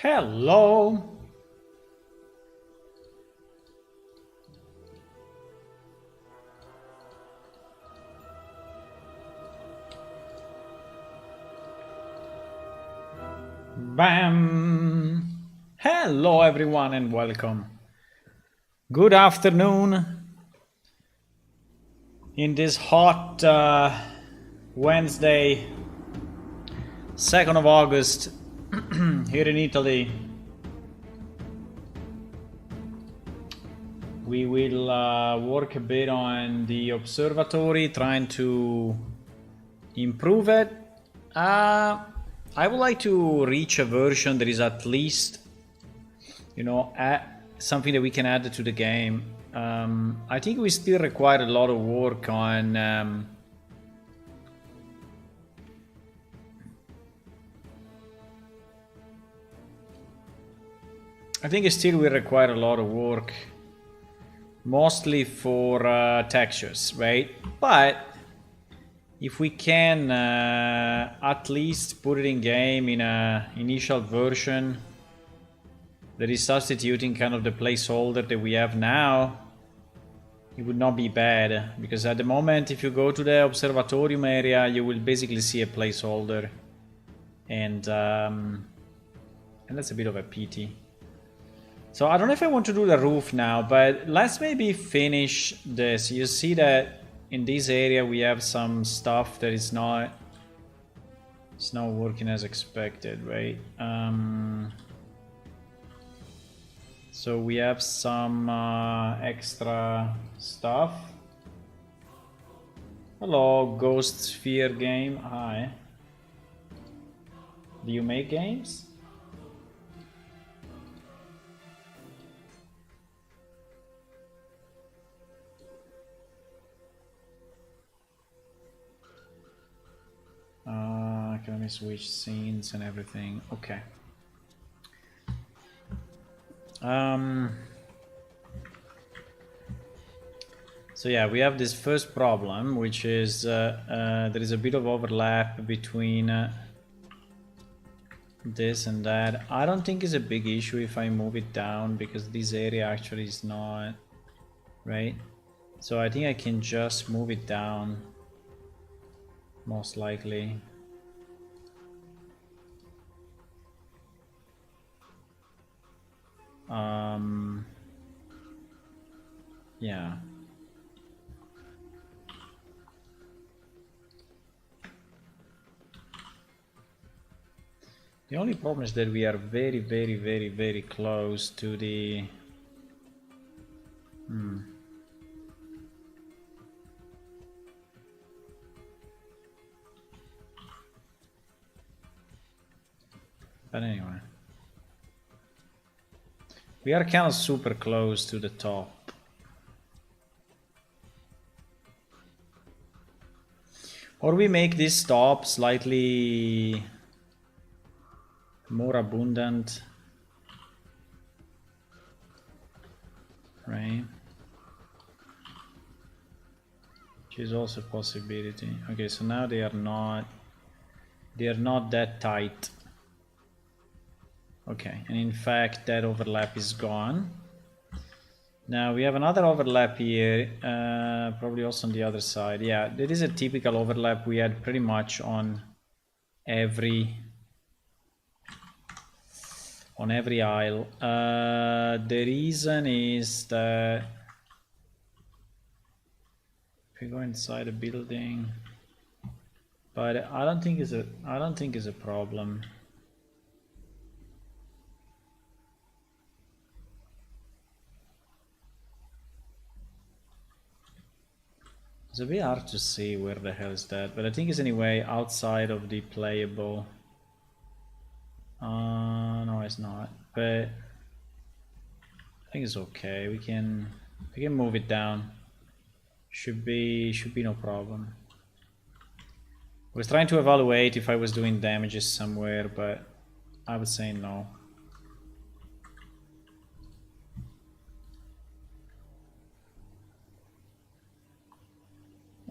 Hello. Bam. Hello everyone and welcome. Good afternoon in this hot Wednesday, 2nd of August here in Italy. We will work a bit on the observatory, trying to improve it. I would like to reach a version that is at least, something that we can add to the game. I think we still require a lot of work on I think still we require a lot of work, mostly for textures, right? But if we can at least put it in game in a initial version that is substituting kind of the placeholder that we have now, it would not be bad, because at the moment if you go to the observatorium area you will basically see a placeholder, and that's a bit of a pity. So I don't know if I want to do the roof now, but let's maybe finish this. You see that in this area we have some stuff that is not working as expected, right? So we have some extra stuff. Hello, Ghost Sphere game. Hi. Do you make games? Can I switch scenes and everything? Okay. So yeah, we have this first problem, which is there is a bit of overlap between this and that. I don't think it's a big issue if I move it down, because this area actually is not, right? So I think I can just move it down, most likely. Yeah. The only problem is that we are very, very, very, very close to the... But anyway. We are kind of super close to the top. Or we make this top slightly more abundant, right? Which is also a possibility. Okay, so now they are not that tight. Okay, and in fact that overlap is gone. Now we have another overlap here, probably also on the other side. Yeah, that is a typical overlap we had pretty much on every aisle. The reason is that if we go inside a building, but I don't think it's a problem. It's a bit hard to see where the hell is that, but I think it's anyway outside of the playable. No, it's not, but I think it's okay. We can move it down. Should be no problem. I was trying to evaluate if I was doing damages somewhere, but I would say no.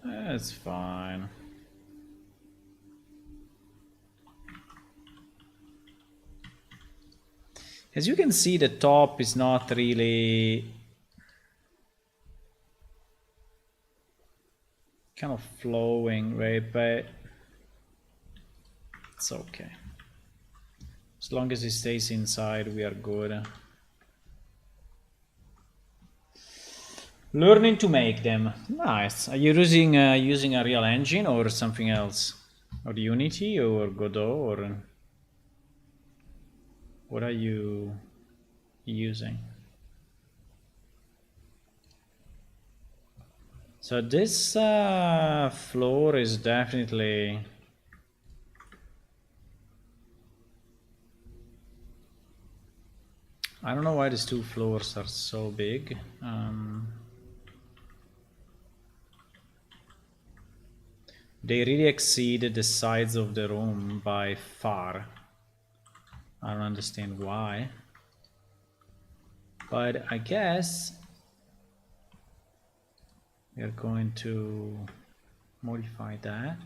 That's fine. As you can see, the top is not really kind of flowing, right? But it's okay. As long as it stays inside, we are good. Learning to make them. Nice. Are you using a real engine or something else? Or Unity or Godot or what are you using? So this floor is definitely... I don't know why these two floors are so big. They really exceeded the size of the room by far. I don't understand why. But I guess we are going to modify that.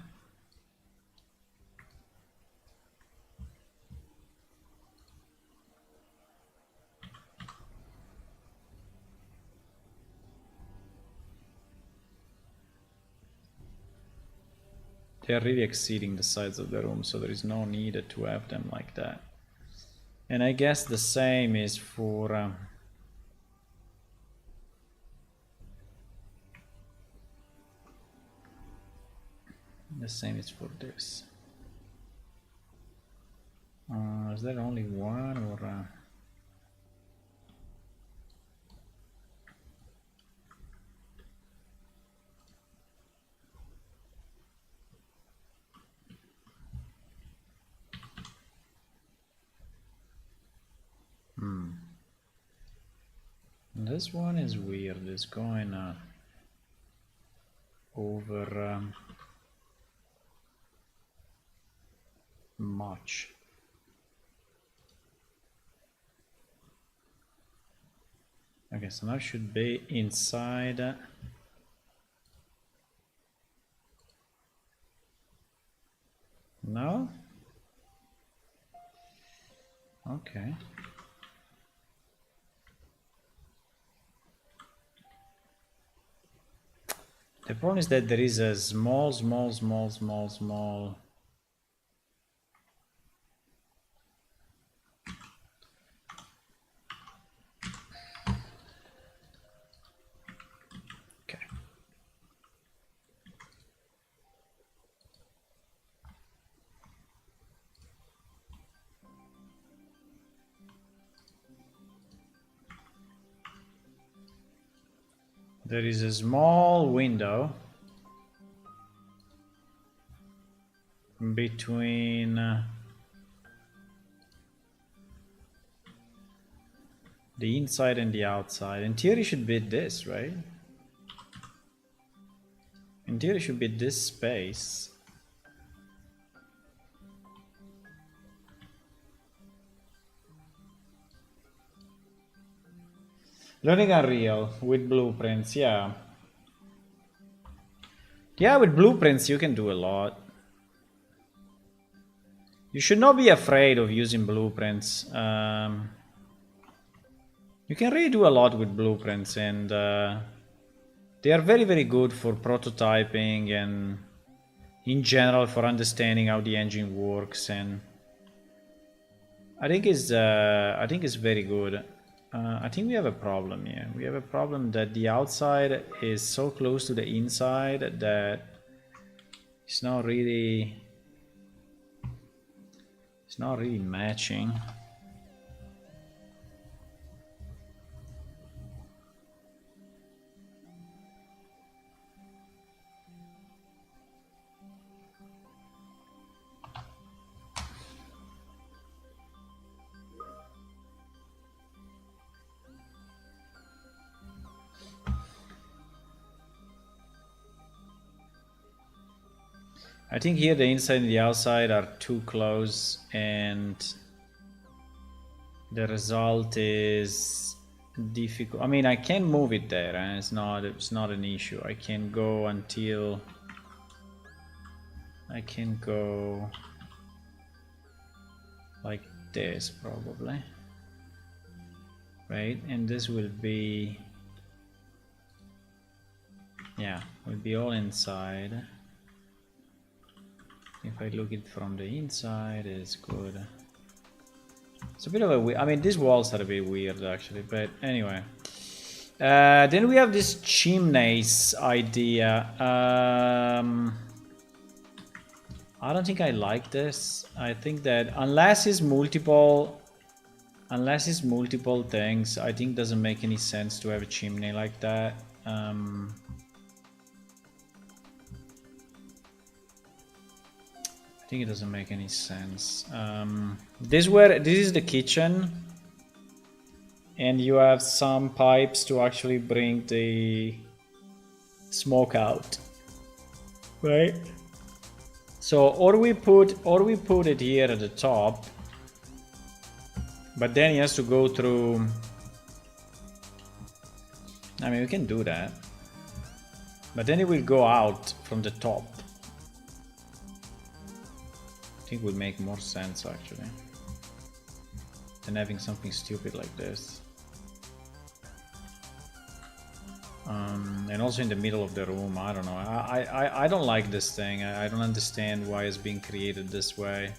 They are really exceeding the size of the room, so there is no need to have them like that. And I guess the same is for the same is for this. Is there only one or This one is weird. It's going over much. Okay, so now it should be inside. No? Okay. The problem is that there is a small. Okay. There is a small window between the inside and the outside. In theory, it should be this, right? In theory, it should be this space. Learning Unreal with blueprints, yeah. Yeah, with blueprints you can do a lot. You should not be afraid of using blueprints. You can really do a lot with blueprints, and they are very good for prototyping and in general for understanding how the engine works, and I think it's very good. I think we have a problem here. We have a problem that the outside is so close to the inside that it's not really matching. I think here the inside and the outside are too close, and the result is difficult. I mean, I can move it there, and it's not an issue. I can go until I can go like this probably. right? And this will be, yeah, will be all inside. If I look it from the inside, it's good. It's a bit of a I mean, these walls are a bit weird actually, but anyway. Then we have this chimneys idea. I don't think I like this. I think that unless it's multiple things, I think doesn't make any sense to have a chimney like that. I think it doesn't make any sense. This is the kitchen, and you have some pipes to actually bring the smoke out, right? So or we put it here at the top, but then he has to go through. I mean, we can do that, but then it will go out from the top. I think would make more sense actually than having something stupid like this. And also in the middle of the room, I don't know. I don't like this thing. I don't understand why it's being created this way.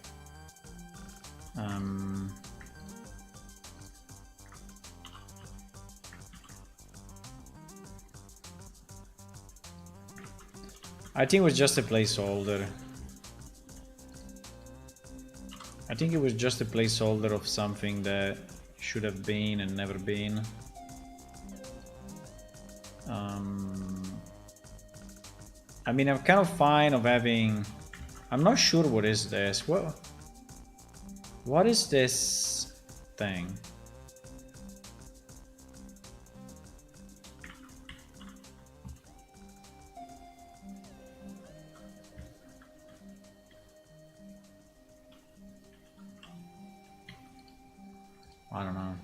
I think it was just a placeholder. I think it was just a placeholder of something that should have been and never been. I mean, I'm kind of fine of having. I'm not sure what is this. What is this thing? I don't know.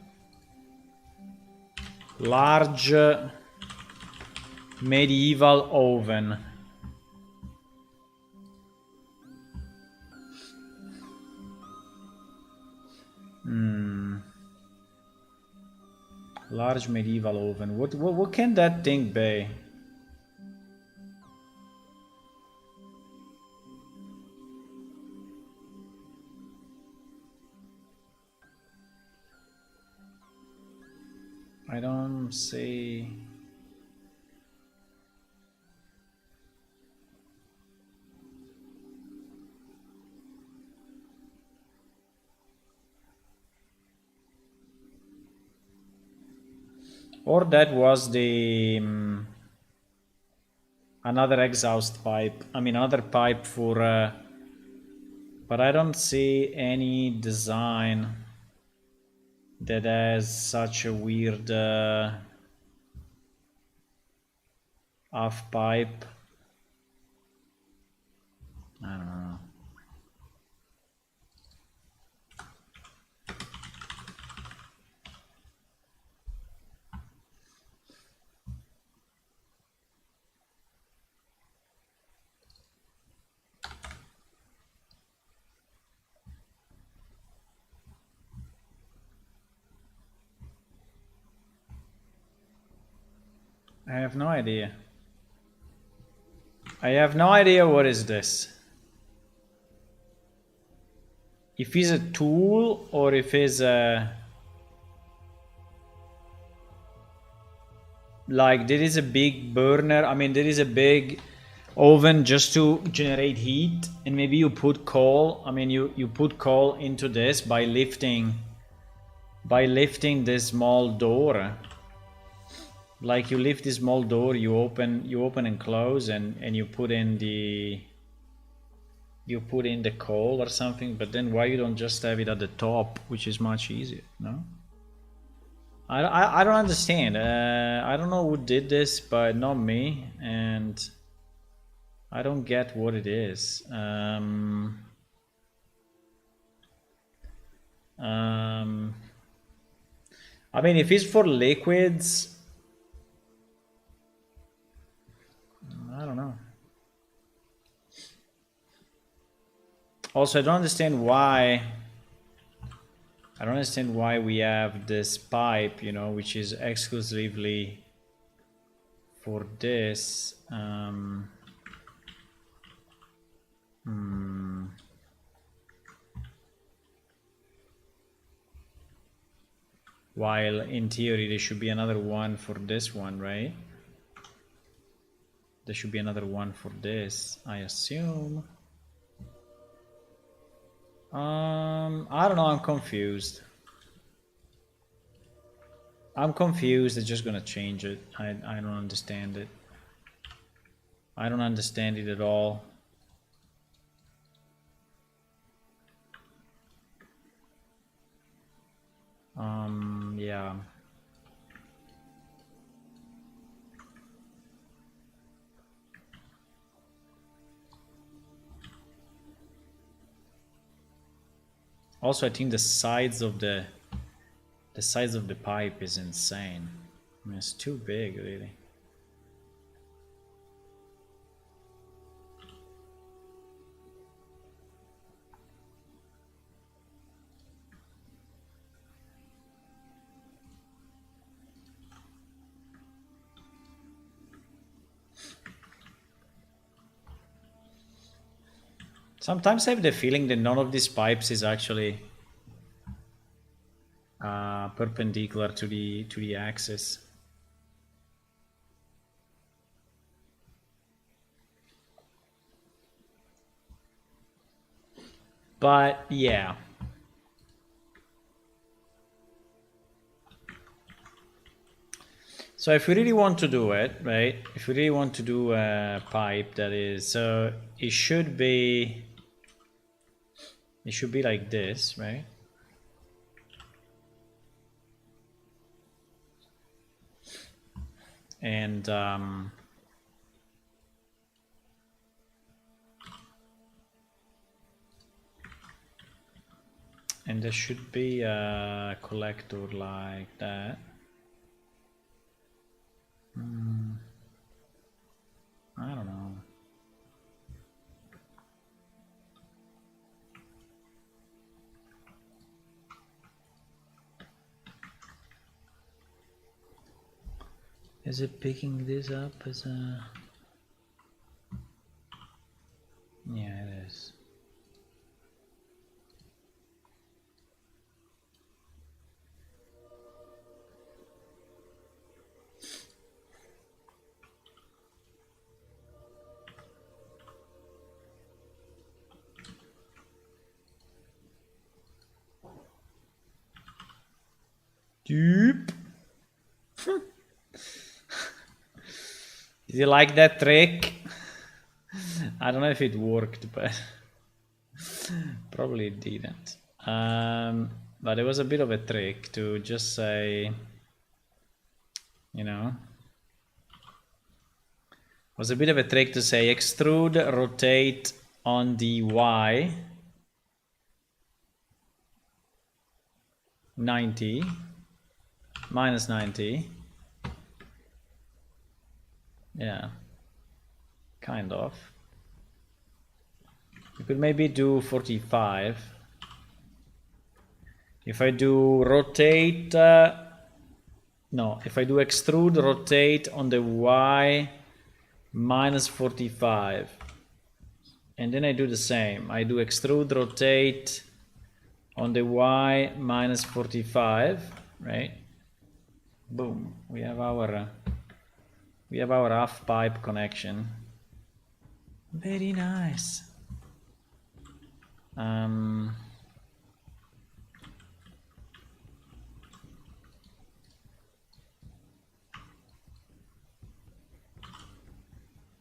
Large medieval oven. Large medieval oven. What can that thing be? I don't see. Or that was the another exhaust pipe. I mean, another pipe for. But I don't see any design that has such a weird half pipe. I don't know. I have no idea. I have no idea what is this. If it's a tool or if it's a... Like, there is a big burner. I mean, there is a big oven just to generate heat. And maybe you put coal. I mean, you put coal into this by lifting this small door. Like, you lift this small door, you open and close, and you put in the coal or something. But then why you don't just have it at the top, which is much easier? No, I don't understand. I don't know who did this, but not me, and I don't get what it is. I mean, if it's for liquids, I don't know. Also, I don't understand why I don't understand why we have this pipe, you know, which is exclusively for this. While in theory there should be another one for this one, right? There should be another one for this, I assume. I don't know, I'm confused. I'm confused, they're just gonna change it. I don't understand it. I don't understand it at all. Yeah. Also, I think the size of the pipe is insane. I mean, it's too big, really. Sometimes I have the feeling that none of these pipes is actually perpendicular to the axis. But yeah. So if we really want to do it, right? If we really want to do a pipe that is, so it should be like this, right? And there should be a collector like that. I don't know. Is it picking this up as a... Yeah, it is. Doop. Did you like that trick? I don't know if it worked, but probably it didn't. But it was a bit of a trick to just say, you know, it was a bit of a trick to say extrude, rotate on the Y 90 minus 90. Yeah, kind of. You could maybe do 45. If I do rotate, no, if I do extrude, rotate on the Y minus 45. And then I do the same. I do extrude, rotate on the Y minus 45, right? Boom, we have our half pipe connection. Very nice.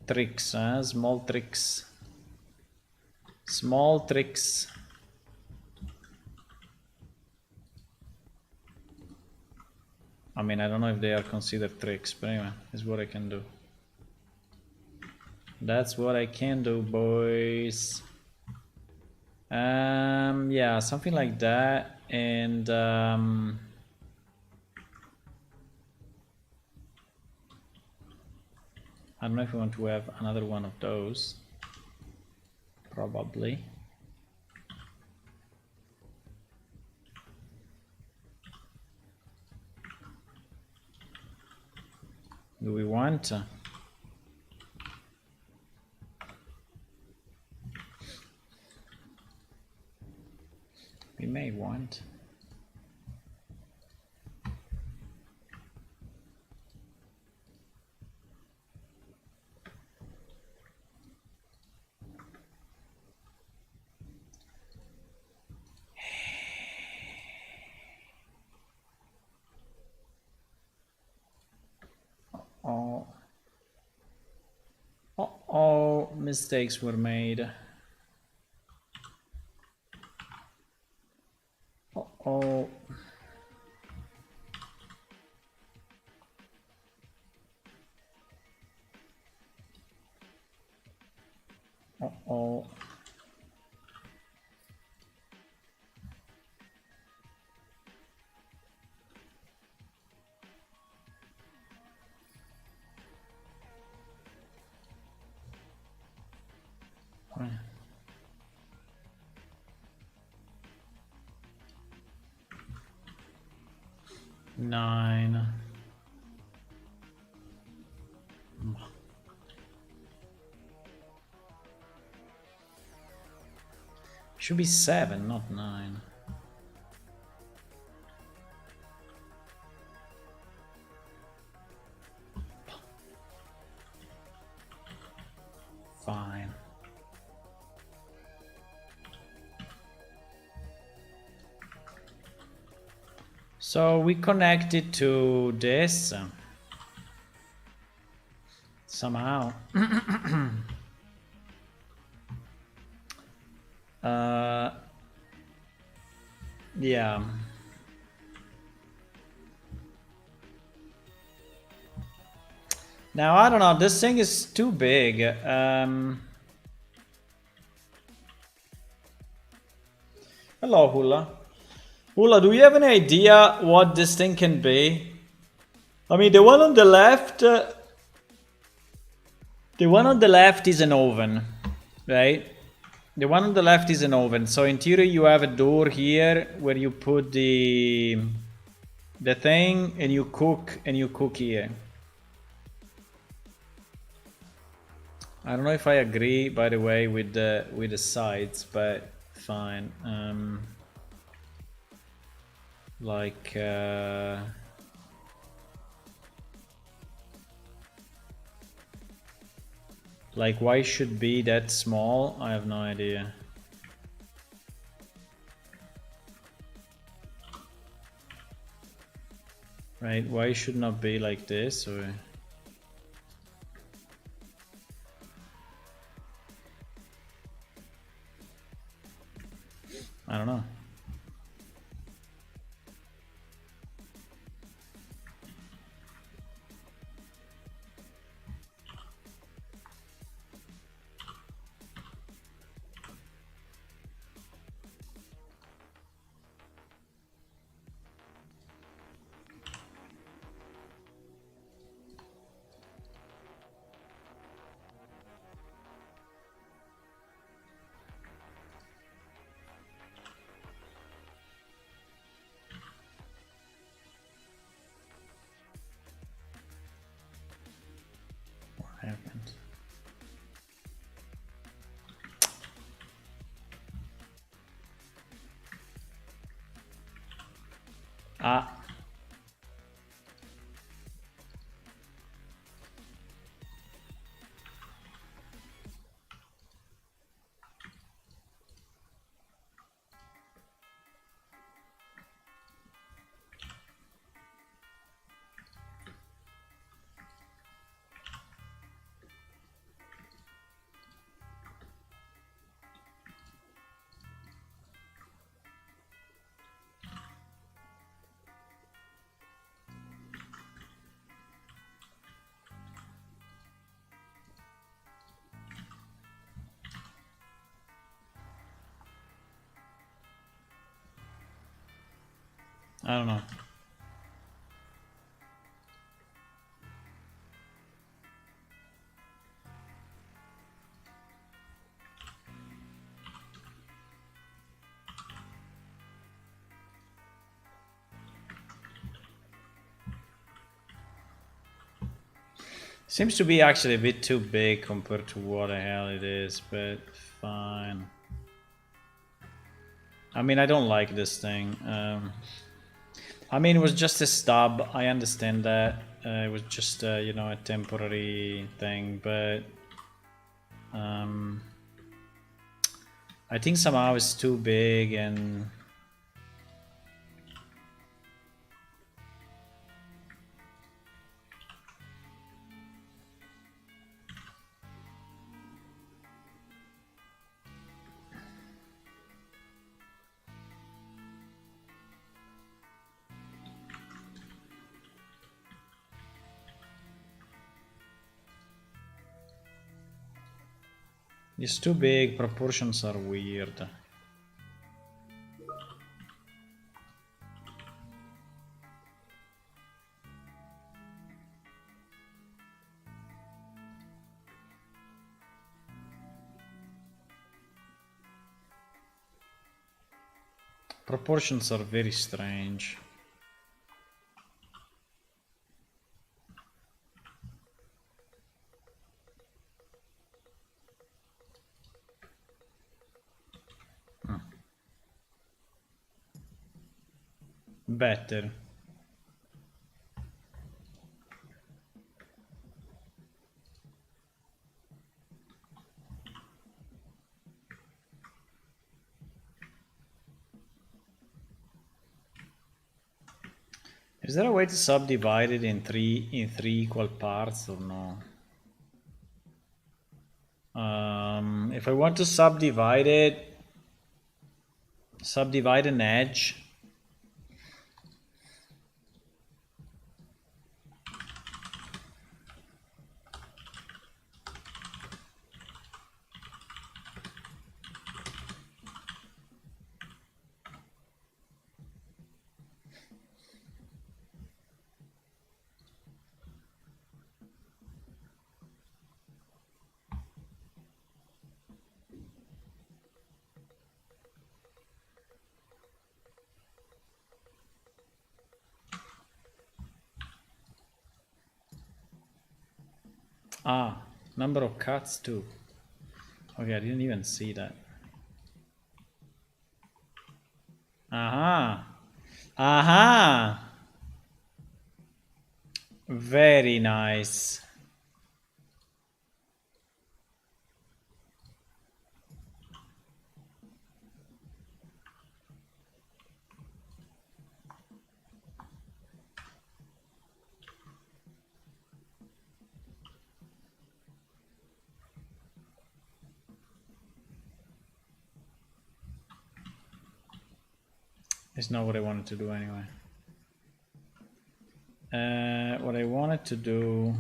Tricks, small tricks. Small tricks. I mean, I don't know if they are considered tricks, but anyway, it's what I can do. That's what I can do, boys. Yeah, something like that. And I don't know if we want to have another one of those. Probably. Do we want? We may want. Oh. Oh, mistakes were made. Oh. Oh. Nine. Should be 7, not 9. Fine. So we connect it to this somehow. Yeah. Now I don't know. This thing is too big. Hello, Hula. Hula, do you have any idea what this thing can be? I mean, the one on the left... the one on the left is an oven, right? The one on the left is an oven. So in theory, you have a door here where you put the thing and you cook here. I don't know if I agree, by the way, with the sides, but fine. Like why should be that small? I have no idea. Right? Why should not be like this? Or I don't know. What happened? Ah. I don't know. Seems to be actually a bit too big compared to what the hell it is, but fine. I mean, I don't like this thing. I mean, it was just a stub. I understand that. It was just, you know, a temporary thing, but I think somehow it's too big and it's too big. Proportions are weird. Proportions are very strange. Better. Is there a way to subdivide it in three equal parts or no? If I want to subdivide an edge. Ah, number of cuts too. Okay, I didn't even see that. Aha. Aha. Very nice. It's not what I wanted to do anyway. What I wanted to do.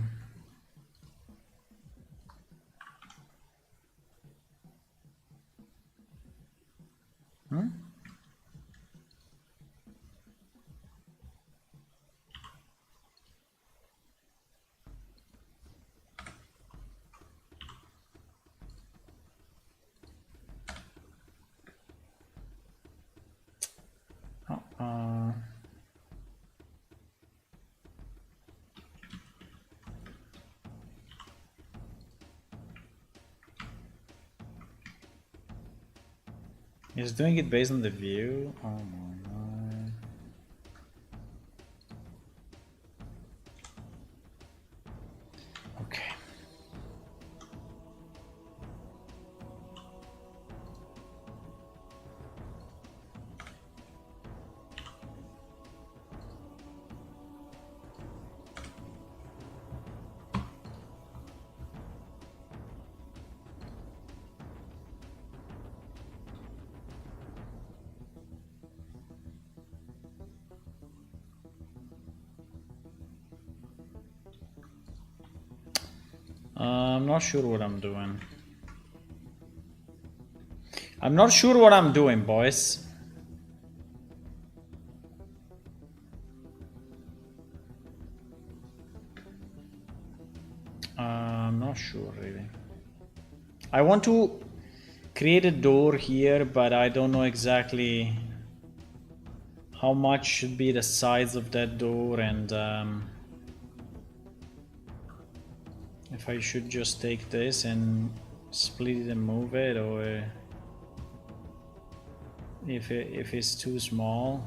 He's doing it based on the view. Oh my god. Okay. I'm not sure what I'm doing. I'm not sure what I'm doing, boys. I'm not sure really. I want to create a door here, but I don't know exactly how much should be the size of that door and If I should just take this and split it and move it, or if it's too small.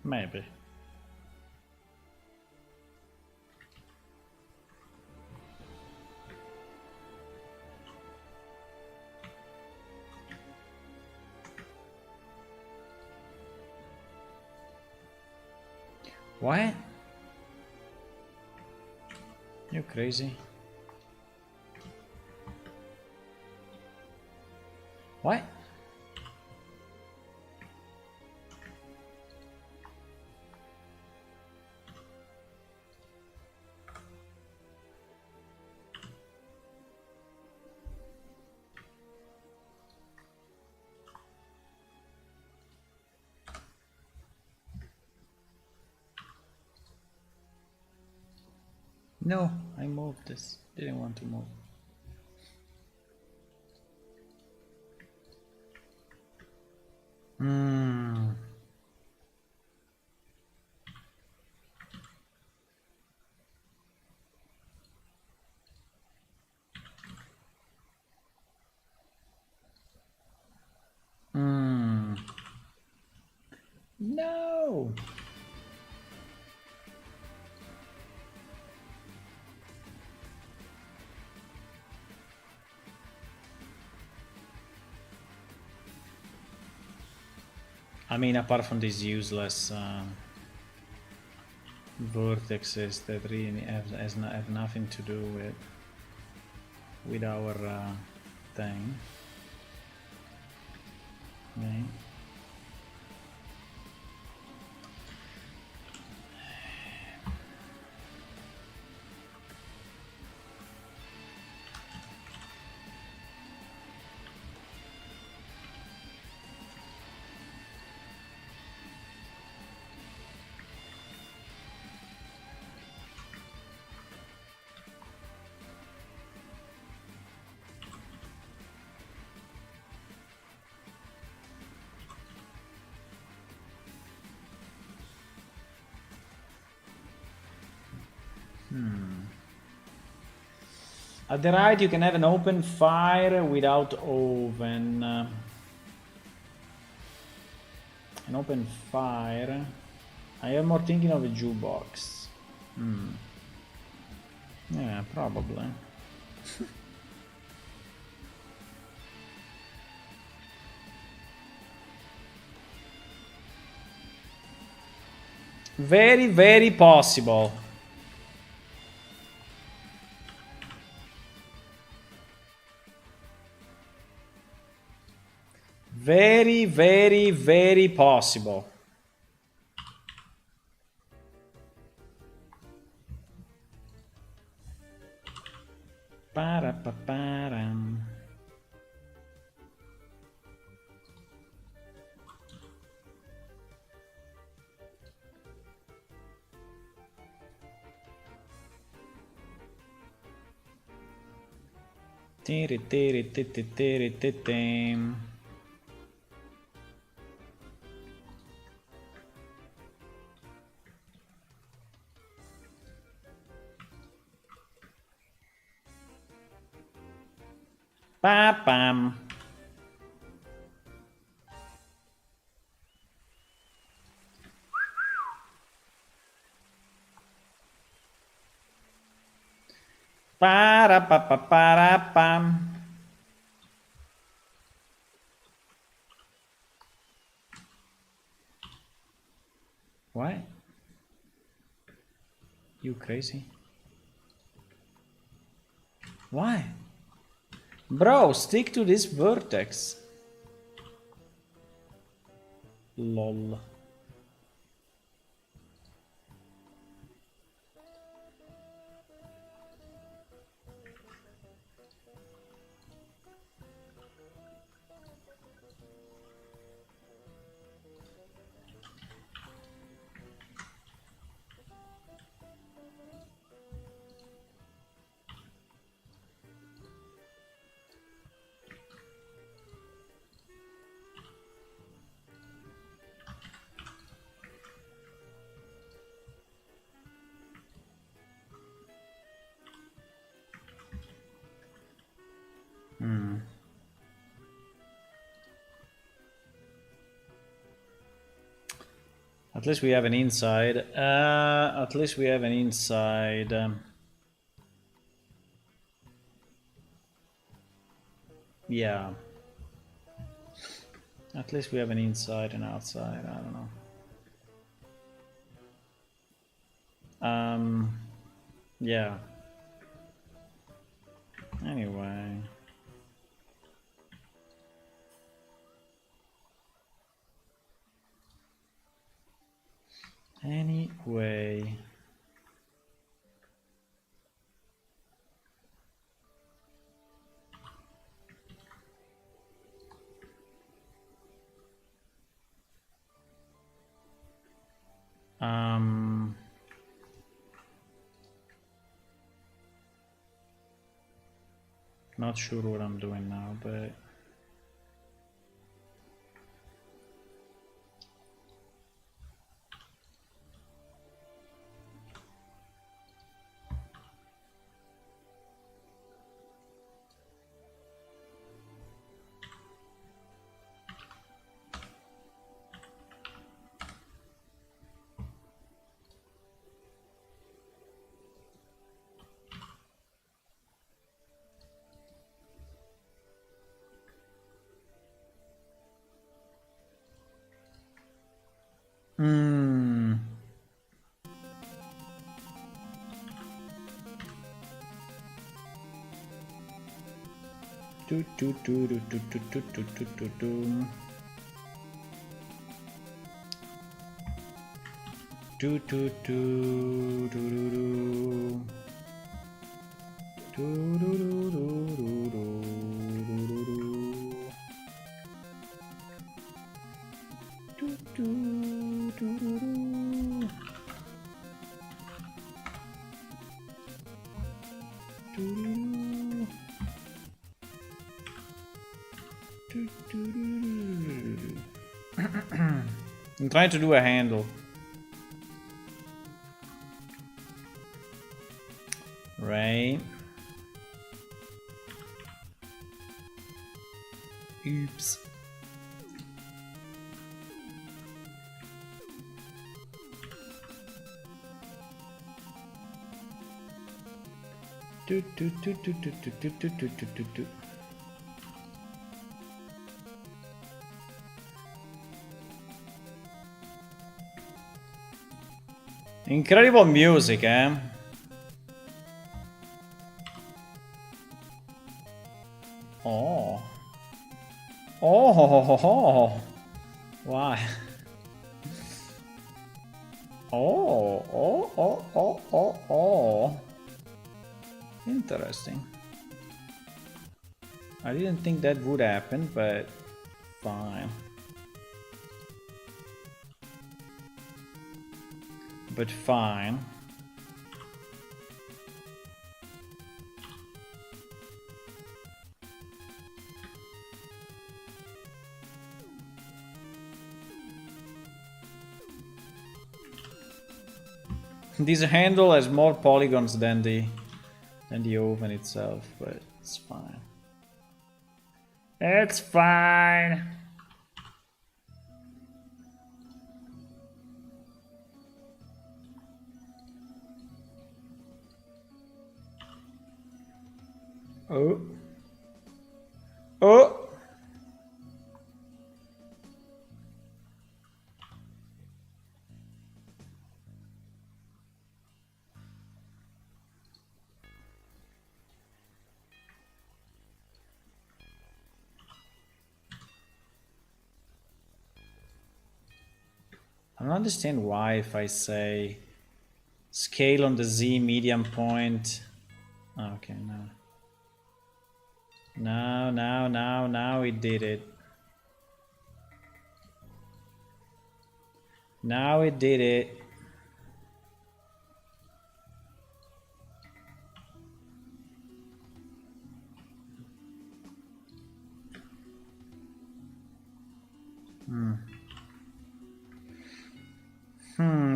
Maybe. What? You crazy? What? No, I moved this. Didn't want to move. No. I mean, apart from these useless vertexes that really have nothing to do with our thing. Okay. At the right, you can have an open fire without oven. An open fire. I am more thinking of a jukebox. Yeah, probably. Very, very possible. Very, very, very possible. Para-pa-param. Tiri-tiri-tiri-tiri-tiri-tim. Pa-pam. Para-pa-pa-para-pam. What? You crazy? Why? Bro, stick to this vertex. Lol. At least we have an inside. At least we have an inside. Yeah. At least we have an inside and outside. I don't know. Yeah. Anyway. Anyway. Not sure what I'm doing now, but do do do do do do do do do do do. Do do do do do do. Do do do do do do do do. Do do do do do. I'm trying to do a handle. Right. Oops. Do do do do do do do do do do do. Incredible music, eh? Oh. Oh. Why? Oh. Interesting. I didn't think that would happen, but fine. But fine. This handle has more polygons than the oven itself, but it's fine. It's fine. Oh. Oh. I don't understand why if I say scale on the Z medium point. Okay, no. Now it did it. Now it did it.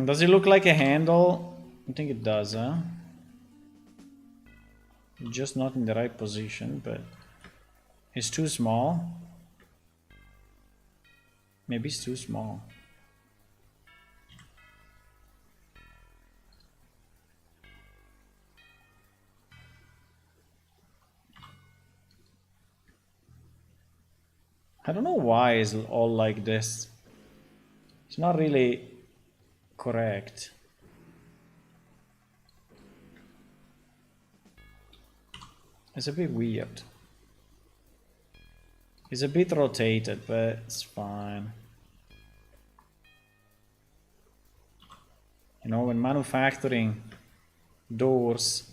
Does it look like a handle? I think it does, huh? Just not in the right position, but it's too small. Maybe it's too small. I don't know why it's all like this. It's not really correct. It's a bit weird. It's a bit rotated, but it's fine. You know, when manufacturing doors,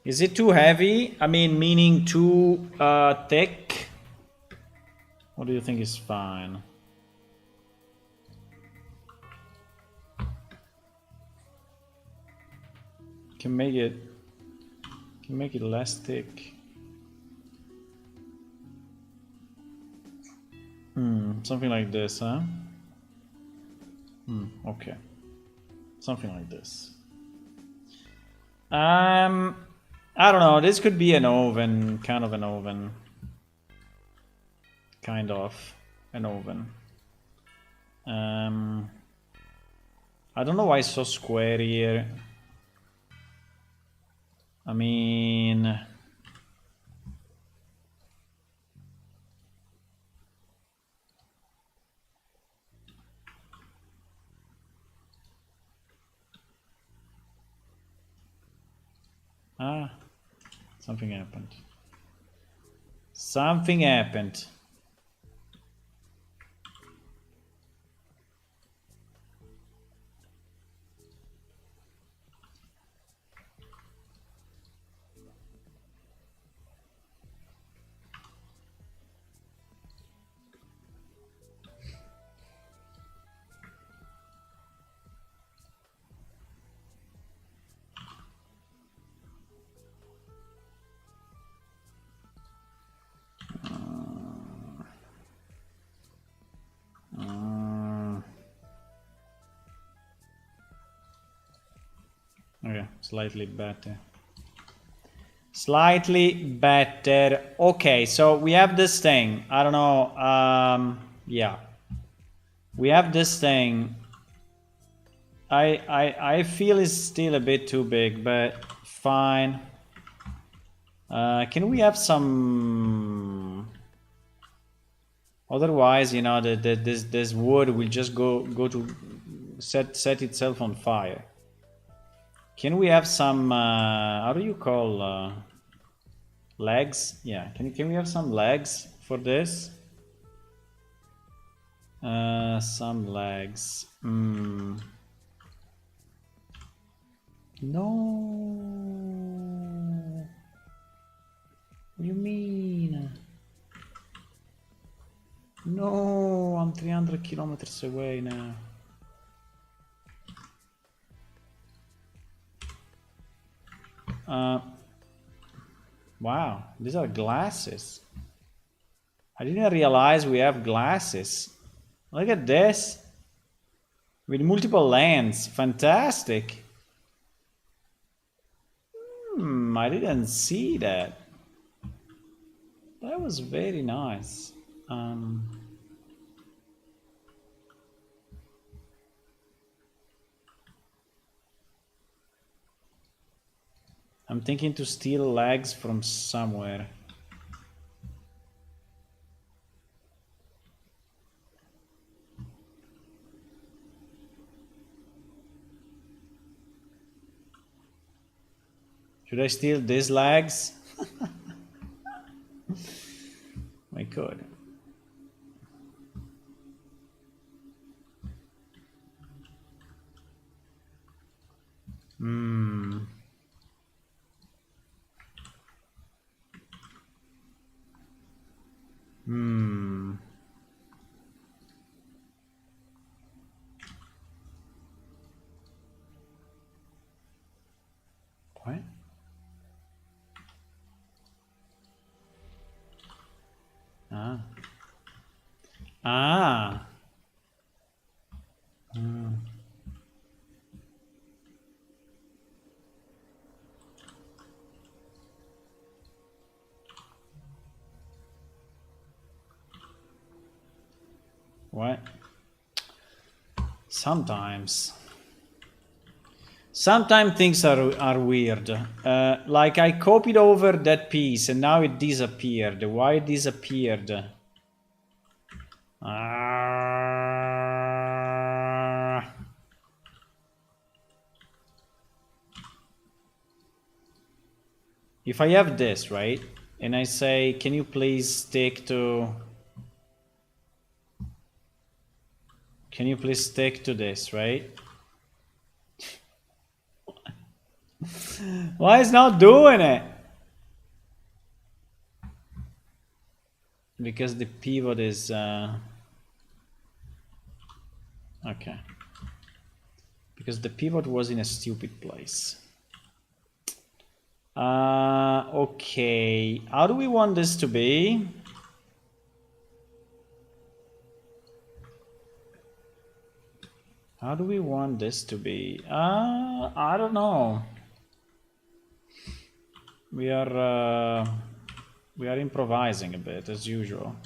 is it too heavy? I mean, meaning too thick? What do you think is fine? Can make it less thick. Something like this, huh? Okay. Something like this. I don't know. This could be an oven, kind of an oven. Kind of an oven. I don't know why it's so square here. I mean, something happened. Something happened. Okay, slightly better. Slightly better. Okay, so we have this thing. I don't know. Yeah, we have this thing. I feel it's still a bit too big, but fine. Can we have some? Otherwise, you know, this wood will just go to set itself on fire. Can we have some? How do you call legs? Yeah. Can we have some legs for this? Some legs. No. What do you mean? No, I'm 300 kilometers away now. Wow, these are glasses. I didn't realize we have glasses. Look at this. With multiple lens. Fantastic. I didn't see that. That was very nice. I'm thinking to steal legs from somewhere. Should I steal these legs? I could. What? Ah. Ah. What? Sometimes things are weird. Like I copied over that piece and now it disappeared. Why it disappeared? If I have this, right? And I say, can you please stick to... Can you please stick to this, right? Why is not doing it? Because the pivot is... Okay. Because the pivot was in a stupid place. Okay. How do we want this to be? How do we want this to be? I don't know. We are improvising a bit as usual.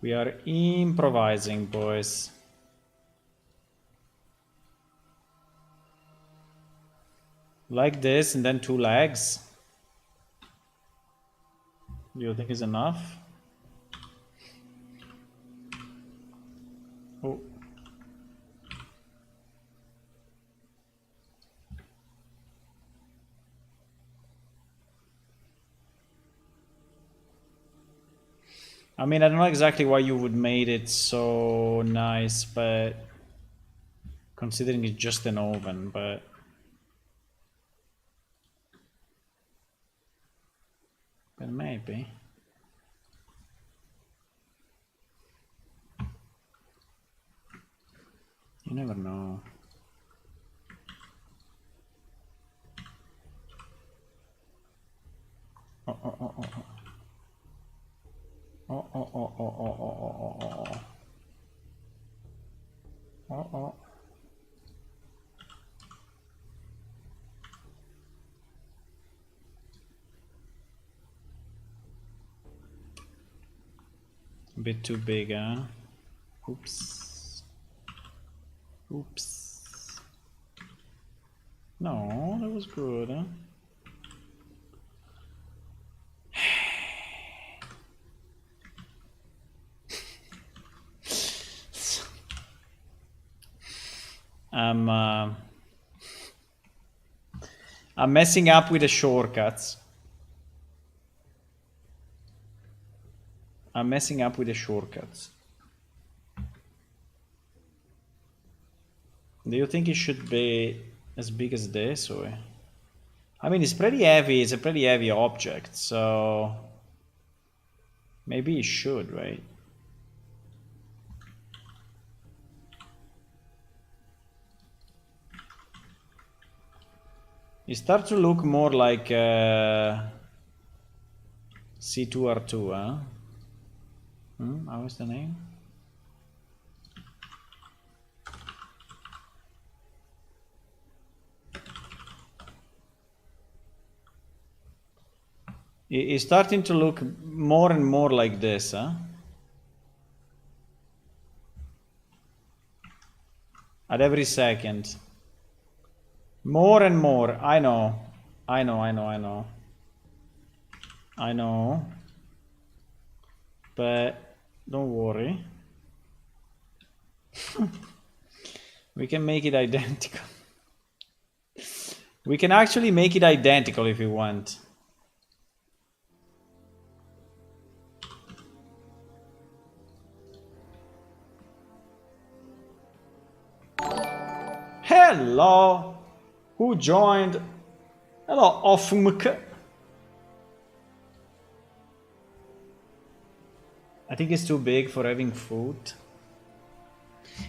We are improvising, boys. Like this and then 2 legs. Do you think is enough? Oh. I mean, I don't know exactly why you would made it so nice, but considering it's just an oven, but maybe. You never know. Oh, oh, oh, oh, oh. Oh, oh, oh, oh, oh, oh, oh, oh, oh. Oh, oh. A bit too big, huh? Oops. Oops. No, that was good, huh? I'm messing up with the shortcuts. I'm messing up with the shortcuts. Do you think it should be as big as this, or? I mean, it's pretty heavy. It's a pretty heavy object, so maybe it should, right? It starts to look more like C2R2, huh? How is the name? It's starting to look more and more like this, huh? At every second. More and more. I know. I know. But don't worry. We can make it identical. We can actually make it identical if we want. Hello! Who joined? Hello, Ofumk. I think it's too big for having food.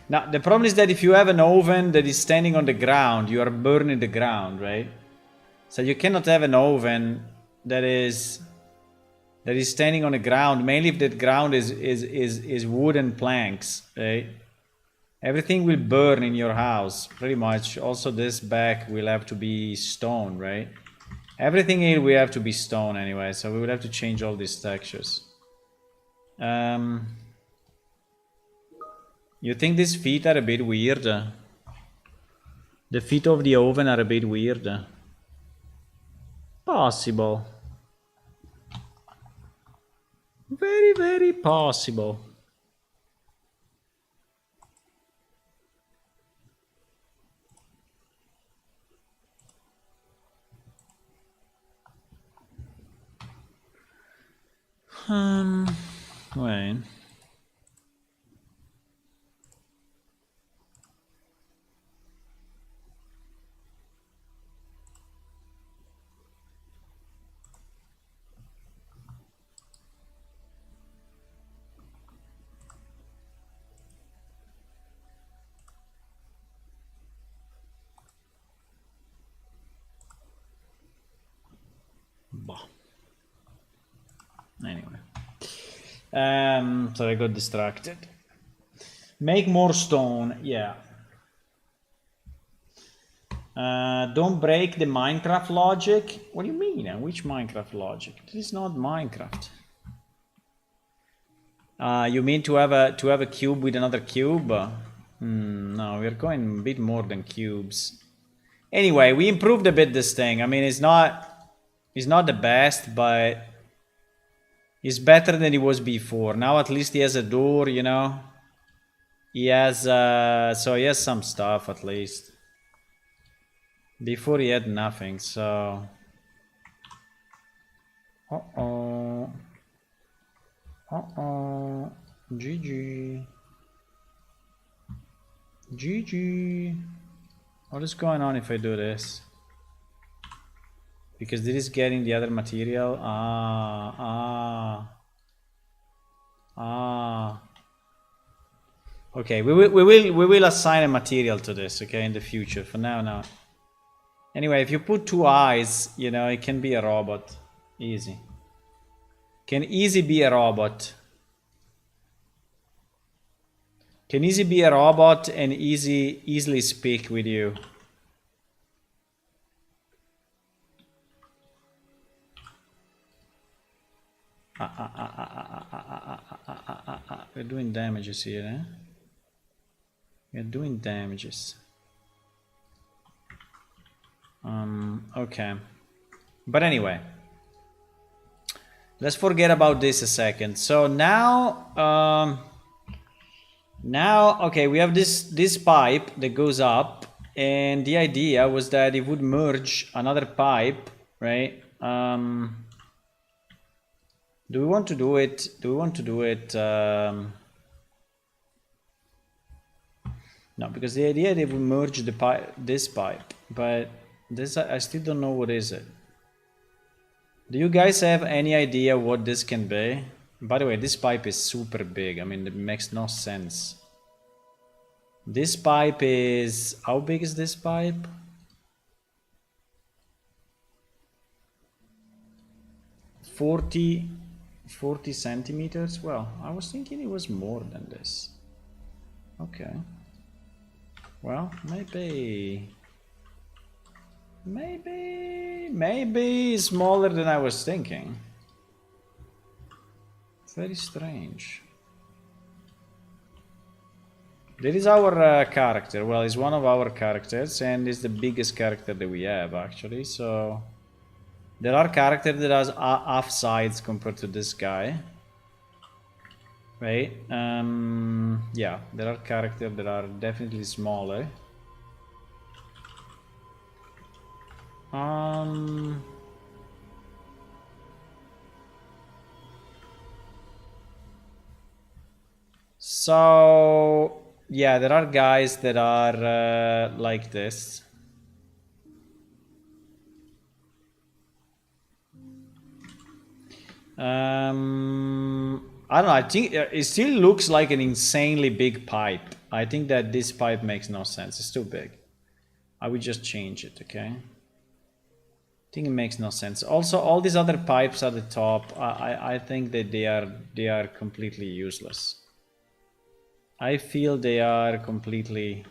Now, the problem is that if you have an oven that is standing on the ground, you are burning the ground, right? So you cannot have an oven that is standing on the ground, mainly if that ground is wooden planks, right? Everything will burn in your house, pretty much. Also, this back will have to be stone, right? Everything here will have to be stone anyway, so we will have to change all these textures. You think these feet are a bit weird? The feet of the oven are a bit weird. Possible. Very, very possible. Wait. Anyway. So I got distracted. Make more stone, yeah. Don't break the Minecraft logic. What do you mean? Which Minecraft logic? This is not Minecraft. You mean to have a cube with another cube? No, we're going a bit more than cubes. Anyway, we improved a bit this thing. I mean, it's not the best, but it's better than it was before. Now at least he has a door, you know. He has so he has some stuff at least. Before he had nothing, so GG. GG. What is going on if I do this? Because this is getting the other material. Okay, we will assign a material to this, okay, in the future. For now, no. Anyway, if you put 2 eyes, you know, it can be a robot. Easy. Can easy be a robot. Can easy be a robot and easily speak with you. We're doing damages here, eh? We're doing damages. Okay. But anyway, let's forget about this a second. So now, okay, we have this pipe that goes up, and the idea was that it would merge another pipe, right? Do we want to do it? No, because the idea they would merge this pipe, but this I still don't know what is it. Do you guys have any idea what this can be? By the way, this pipe is super big. I mean, it makes no sense. This pipe is... How big is this pipe? 40 centimeters? Well, I was thinking it was more than this. Okay. Well, maybe smaller than I was thinking. Very strange. There is our character. Well, he's one of our characters, and is the biggest character that we have, actually. So there are characters that has half sides compared to this guy, right? Yeah, there are characters that are definitely smaller. So yeah, there are guys that are like this. I don't know, I think it still looks like an insanely big pipe. I think that this pipe makes no sense. It's too big. I would just change it, okay? I think it makes no sense. Also, all these other pipes at the top, I think that they are completely useless. I feel they are completely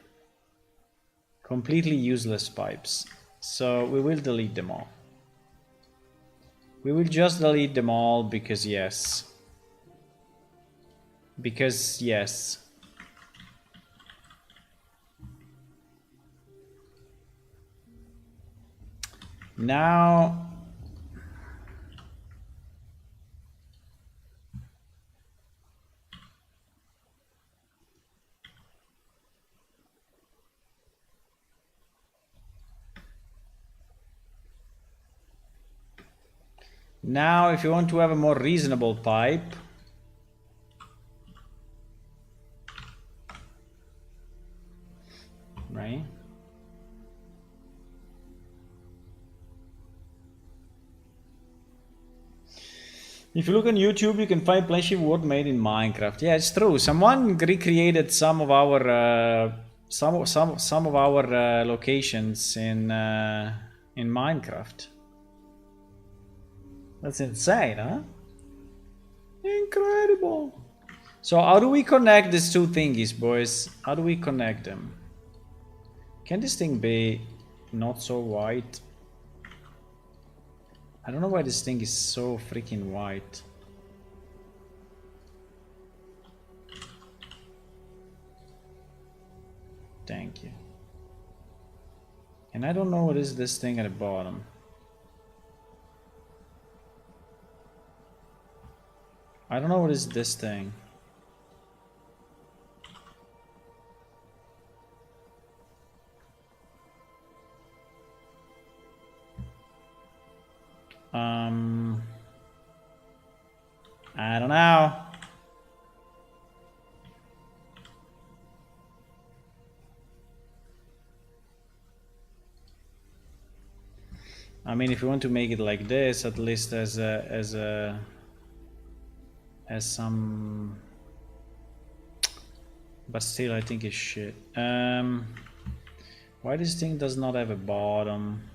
useless pipes. So we will delete them all. We will just delete them all because yes. Because yes. Now if you want to have a more reasonable pipe, right? If you look on YouTube, you can find plenty of wood made in Minecraft. Yeah, it's true. Someone recreated some of our locations in Minecraft. That's insane, huh? Incredible. So how do we connect these two thingies, boys? How do we connect them? Can this thing be not so white? I don't know why this thing is so freaking white. Thank you. And I don't know what is this thing at the bottom. I don't know what is this thing. I don't know. I mean, if you want to make it like this, at least as some, but still, I think it's shit. Why this thing does not have a bottom?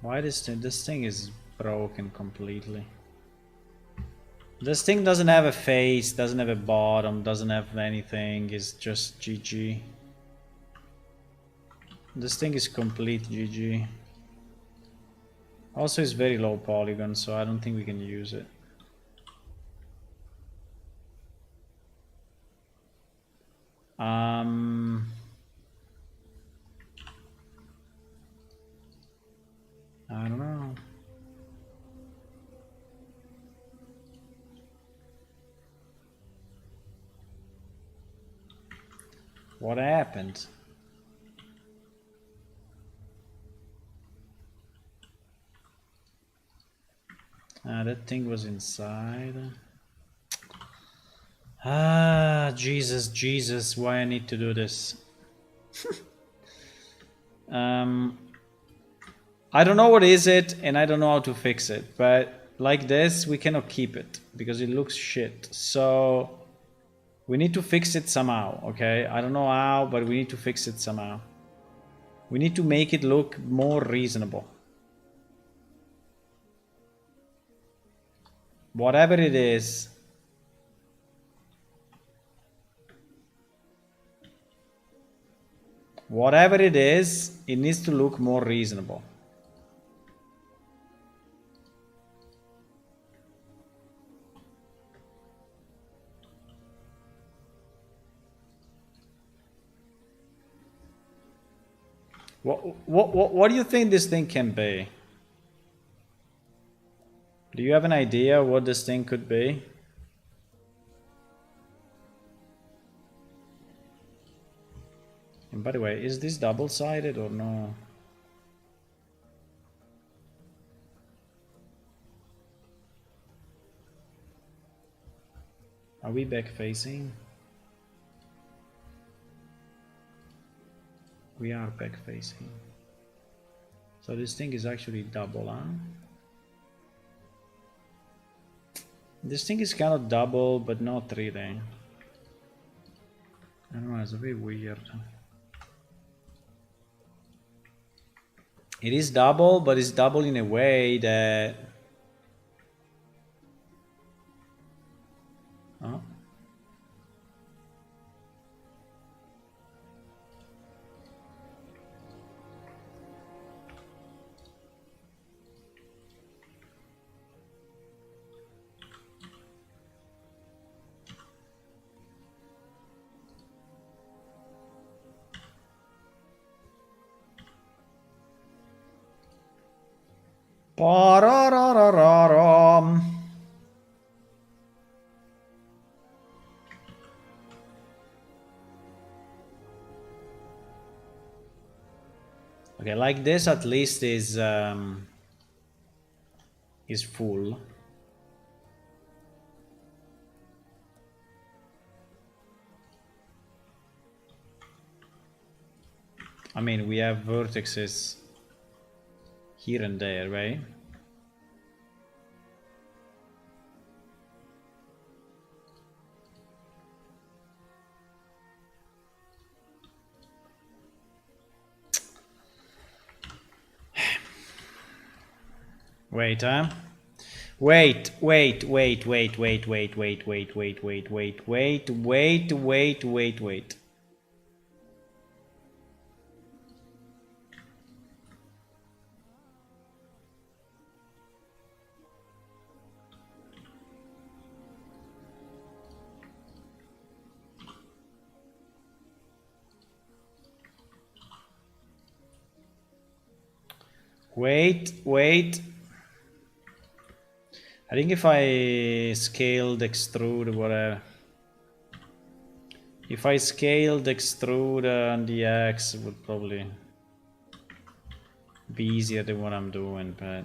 Why this thing is broken completely. This thing doesn't have a face, doesn't have a bottom, doesn't have anything. It's just GG. This thing is complete GG. Also, it's very low polygon, so I don't think we can use it. I don't know. What happened? That thing was inside. Jesus, why I need to do this? I don't know what is it, and I don't know how to fix it, but like this, we cannot keep it, because it looks shit. So, we need to fix it somehow, okay? I don't know how, but we need to fix it somehow. We need to make it look more reasonable. Whatever it is. Whatever it is, it needs to look more reasonable. What do you think this thing can be? Do you have an idea what this thing could be? And by the way, is this double-sided or no? Are we back-facing? We are back-facing. So this thing is actually double, huh? This thing is kind of double, but not really. I don't know, it's a bit weird. It is double, but it's double in a way that... Oh. Pararararam. Okay, like this at least is full. I mean, we have vertices here and there, right? Wait, huh? Wait. Wait. I think if I scaled extrude, whatever. If I scaled extrude on the X, it would probably be easier than what I'm doing, but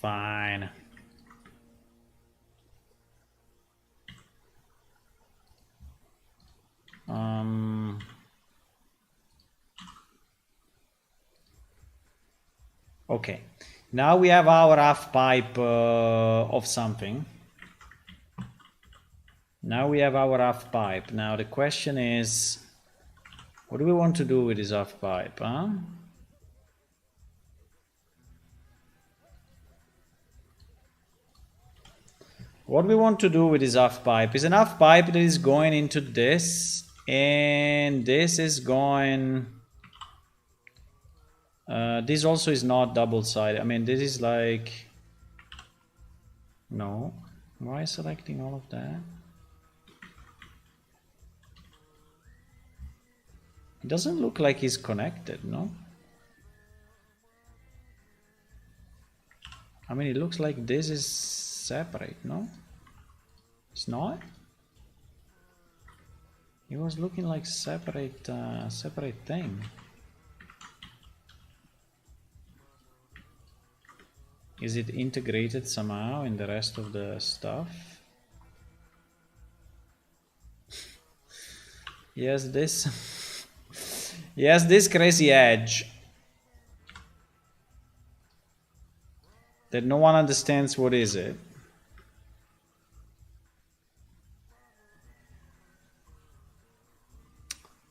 fine. Okay, now we have our half pipe of something. Now we have our half pipe. Now the question is, what do we want to do with this half pipe, huh? What we want to do with this half pipe is an half pipe that is going into this, and this is going... this also is not double-sided. I mean, this is like... No. Why selecting all of that? It doesn't look like it's connected, no? I mean, it looks like this is separate, no? It's not? It was looking like separate thing. Is it integrated somehow in the rest of the stuff? Yes, this. Yes, this crazy edge that no one understands what is it.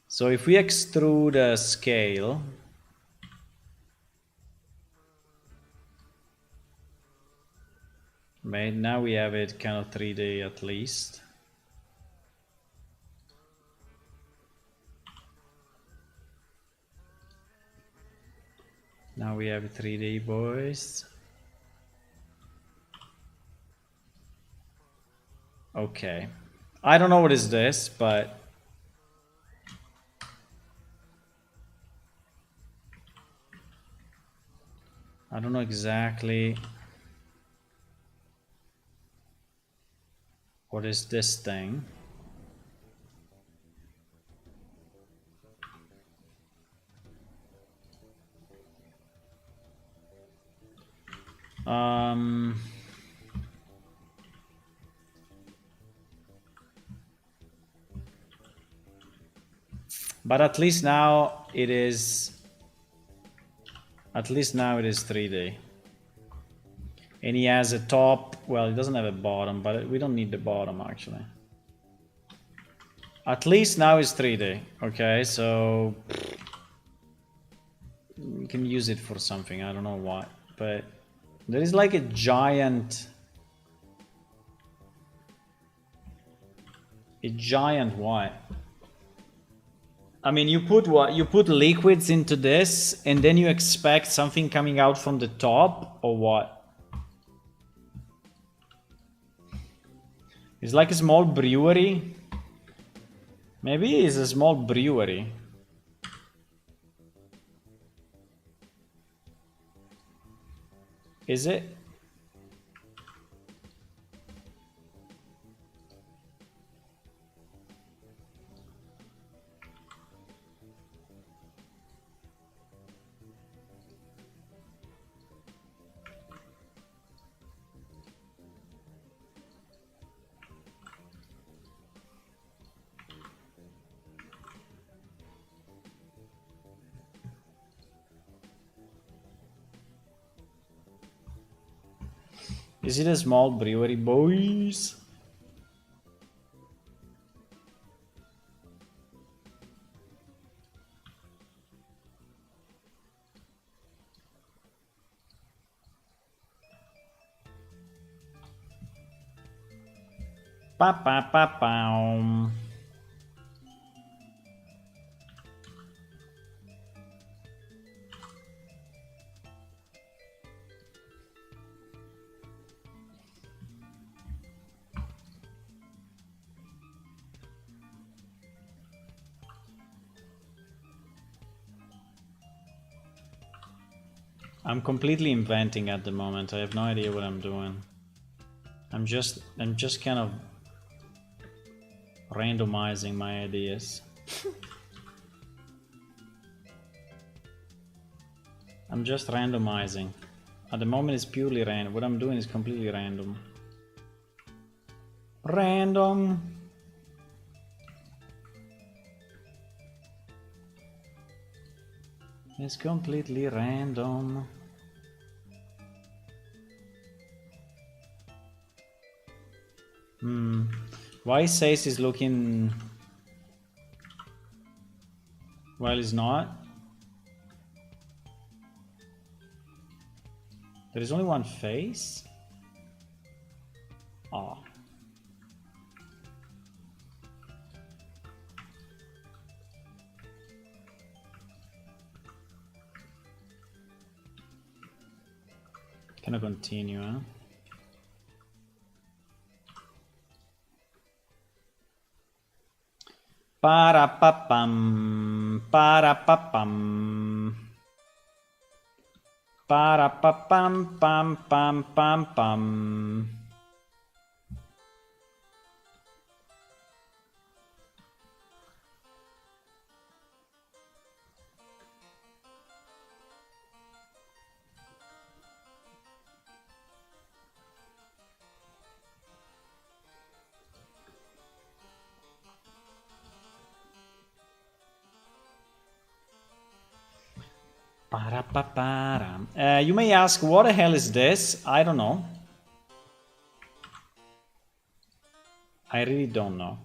So if we extrude a scale, right, now we have it kind of 3D at least. Now we have 3D, boys. Okay. I don't know what is this, but I don't know exactly what is this thing. But at least now it is 3D. And he has a top, well, he doesn't have a bottom, but we don't need the bottom actually. At least now it's 3D. Okay, so we can use it for something. I don't know what, but there is like a giant what? I mean, you put what? You put liquids into this, and then you expect something coming out from the top, or what? It's like a small brewery. Maybe it's a small brewery. Is it? Is it a small brewery, boys? Pa pa pa pa. I'm completely inventing at the moment. I have no idea what I'm doing. I'm just kind of randomizing my ideas. I'm just randomizing. At the moment it's purely random. What I'm doing is completely random. Random. It's completely random. Why says he's looking while he's not? There is only one face? Oh. Can I continue, huh? Para-pa-pam, para-pa-pam. Para-pa-pam, pam, pam, pam, pam. You may ask, what the hell is this? I don't know. I really don't know.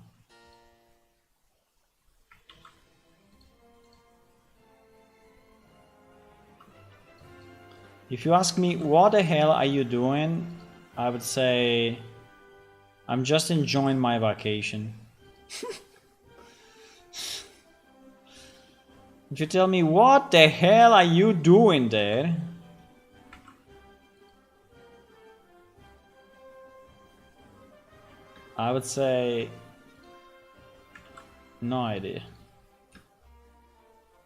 If you ask me, what the hell are you doing? I would say, I'm just enjoying my vacation. If you tell me, what the hell are you doing there? I would say, no idea.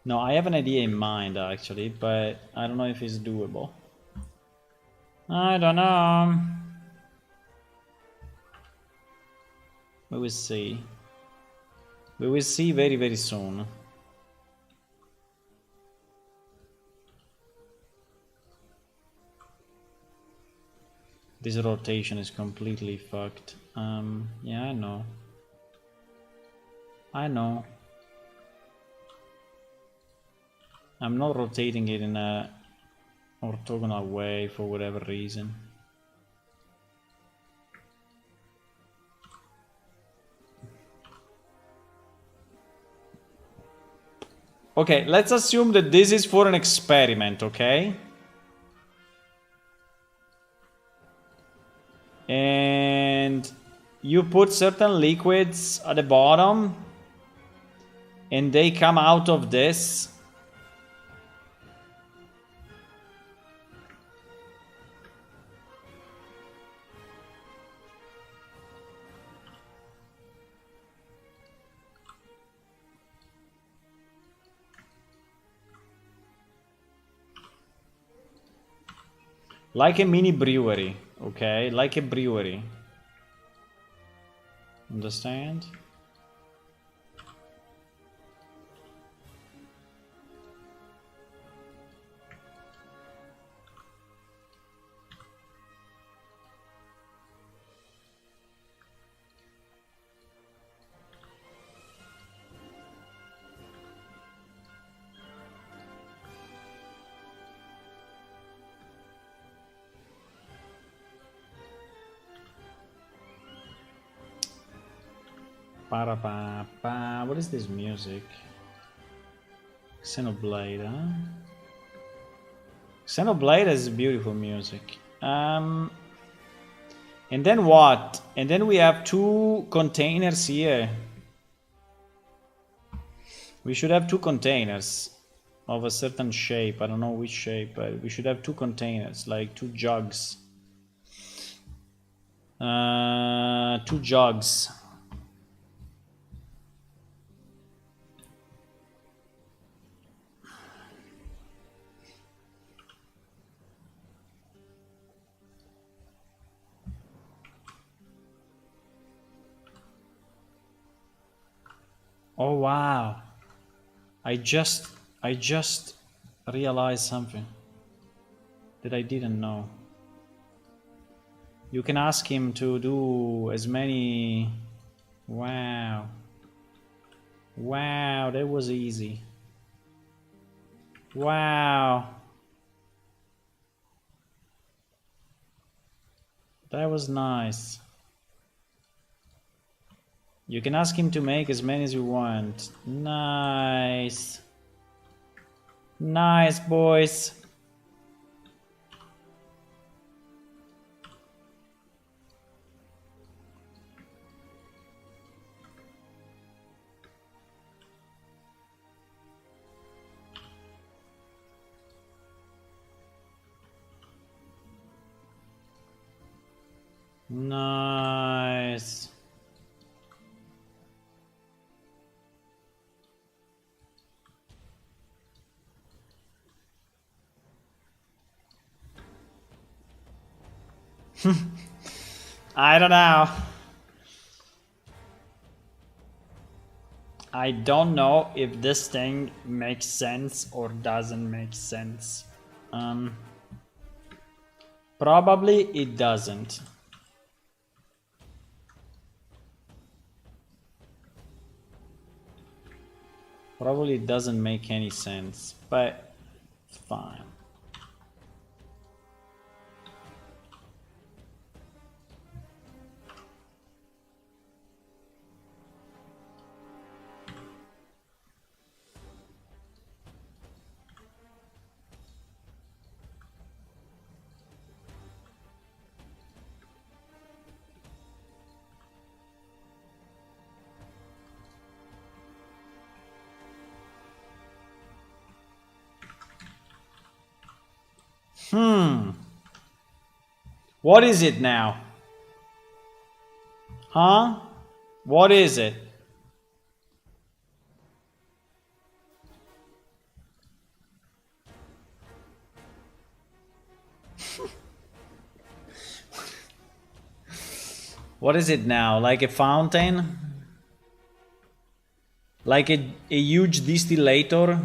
No, I have an idea in mind actually, but I don't know if it's doable. I don't know. We will see. We will see very, very soon. This rotation is completely fucked. Yeah, I know. I know. I'm not rotating it in a orthogonal way for whatever reason. Okay, let's assume that this is for an experiment, okay? And you put certain liquids at the bottom and they come out of this. Like a mini brewery, okay? Like a brewery. Understand? Ba-da-ba-ba. What is this music? Xenoblade, huh? Xenoblade is beautiful music. And then what? And then we have 2 containers here. We should have 2 containers of a certain shape. I don't know which shape, but we should have 2 containers, like 2 jugs. 2 jugs. Oh wow. I just realized something that I didn't know. You can ask him to do as many. Wow. Wow, that was easy. Wow. That was nice. You can ask him to make as many as you want. Nice. Nice, boys. Nice. I don't know. I don't know if this thing makes sense or doesn't make sense. Probably it doesn't. Probably it doesn't make any sense, but it's fine. What is it now? Huh? What is it? What is it now? Like a fountain? Like a huge distillator?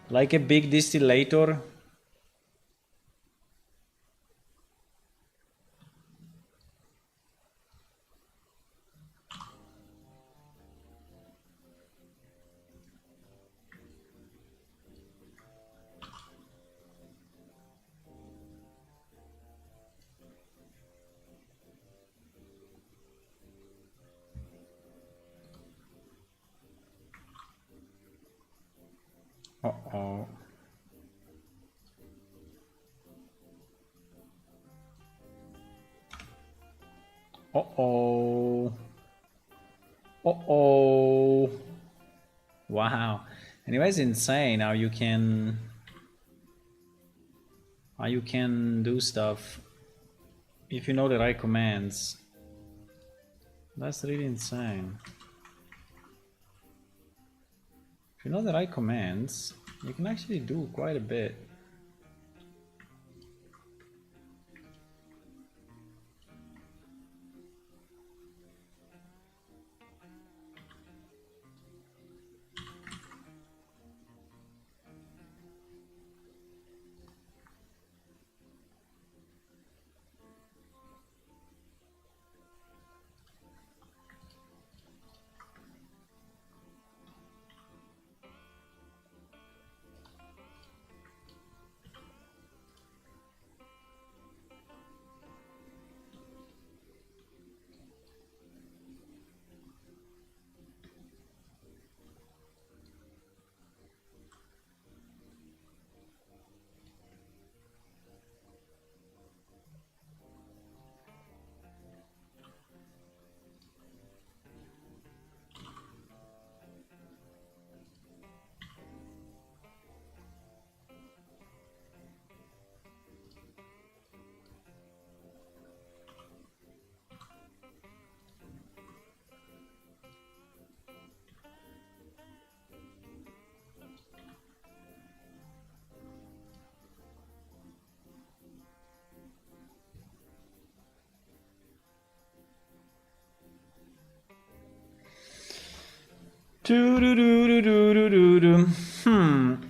Like a big distillator? Uh-oh. Uh-oh. Uh-oh. Wow. Anyway, it's insane how you can do stuff if you know the right commands. That's really insane. If you know the right commands, you can actually do quite a bit.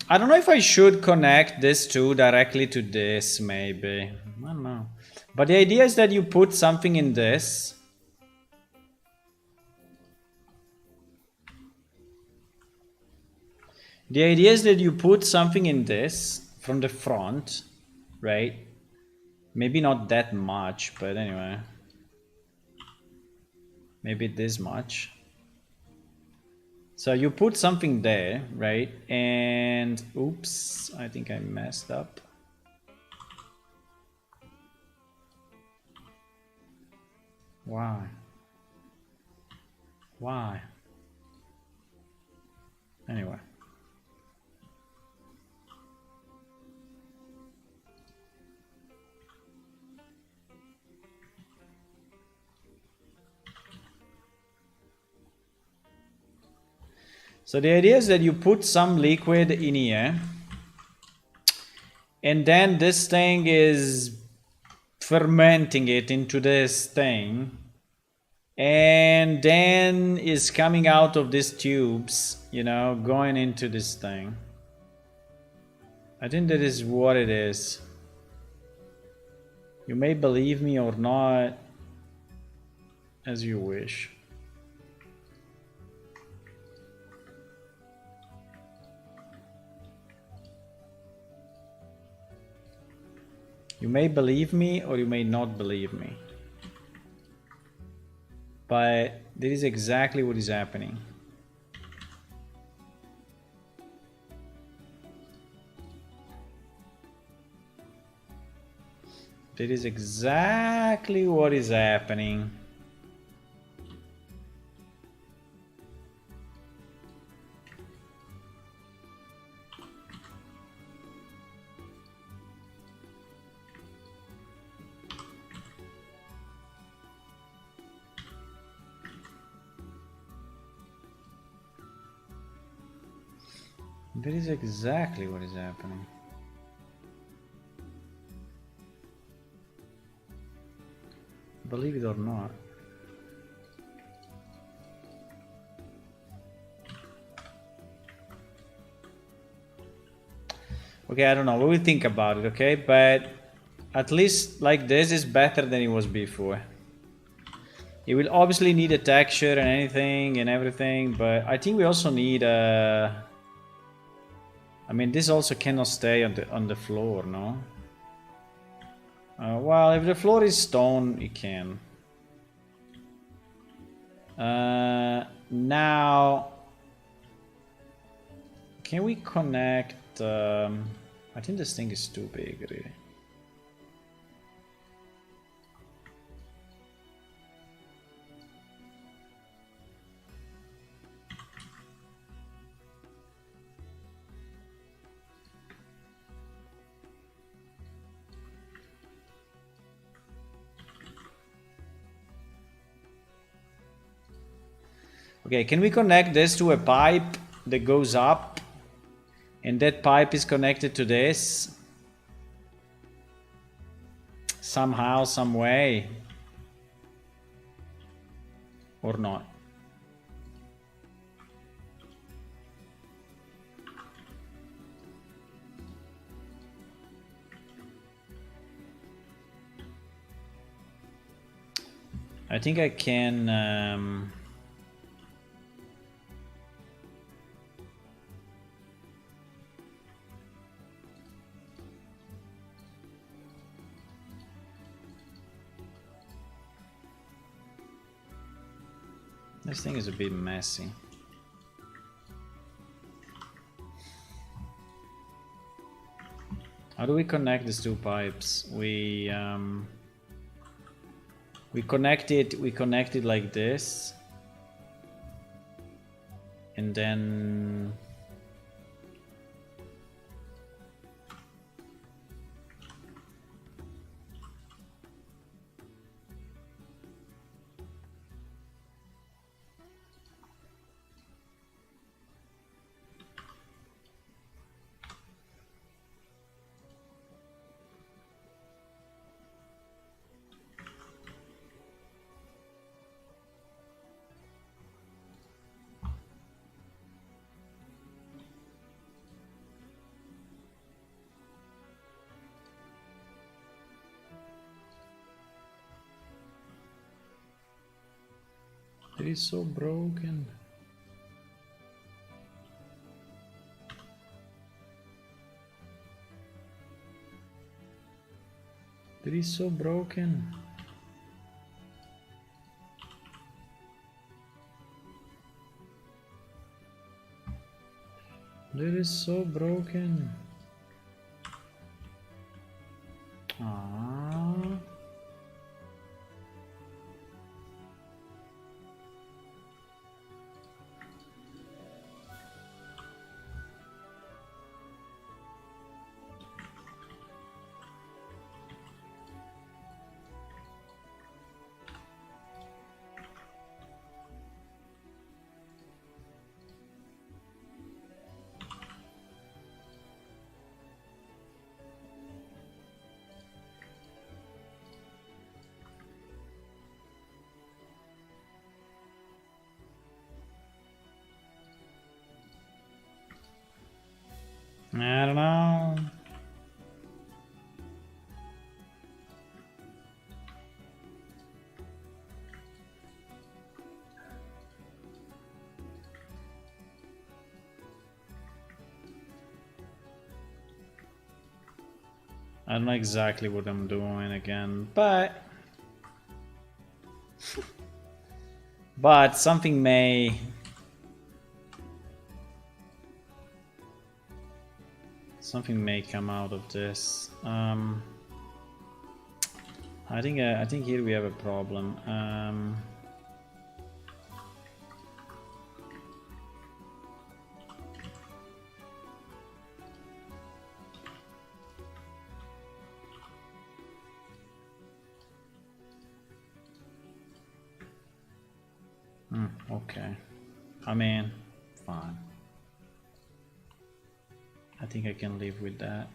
I don't know if I should connect this two directly to this, maybe. I don't know. But the idea is that you put something in this. The idea is that you put something in this from the front, right? Maybe not that much, but anyway. Maybe this much. So you put something there, right? And oops, I think I messed up. Why? Why? Anyway. So the idea is that you put some liquid in here, and then this thing is fermenting it into this thing, and then is coming out of these tubes, you know, going into this thing. I think that is what it is. You may believe me or not, as you wish. You may believe me or you may not believe me. But this is exactly what is happening. That is exactly what is happening. That is exactly what is happening. Believe it or not. Okay, I don't know. We will think about it, okay? But at least like this is better than it was before. You will obviously need a texture and anything and everything, but I think we also need a... I mean, this also cannot stay on the floor, no? Well, if the floor is stone, it can. Now... Can we connect? I think this thing is too big, really. Okay, can we connect this to a pipe that goes up? And that pipe is connected to this? Somehow, some way? Or not? I think I can... This thing is a bit messy. How do we connect these two pipes? We connect it like this, and then it is so broken. It is so broken. It is so broken. Ah. I don't know. I don't know exactly what I'm doing again, but something may come out of this. I think here we have a problem. Okay. I mean, fine. I think I can live with that.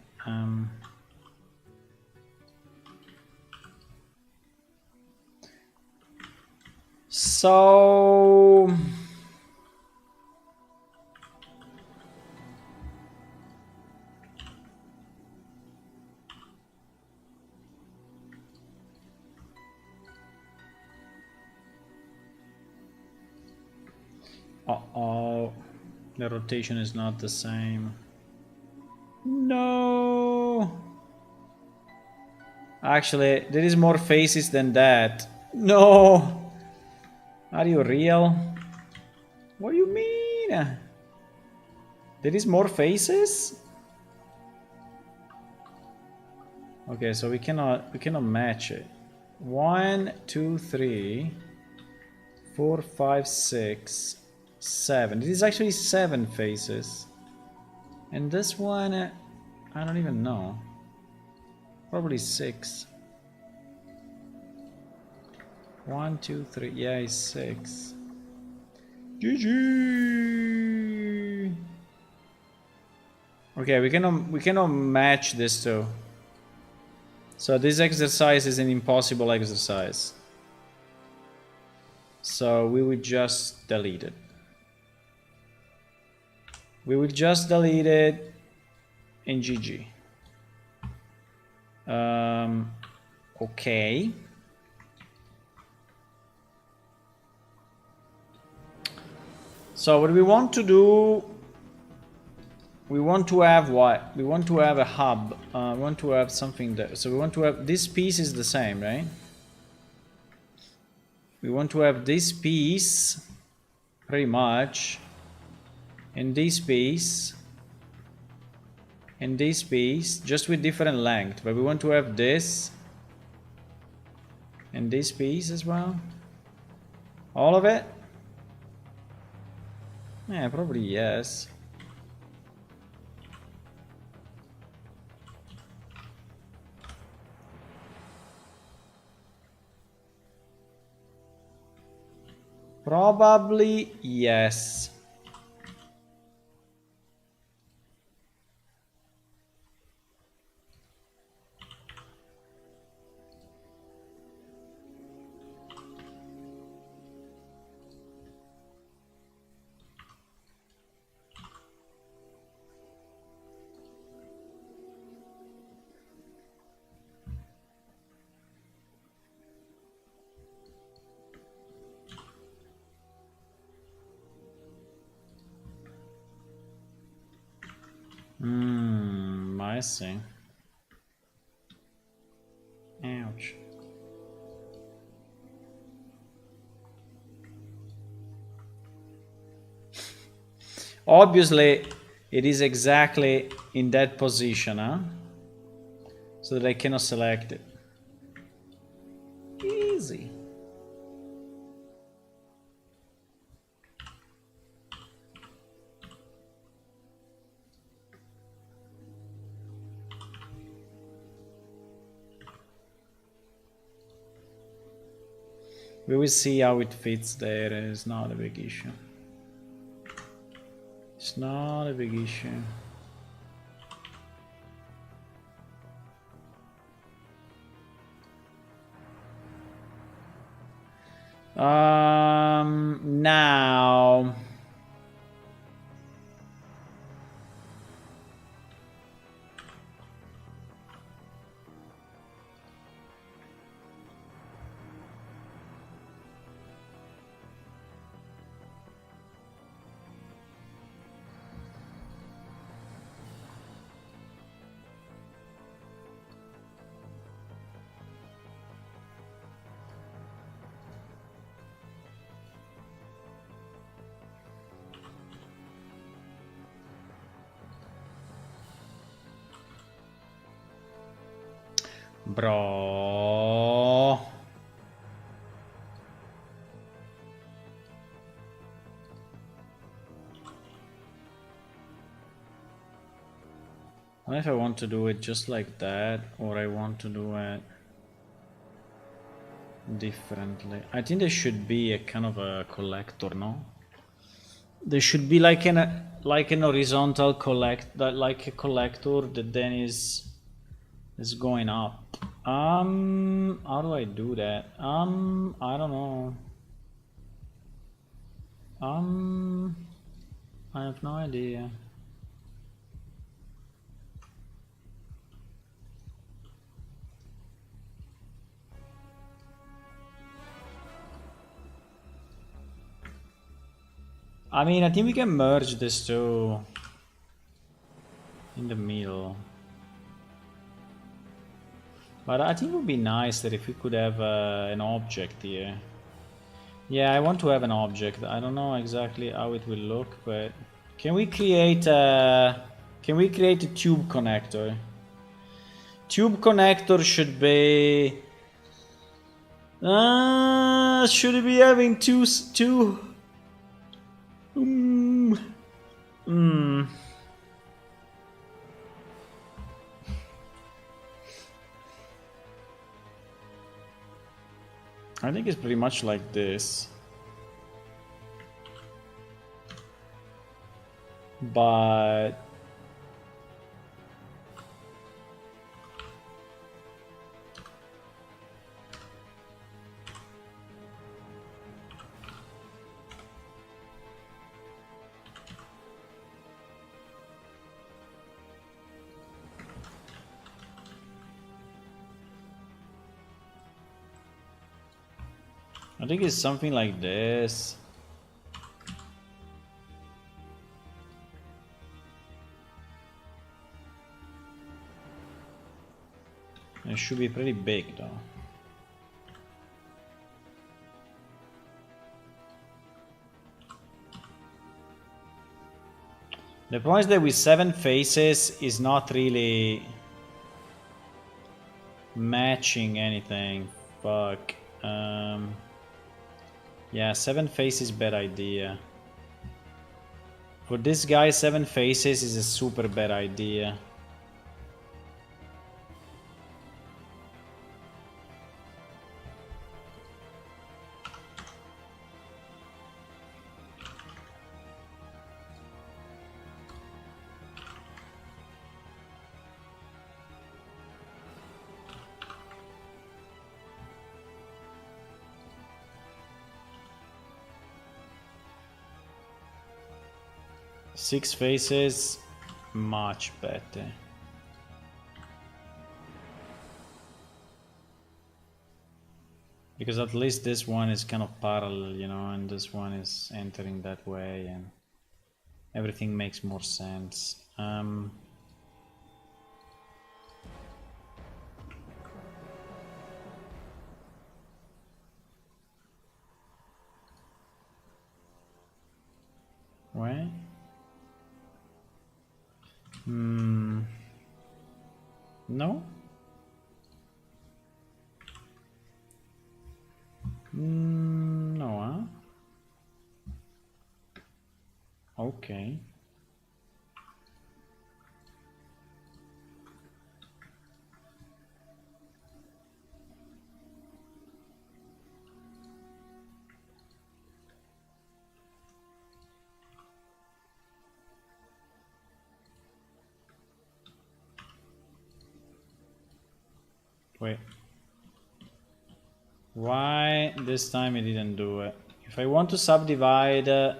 So uh-oh, the rotation is not the same. No. Actually, there is more faces than that. No. Are you real? What do you mean? There is more faces? Okay, so we cannot match it. 1, 2, 3, 4, 5, 6, 7. It is actually 7 faces. And this one, I don't even know. Probably 6. 1, 2, 3. Yeah, it's 6. GG. Okay, we cannot match this too. So this exercise is an impossible exercise. So we will just delete it. We will just delete it in GG. Okay. So what we want to do, we want to have what? We want to have a hub. We want to have something there. So we want to have, this piece is the same, right? We want to have this piece, pretty much, and this piece, and this piece, just with different length. But we want to have this, and this piece as well. All of it? Yeah, probably yes. Probably yes. I see. Ouch. Obviously, it is exactly in that position, huh? So that I cannot select it. Easy. We will see how it fits there. It's not a big issue. It's not a big issue. Now bro. I don't know if I want to do it just like that or I want to do it differently. I think there should be a kind of a collector, no? There should be like an horizontal like a collector that then is going up. How do I do that? I don't know. I have no idea. I mean, I think we can merge this two in the middle. But I think it would be nice that if we could have an object here. Yeah, I want to have an object. I don't know exactly how it will look, but Can we create a tube connector? Tube connector should be should it be having two I think it's pretty much like this. But I think it's something like this. It should be pretty big though. The problem is that with 7 faces is not really matching anything. Fuck. Yeah, 7 faces bad idea. For this guy, 7 faces is a super bad idea. Six faces, much better. Because at least this one is kind of parallel, you know, and this one is entering that way, and everything makes more sense. Wait. No? No, huh? Okay. Wait. Why this time it didn't do it? If I want to subdivide...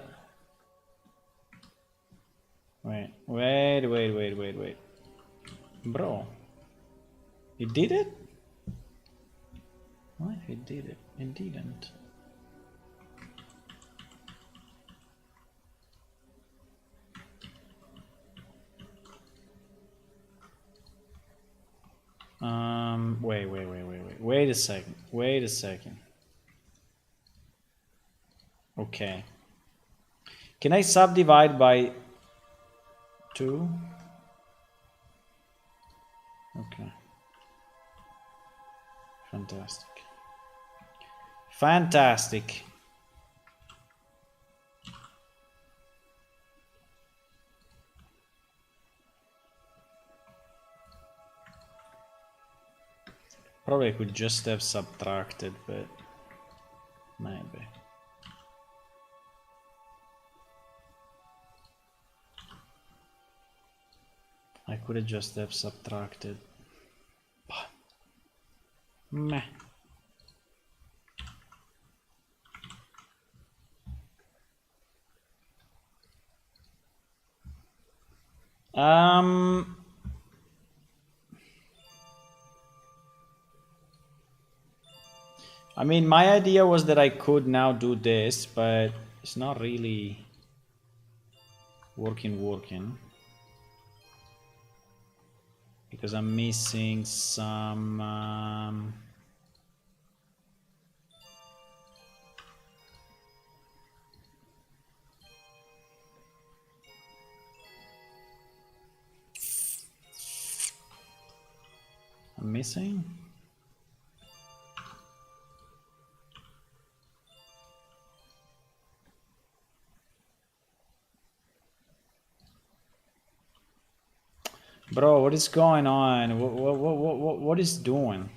Wait. Bro. It did it? Why it did it? It didn't. Wait a second. Okay. Can I subdivide by 2? Okay. Fantastic. Probably I could just have subtracted, but maybe. I could have just have subtracted. But meh. I mean, my idea was that I could now do this, but it's not really working. Because I'm missing some... I'm missing? Bro, what is going on? What is doing?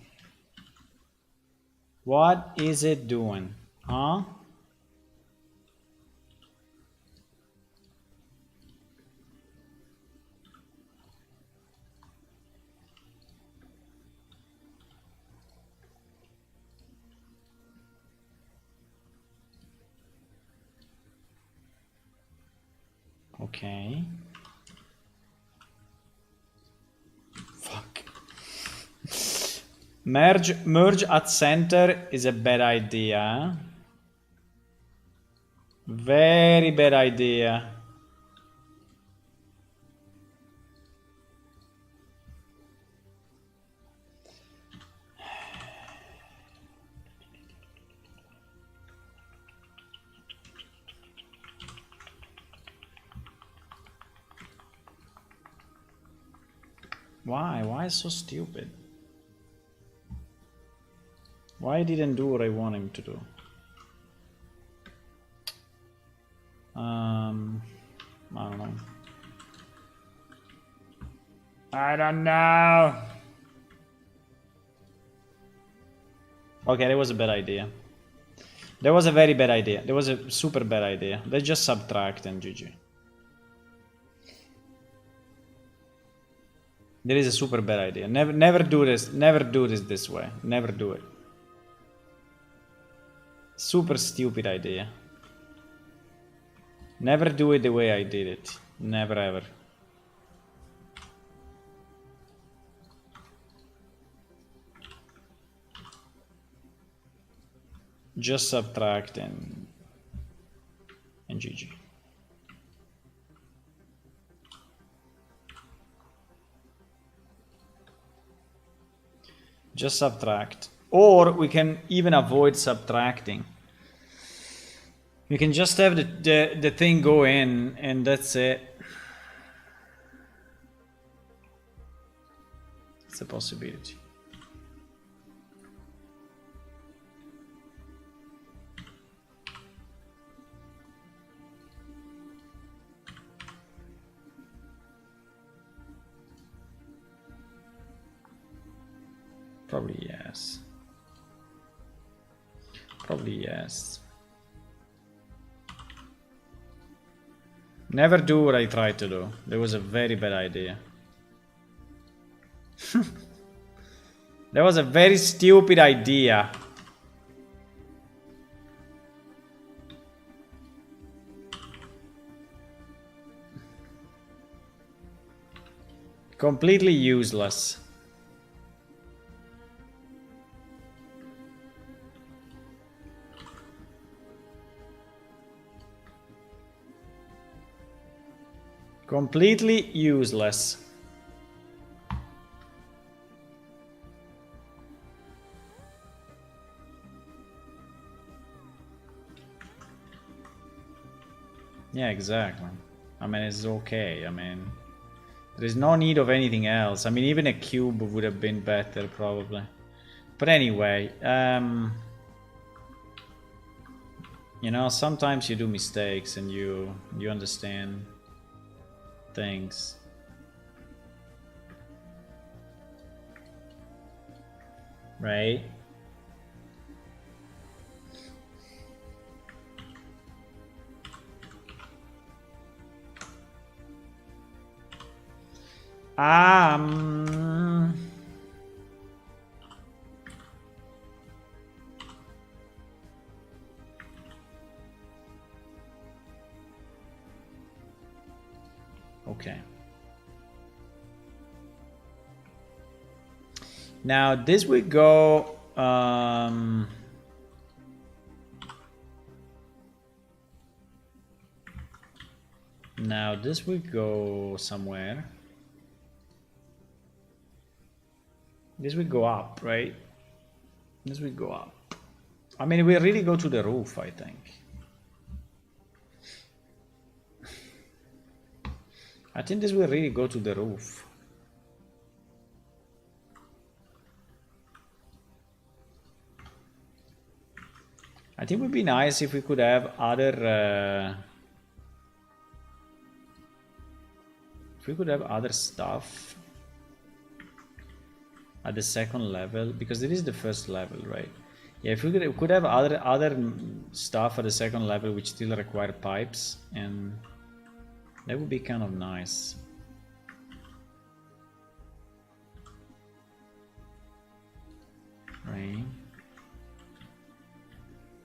What is it doing? Huh? Okay. Fuck. Merge at center is a bad idea. Very bad idea. Why? Why so stupid? Why didn't do what I want him to do? I don't know. I don't know. Okay, that was a bad idea. That was a very bad idea. That was a super bad idea. Let's just subtract and GG. That is a super bad idea. Never do this. Never do this way. Never do it. Super stupid idea. Never do it the way I did it. Never ever. Just subtract and GG. Just subtract. Or we can even avoid subtracting. We can just have the thing go in and that's it. It's a possibility. Probably yes. Probably yes. Never do what I tried to do. That was a very bad idea. That was a very stupid idea. Completely useless. Completely useless. Yeah, exactly. I mean, it's okay. I mean, there is no need of anything else. I mean, even a cube would have been better, probably. But anyway, you know, sometimes you do mistakes and you understand things. Right? Okay. Now this will go now this will go somewhere. This will go up, right? This will go up. I mean, it will really go to the roof, I think. I think this will really go to the roof. I think it would be nice if we could have other stuff at the second level, because it is the first level, right? Yeah, if we could have other stuff at the second level which still require pipes, and that would be kind of nice. Right?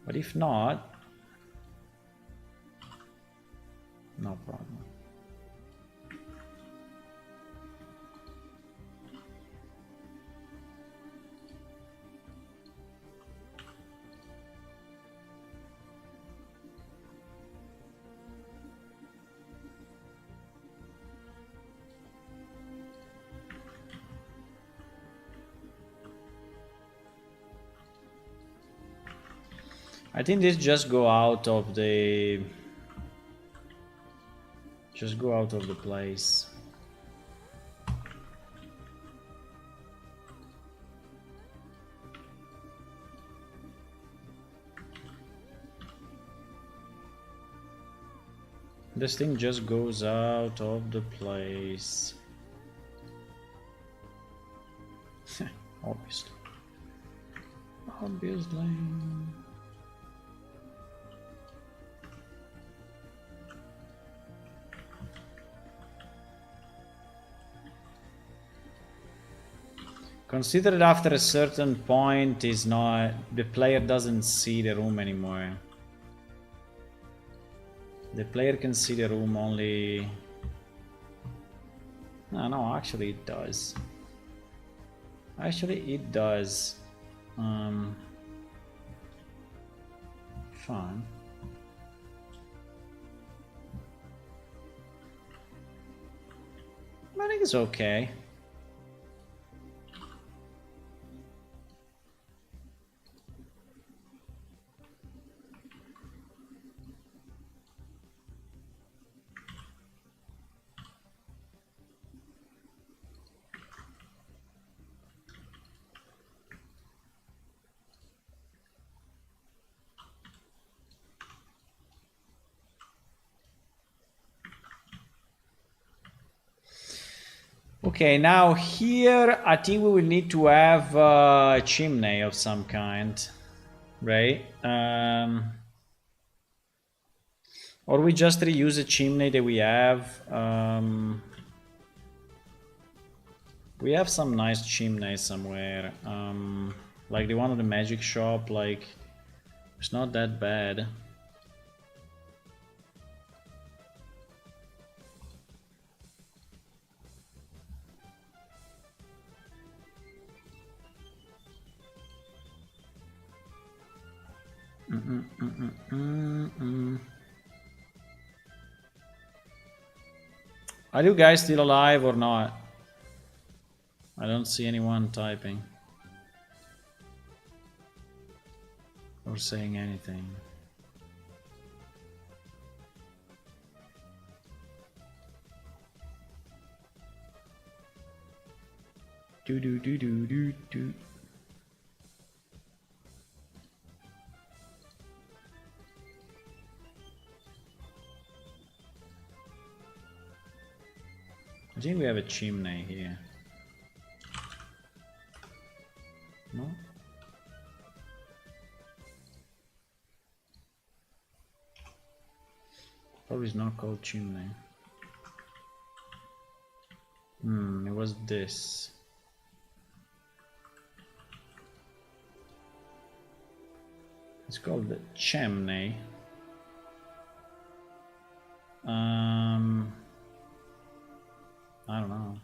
But if not, no problem. I think this just go out of the place. This thing just goes out of the place. Obviously. Consider that after a certain point is not, the player doesn't see the room anymore. The player can see the room only. No, actually it does. Actually it does. Fine. I think it's okay. Okay, now here I think we will need to have a chimney of some kind, right? Or we just reuse a chimney that we have. We have some nice chimneys somewhere, like the one at the magic shop. Like, it's not that bad. Are you guys still alive or not? I don't see anyone typing or saying anything. Do do do do do do. I think we have a chimney here. No? Probably it's not called chimney. It was this. It's called the chimney. I don't know.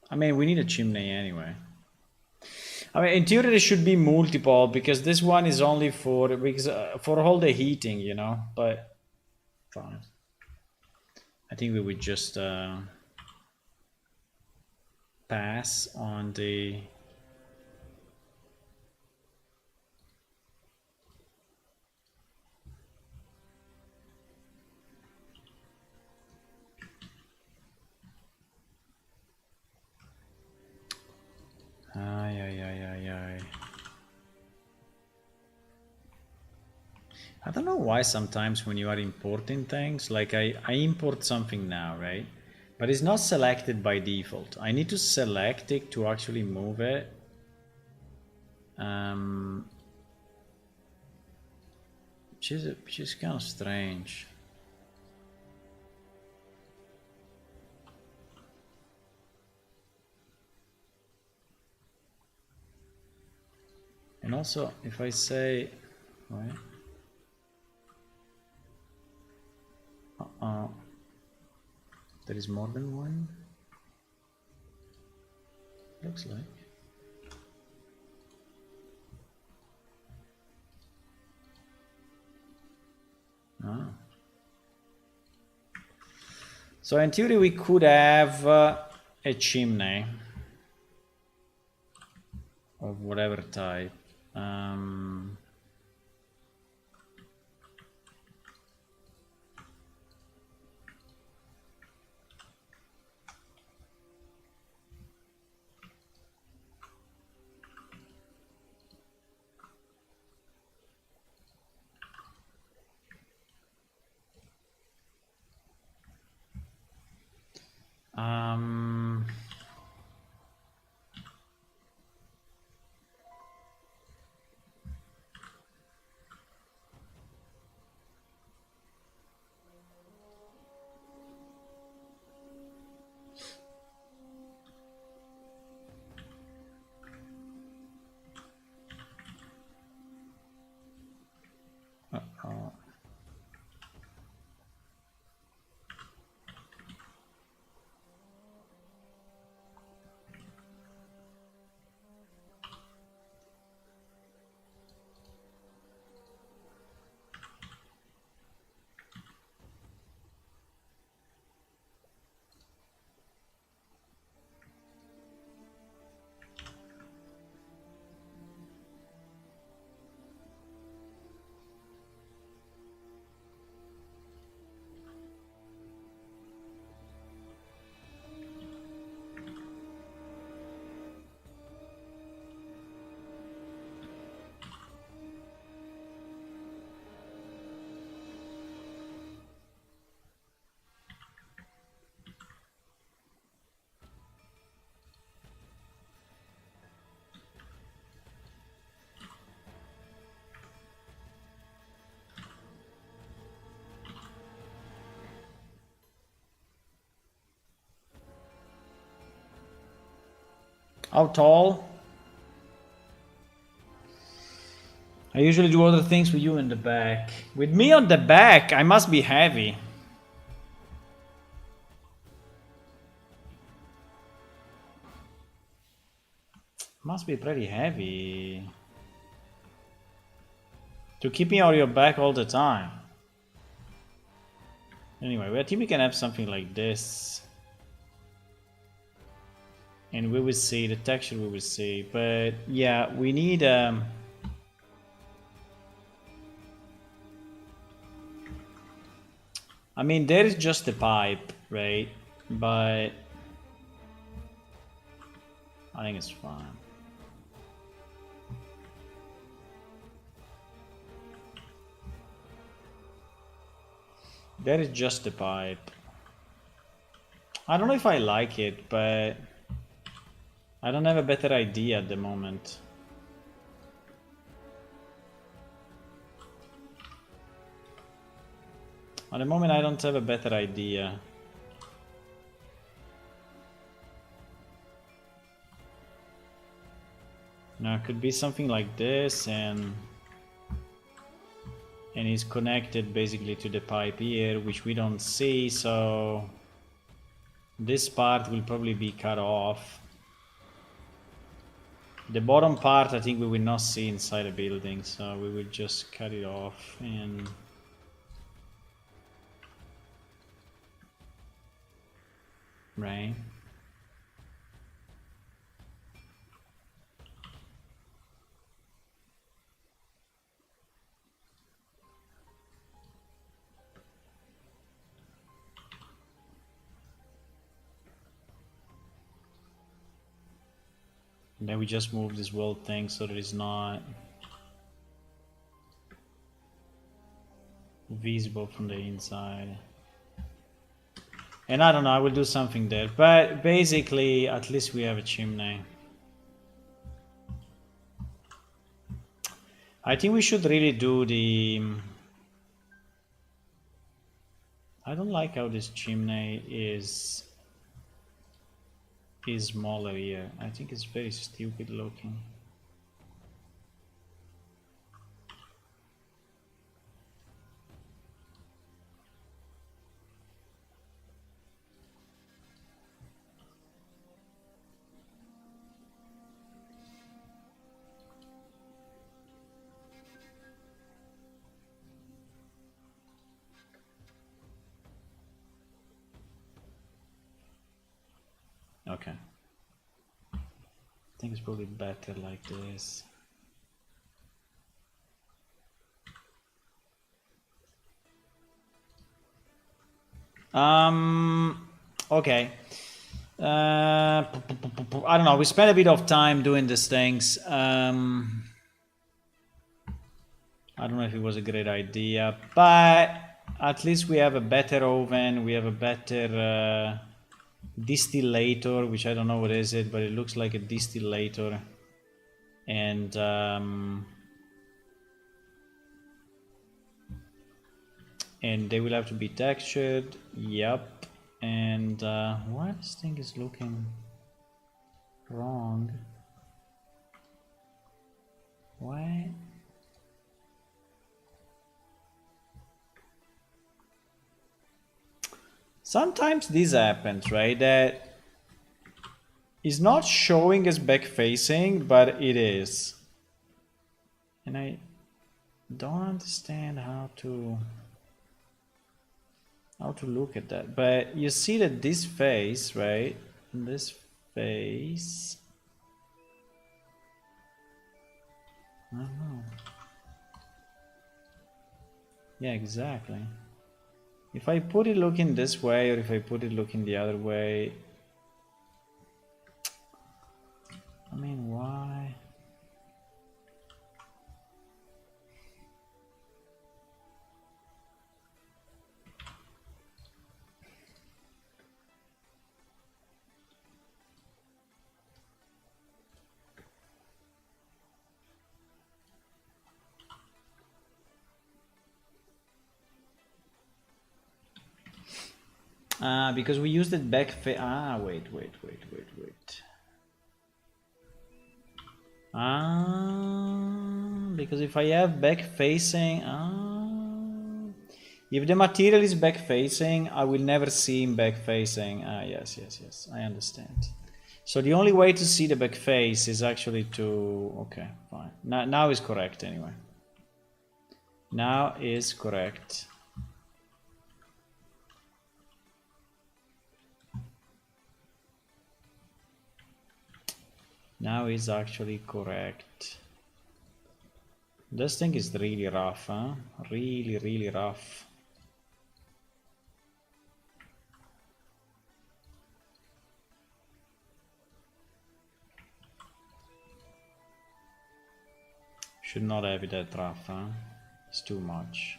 I mean, we need a chimney anyway. I mean, in theory, there should be multiple because this one is only for all the heating, you know. But fine. I think we would just pass on the. I don't know why sometimes when you are importing things, like I import something now, right? But it's not selected by default. I need to select it to actually move it. Which is kind of strange. And also, if I say, right? There is more than one. Looks like. Ah. So in theory, we could have a chimney of whatever type. Um, uh-oh. How tall? I usually do other things with you in the back. With me on the back, I must be heavy. Must be pretty heavy. To keep me on your back all the time. Anyway, I think we can have something like this. And we will see, the texture we will see. But yeah, we need... I mean, there is just a pipe, right? But... I think it's fine. There is just a pipe. I don't know if I like it, but... I don't have a better idea at the moment. At the moment I don't have a better idea. Now it could be something like this and it's connected basically to the pipe here, which we don't see, so this part will probably be cut off. The bottom part I think we will not see inside the building, so we will just cut it off and... Right. And then we just move this wall thing so that it's not... visible from the inside. And I don't know, I will do something there. But basically, at least we have a chimney. I think we should really do the... I don't like how this chimney is smaller here. I think it's very stupid looking. Okay. I think it's probably better like this. Okay. I don't know. We spent a bit of time doing these things. I don't know if it was a great idea, but at least we have a better oven. We have a better distillator, which I don't know what is it, but it looks like a distillator. And they will have to be textured. Yep. And why this thing is looking wrong? Why? Sometimes this happens, right? That is not showing as back facing, but it is. And I don't understand how to look at that. But you see that this face, right? This face, I don't know. Yeah, exactly. If I put it looking this way, or if I put it looking the other way, I mean, why? Because we used it back wait. Because if I have back facing, if the material is back facing, I will never see him back facing. Yes, I understand. So the only way to see the back face is actually to, okay, fine. Now is correct anyway. Now is correct. Now is actually correct. This thing is really rough, huh? Really rough. Should not have it that rough, huh? It's too much.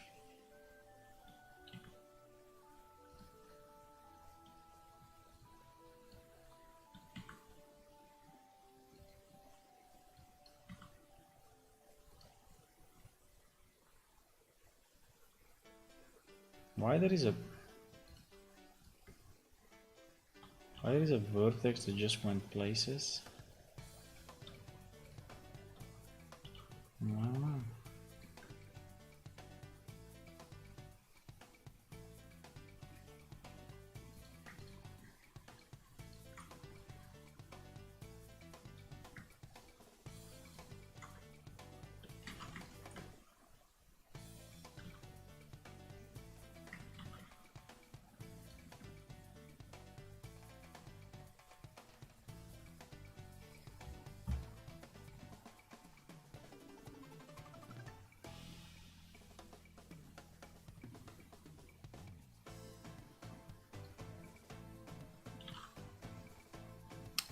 Why there is a vertex that just went places? I don't know.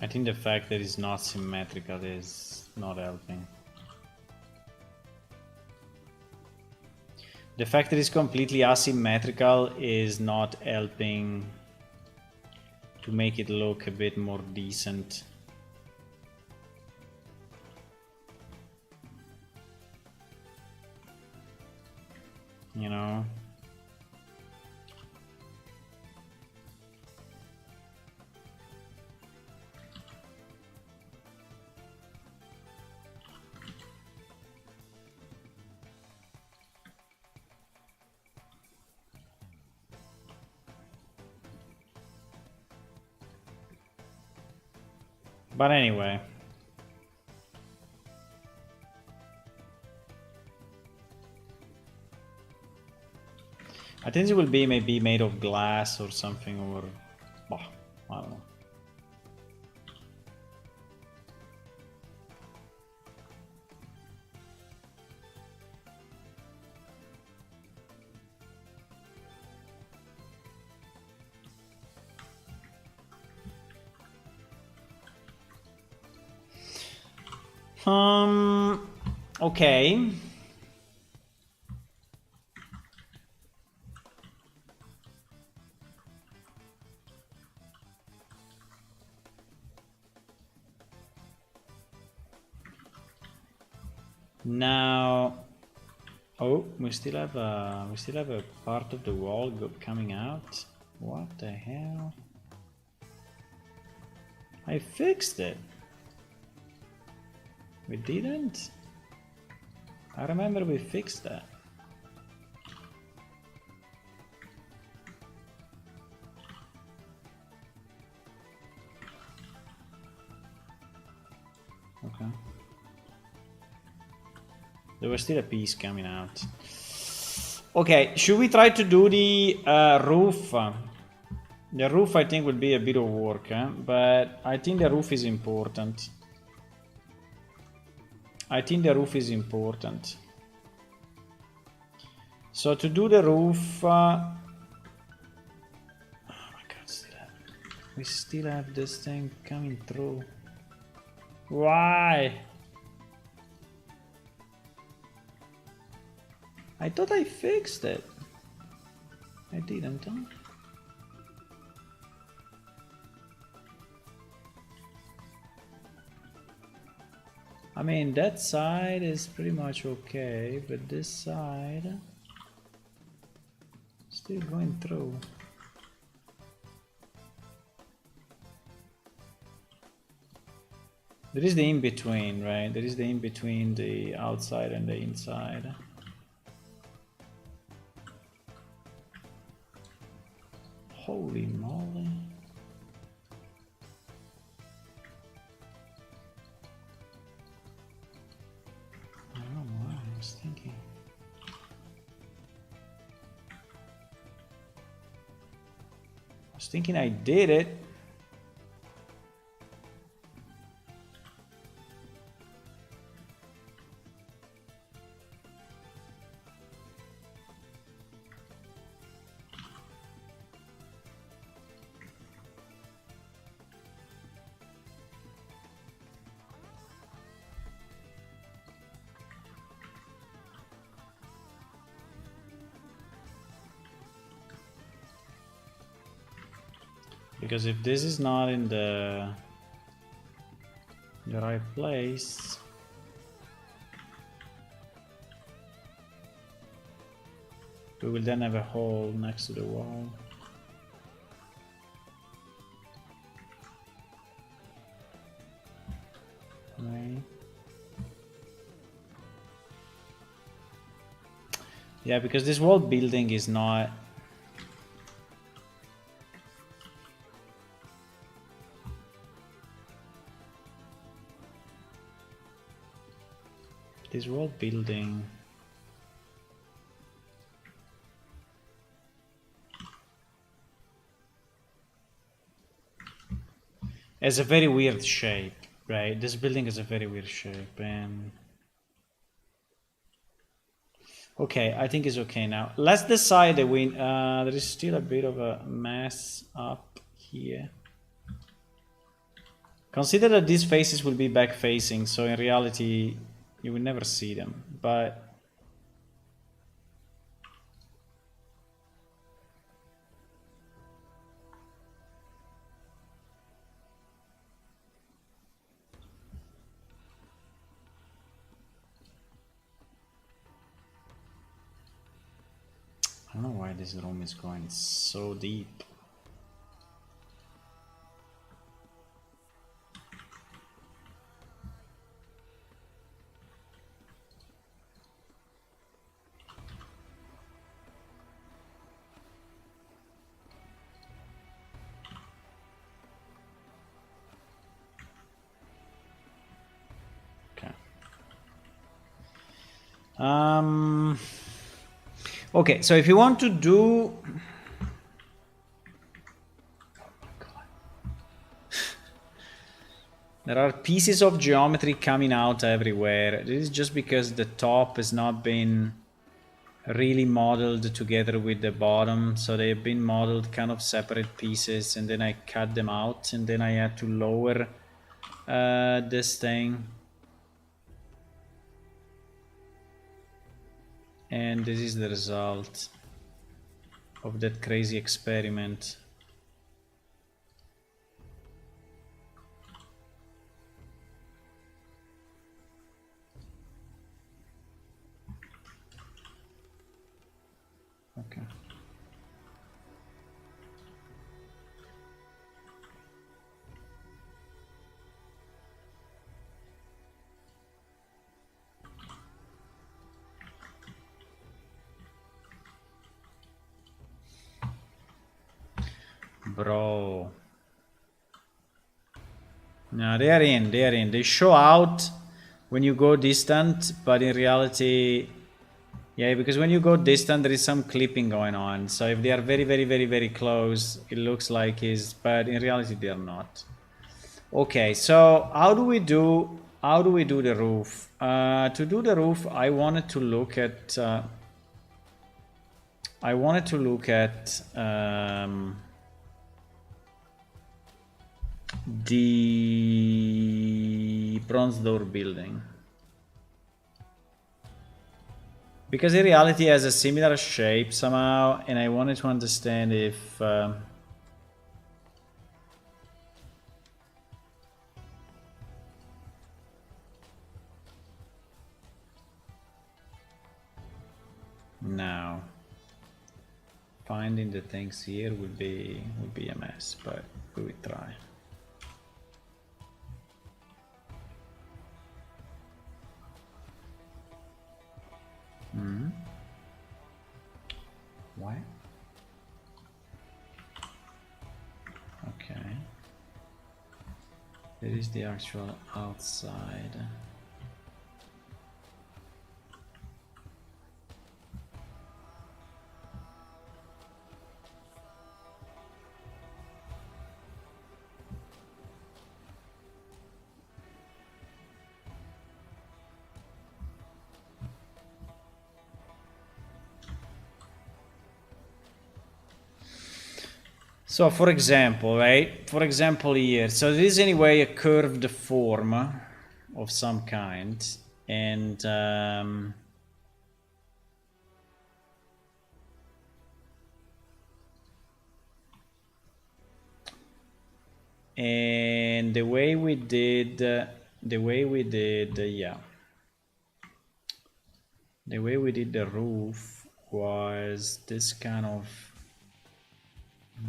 I think the fact that it's not symmetrical is not helping. The fact that it's completely asymmetrical is not helping to make it look a bit more decent. You know? But anyway. I think it will be maybe made of glass or something, or... Bah, I don't know. Okay. Now, oh, we still have a part of the wall coming out. What the hell? I fixed it. We didn't? I remember we fixed that. Okay. There was still a piece coming out. Okay, should we try to do the roof? The roof, I think, will be a bit of work, but I think the roof is important. I think the roof is important. So to do the roof... oh my god, we still have this thing coming through. Why? I thought I fixed it. I didn't, huh? I mean, that side is pretty much okay, but this side still going through. There is the in-between, right? There is the in-between the outside and the inside. Holy moly. I don't know what I was thinking. I was thinking I did it. Because if this is not in the right place, we will then have a hole next to the wall. Right. Yeah, because this wall building is not... This wall building has a very weird shape, right? This building has a very weird shape, and okay, I think it's okay now. Let's decide that we there is still a bit of a mess up here. Consider that these faces will be back facing, so in reality you will never see them, but why this room is going so deep. Okay, so if you want to do... There are pieces of geometry coming out everywhere. This is just because the top has not been really modeled together with the bottom. So they've been modeled kind of separate pieces, and then I cut them out, and then I had to lower this thing. And this is the result of that crazy experiment. Okay. Bro. No, they are in. They show out when you go distant, but in reality, yeah, because when you go distant, there is some clipping going on. So if they are very close, it looks like is, but in reality, they are not. Okay, so how do we do the roof? To do the roof, I wanted to look at the bronze door building, because in reality it has a similar shape somehow, and I wanted to understand if now finding the things here would be a mess, but we will try. Why? Okay. There is the actual outside. So for example, right? For example here, so this is anyway a curved form of some kind, and the way we did, yeah, the way we did the roof was this kind of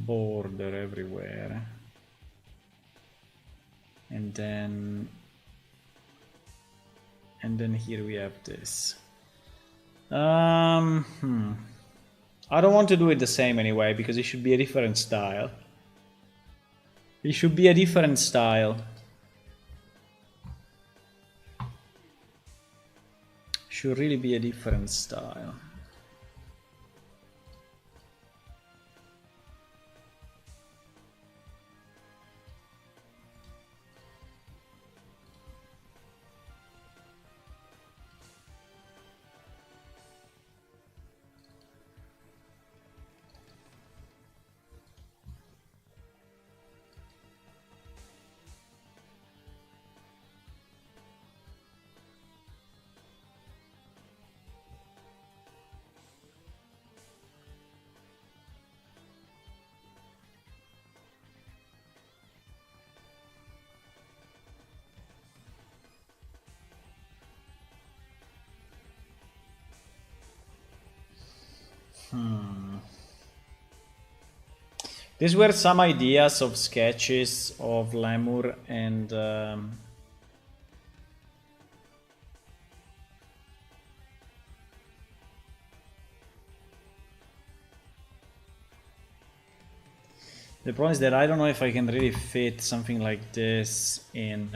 border everywhere, and then here we have this. I don't want to do it the same anyway, because it should be a different style. It should be a different style. Should really be a different style. These were some ideas of sketches of Lemur and the problem is that I don't know if I can really fit something like this in.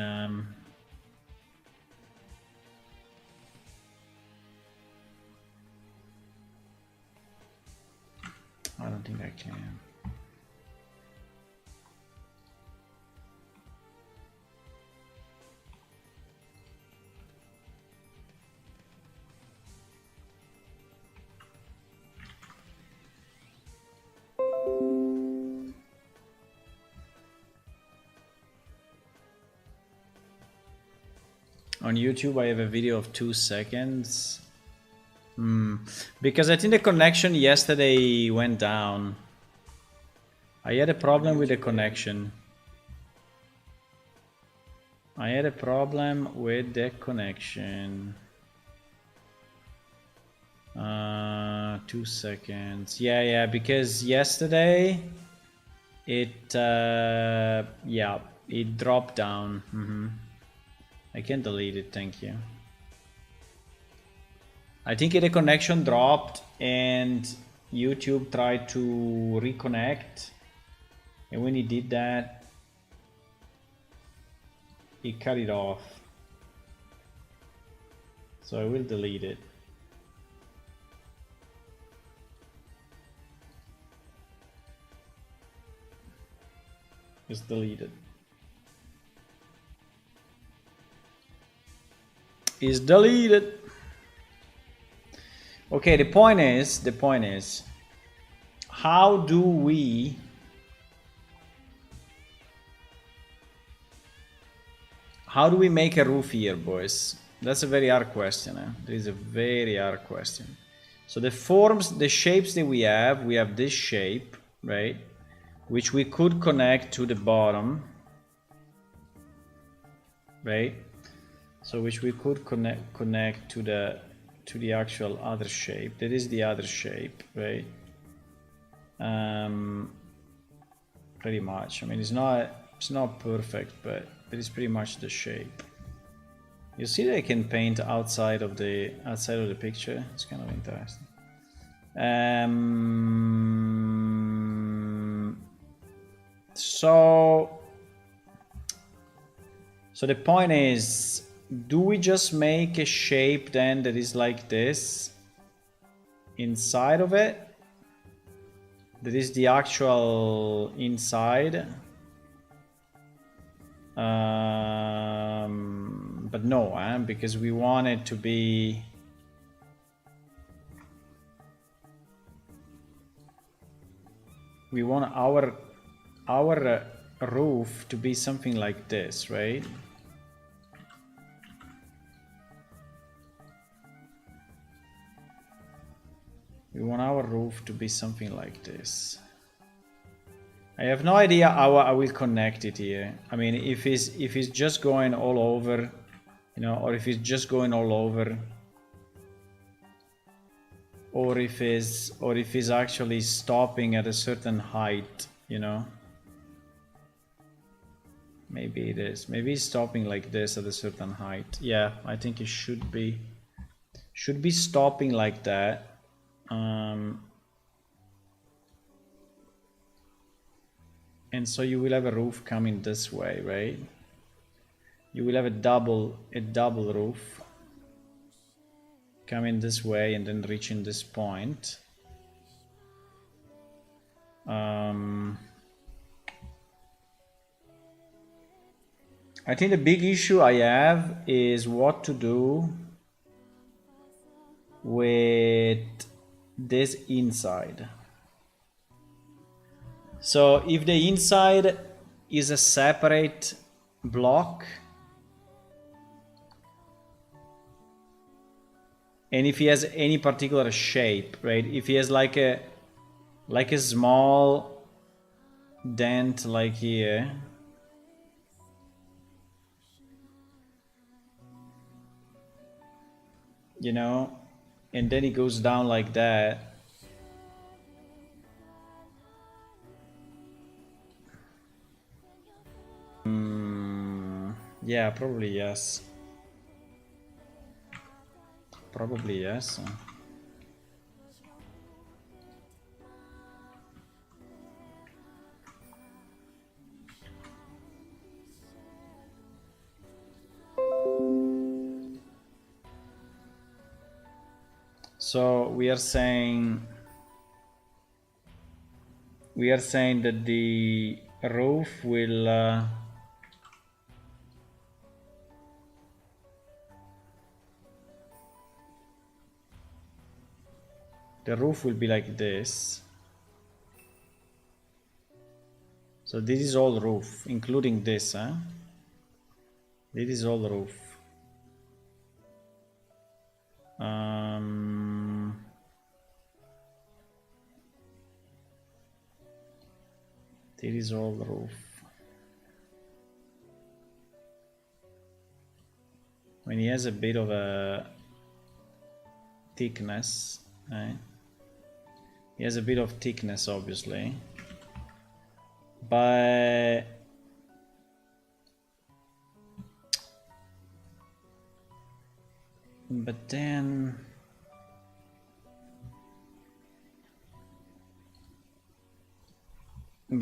I don't think I can. On YouTube, I have a video of 2 seconds. Because I think the connection yesterday went down. I had a problem with the connection. I had a problem with the connection. 2 seconds. Yeah, because yesterday it it dropped down. I can delete it, thank you. I think the connection dropped and YouTube tried to reconnect, and when he did that, he cut it off. So I will delete it. Just delete it. Is deleted. Okay, the point is, how do we make a roof here, boys? That's a very hard question. It is a very hard question. So the forms, the shapes that we have this shape, right? Which we could connect to the bottom, right? So which we could connect to the actual other shape. That is the other shape, right? Pretty much. I mean, it's not perfect, but it is pretty much the shape. You see that I can paint outside of the picture. It's kind of interesting. So the point is, do we just make a shape then that is like this inside of it? That is the actual inside. But no, because we want it to be. We want our roof to be something like this, right? We want our roof to be something like this. I have no idea how I will connect it here. I mean, if it's just going all over, you know, or if it's just going all over, or if it's actually stopping at a certain height, you know. Maybe it is. Maybe it's stopping like this at a certain height. Yeah, I think it should be stopping like that. And so you will have a roof coming this way, right? You will have a double roof coming this way and then reaching this point. I think the big issue I have is what to do with this inside. So if the inside is a separate block, and if he has any particular shape, right? If he has like a small dent like here, you know, and then it goes down like that, Yeah, probably yes. Probably yes. So we are saying that the roof will be like this. So this is all roof, including this, huh? This is all roof. This is all roof. I mean, he has a bit of a thickness, right? He has a bit of thickness, obviously. But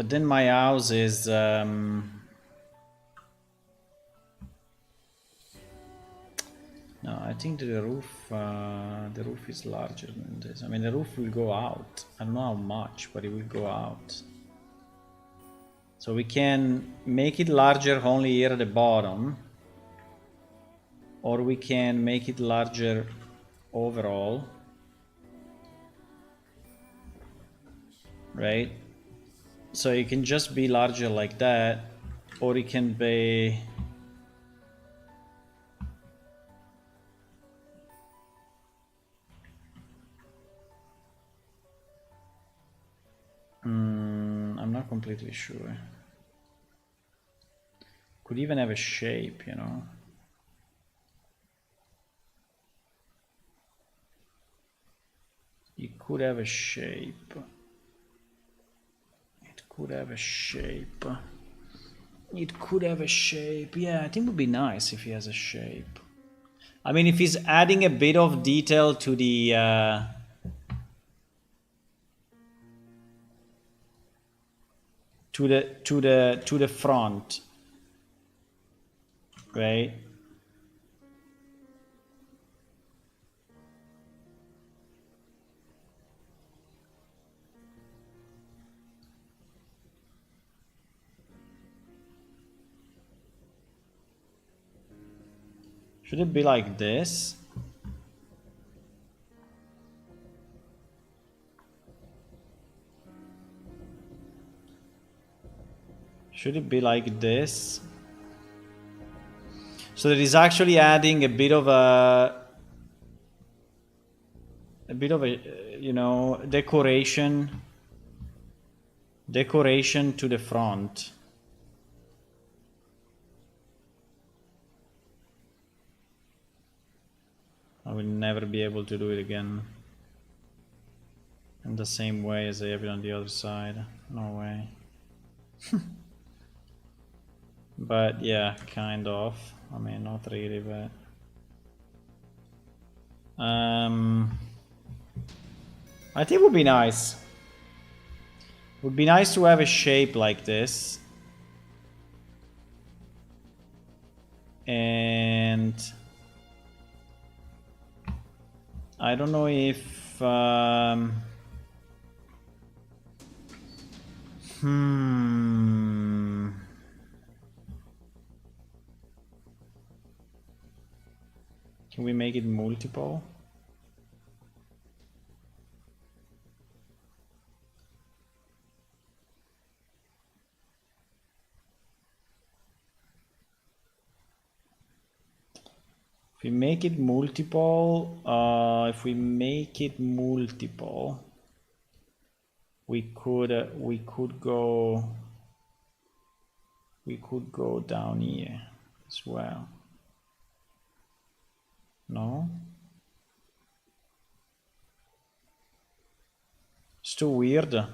then my house is no, I think the roof is larger than this. I mean, the roof will go out. I don't know how much, but it will go out. So we can make it larger only here at the bottom, or we can make it larger overall, right? So it can just be larger like that, or it can be I'm not completely sure. Could even have a shape, you know. It could have a shape. It could have a shape. It could have a shape. Yeah, I think it would be nice if he has a shape. I mean, if he's adding a bit of detail to the to the front, right? Should it be like this? Should it be like this? So that is actually adding a bit of a you know, decoration to the front. I will never be able to do it again in the same way as I have it on the other side. No way. But yeah, kind of. I mean, not really, but I think it would be nice. Would be nice to have a shape like this. And I don't know if can we make it multiple? If we make it multiple, we could go down here as well. No? It's too weird.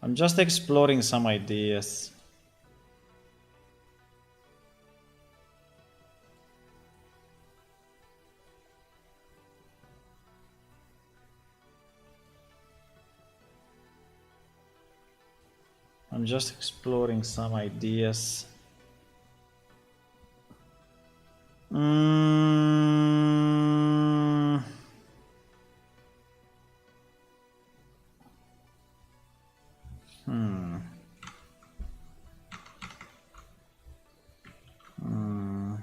I'm just exploring some ideas. I'm just exploring some ideas. Mm. Hmm. Hmm.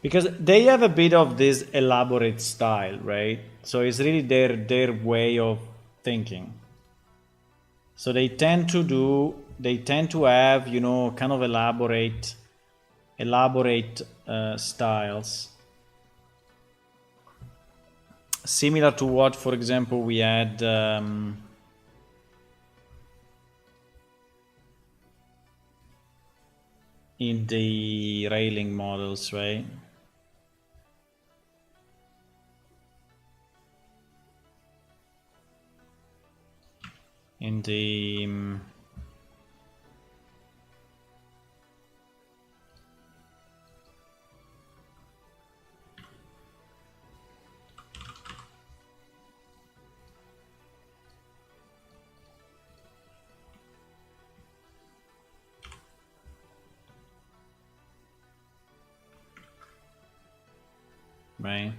Because they have a bit of this elaborate style, right? So it's really their way of thinking. So they tend to have, you know, kind of elaborate styles, similar to what, for example, we had in the railing models, right? In the right.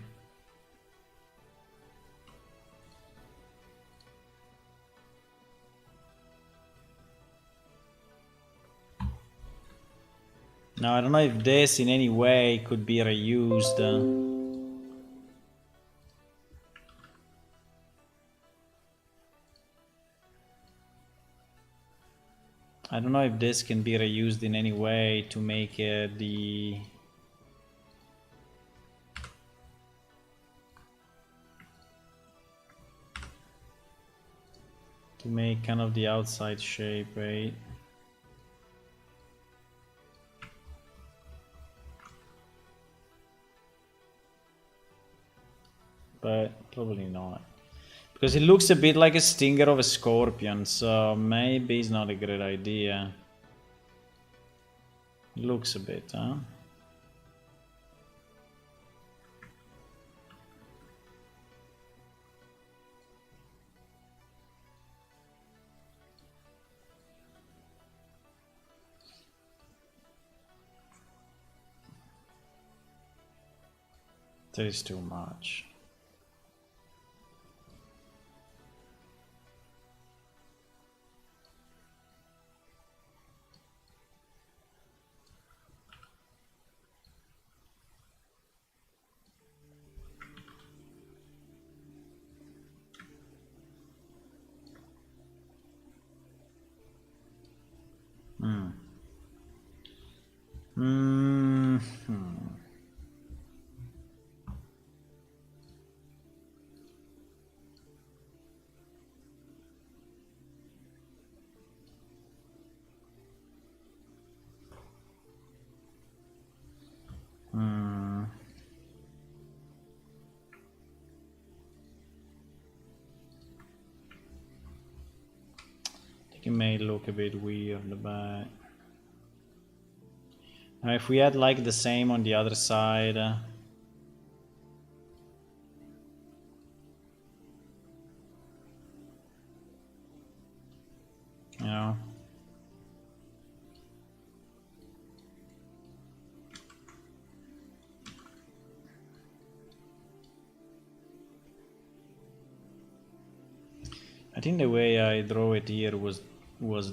Now I don't know if this in any way could be reused. I don't know if this can be reused in any way to make to make kind of the outside shape, right? But probably not. Because it looks a bit like a stinger of a scorpion, so maybe it's not a great idea. It looks a bit, huh? That is too much. Hmm. Hmm. Hmm. I think it may look a bit weird, but now if we had like the same on the other side, you know. I think the way I draw it here was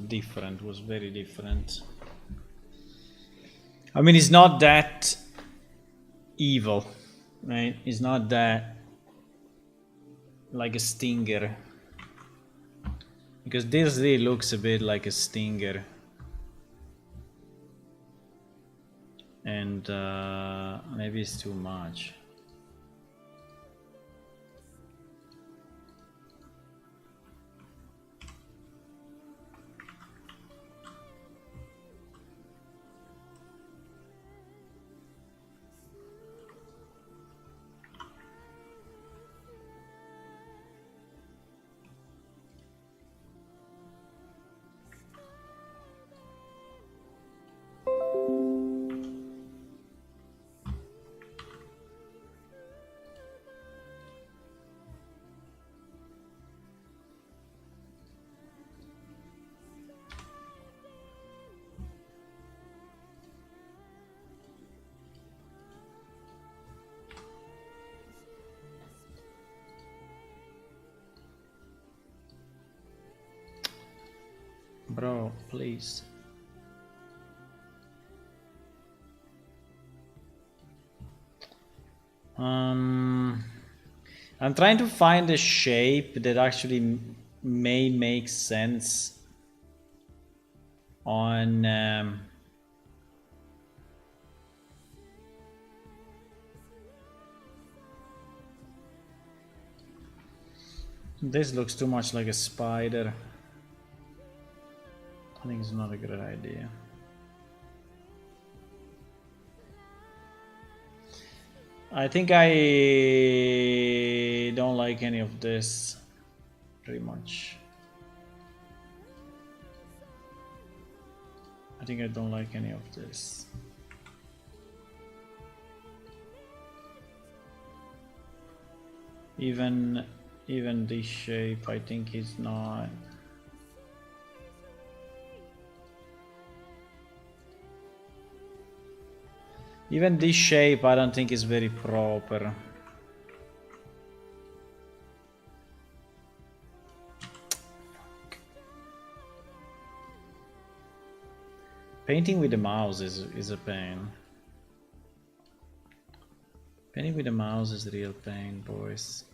different, was very different. I mean, it's not that evil, right? It's not that like a stinger. Because this really looks a bit like a stinger. And maybe it's too much. bro, please. I'm trying to find a shape that actually may make sense on this looks too much like a spider. I think it's not a good idea. I think I don't like any of this pretty much. I think I don't like any of this. Even this shape, I think is not. Even this shape, I don't think is very proper. Painting with the mouse is a pain. Painting with the mouse is a real pain, boys.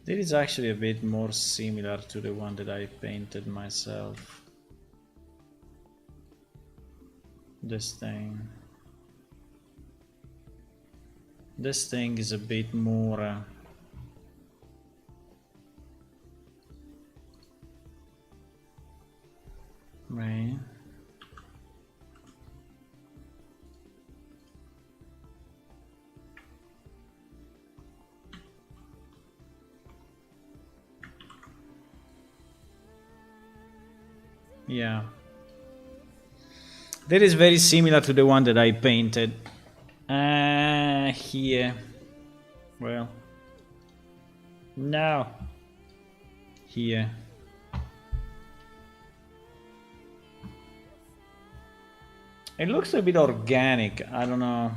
This is actually a bit more similar to the one that I painted myself. This thing. This thing is a bit more... right. Yeah. That is very similar to the one that I painted here. Well, no. Here. It looks a bit organic, I don't know.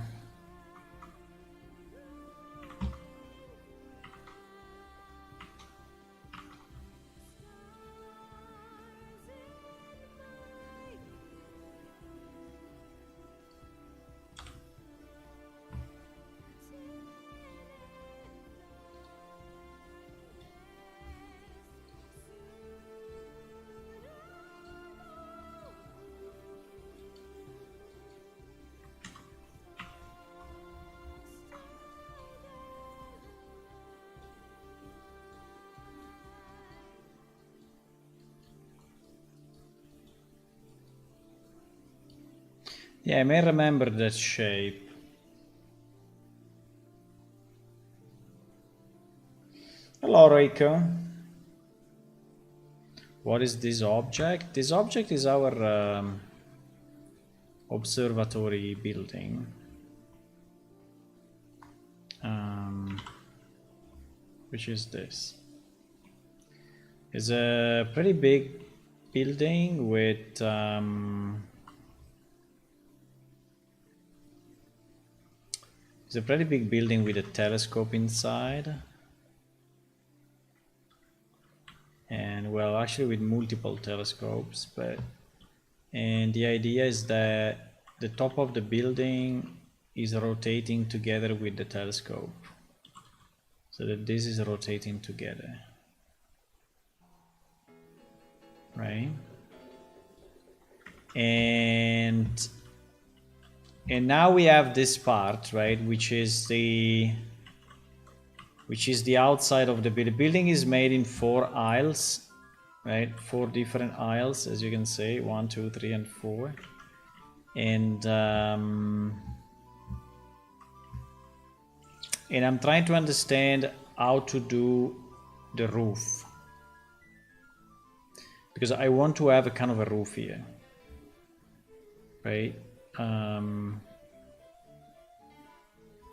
Yeah, I may remember that shape. Hello, Rico. What is this object? This object is our observatory building. Which is this? It's a pretty big building with it's a pretty big building with a telescope inside. And well, actually with multiple telescopes, and the idea is that the top of the building is rotating together with the telescope, so that this is rotating together, right? And now we have this part, right, which is the outside of the building. The building is made in 4 aisles, right? 4 different aisles, as you can see, 1, 2, 3, and 4. And I'm trying to understand how to do the roof, because I want to have a kind of a roof here, right? And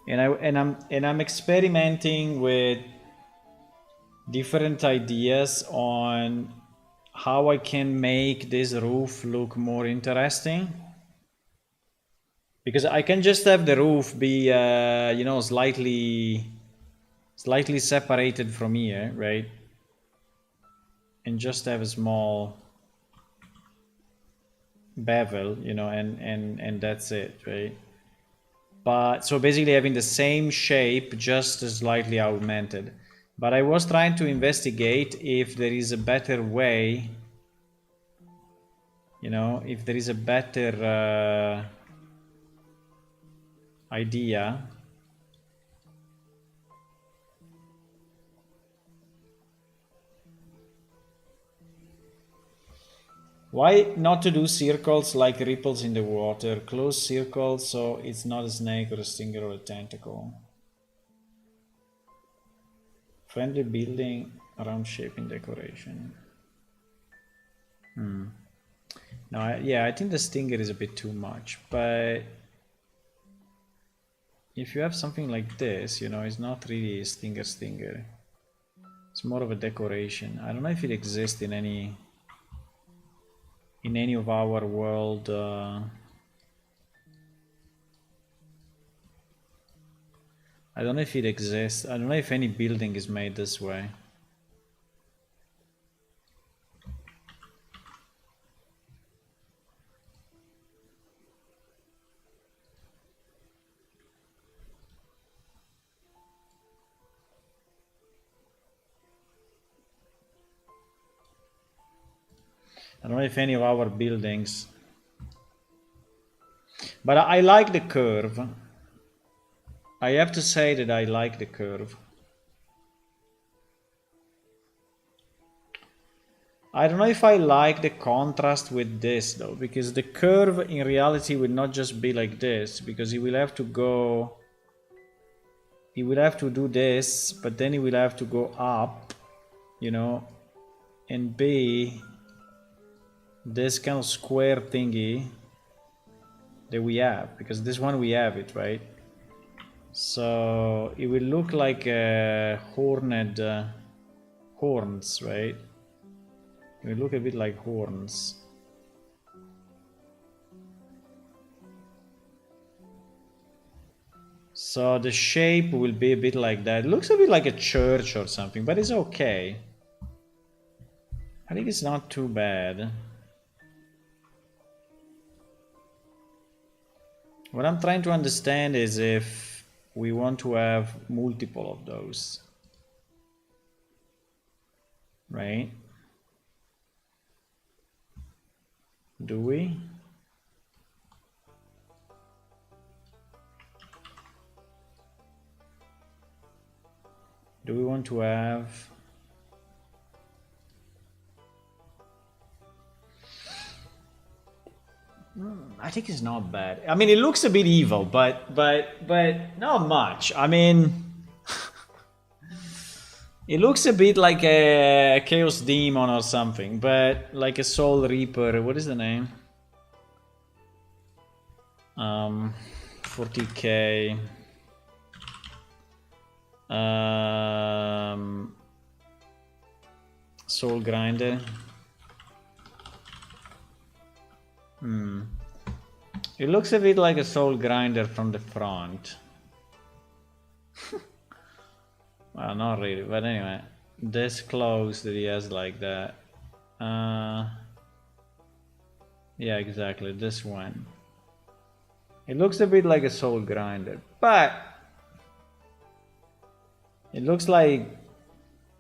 I'm experimenting with different ideas on how I can make this roof look more interesting. Because I can just have the roof be, you know, slightly separated from here, right? And just have a small bevel, you know, and that's it, right? But so basically having the same shape, just slightly augmented. But I was trying to investigate if there is a better way, you know, if there is a better idea. Why not to do circles like ripples in the water? Close circles so it's not a snake or a stinger or a tentacle. Friendly building around shaping decoration. No, yeah, I think the stinger is a bit too much, but if you have something like this, you know, it's not really a stinger. It's more of a decoration. I don't know if it exists in any of our world. I don't know if it exists. I don't know if any building is made this way. I don't know if any of our buildings. But I like the curve. I have to say that I like the curve. I don't know if I like the contrast with this though, because the curve in reality will not just be like this, because he will have to go, he will have to do this, but then he will have to go up, you know, and be this kind of square thingy that we have, because this one we have it, right? So it will look like horned horns, right? It will look a bit like horns. So the shape will be a bit like that. It looks a bit like a church or something, but it's okay. I think it's not too bad. What I'm trying to understand is if we want to have multiple of those, right? Do we? Do we want to have? I think it's not bad. I mean, it looks a bit evil, but not much. I mean, it looks a bit like a chaos demon or something, but like a soul reaper. What is the name? 40k. Soul grinder. It looks a bit like a soul grinder from the front. Well, not really, but anyway, this clothes that he has like that. Yeah, exactly, this one. It looks a bit like a soul grinder, but it looks like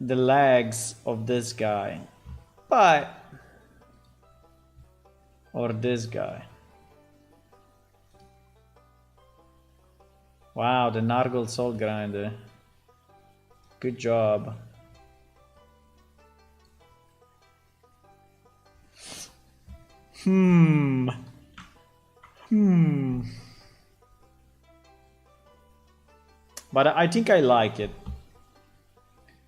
the legs of this guy, but or this guy. Wow, the Nargle soul grinder. Good job. But I think I like it.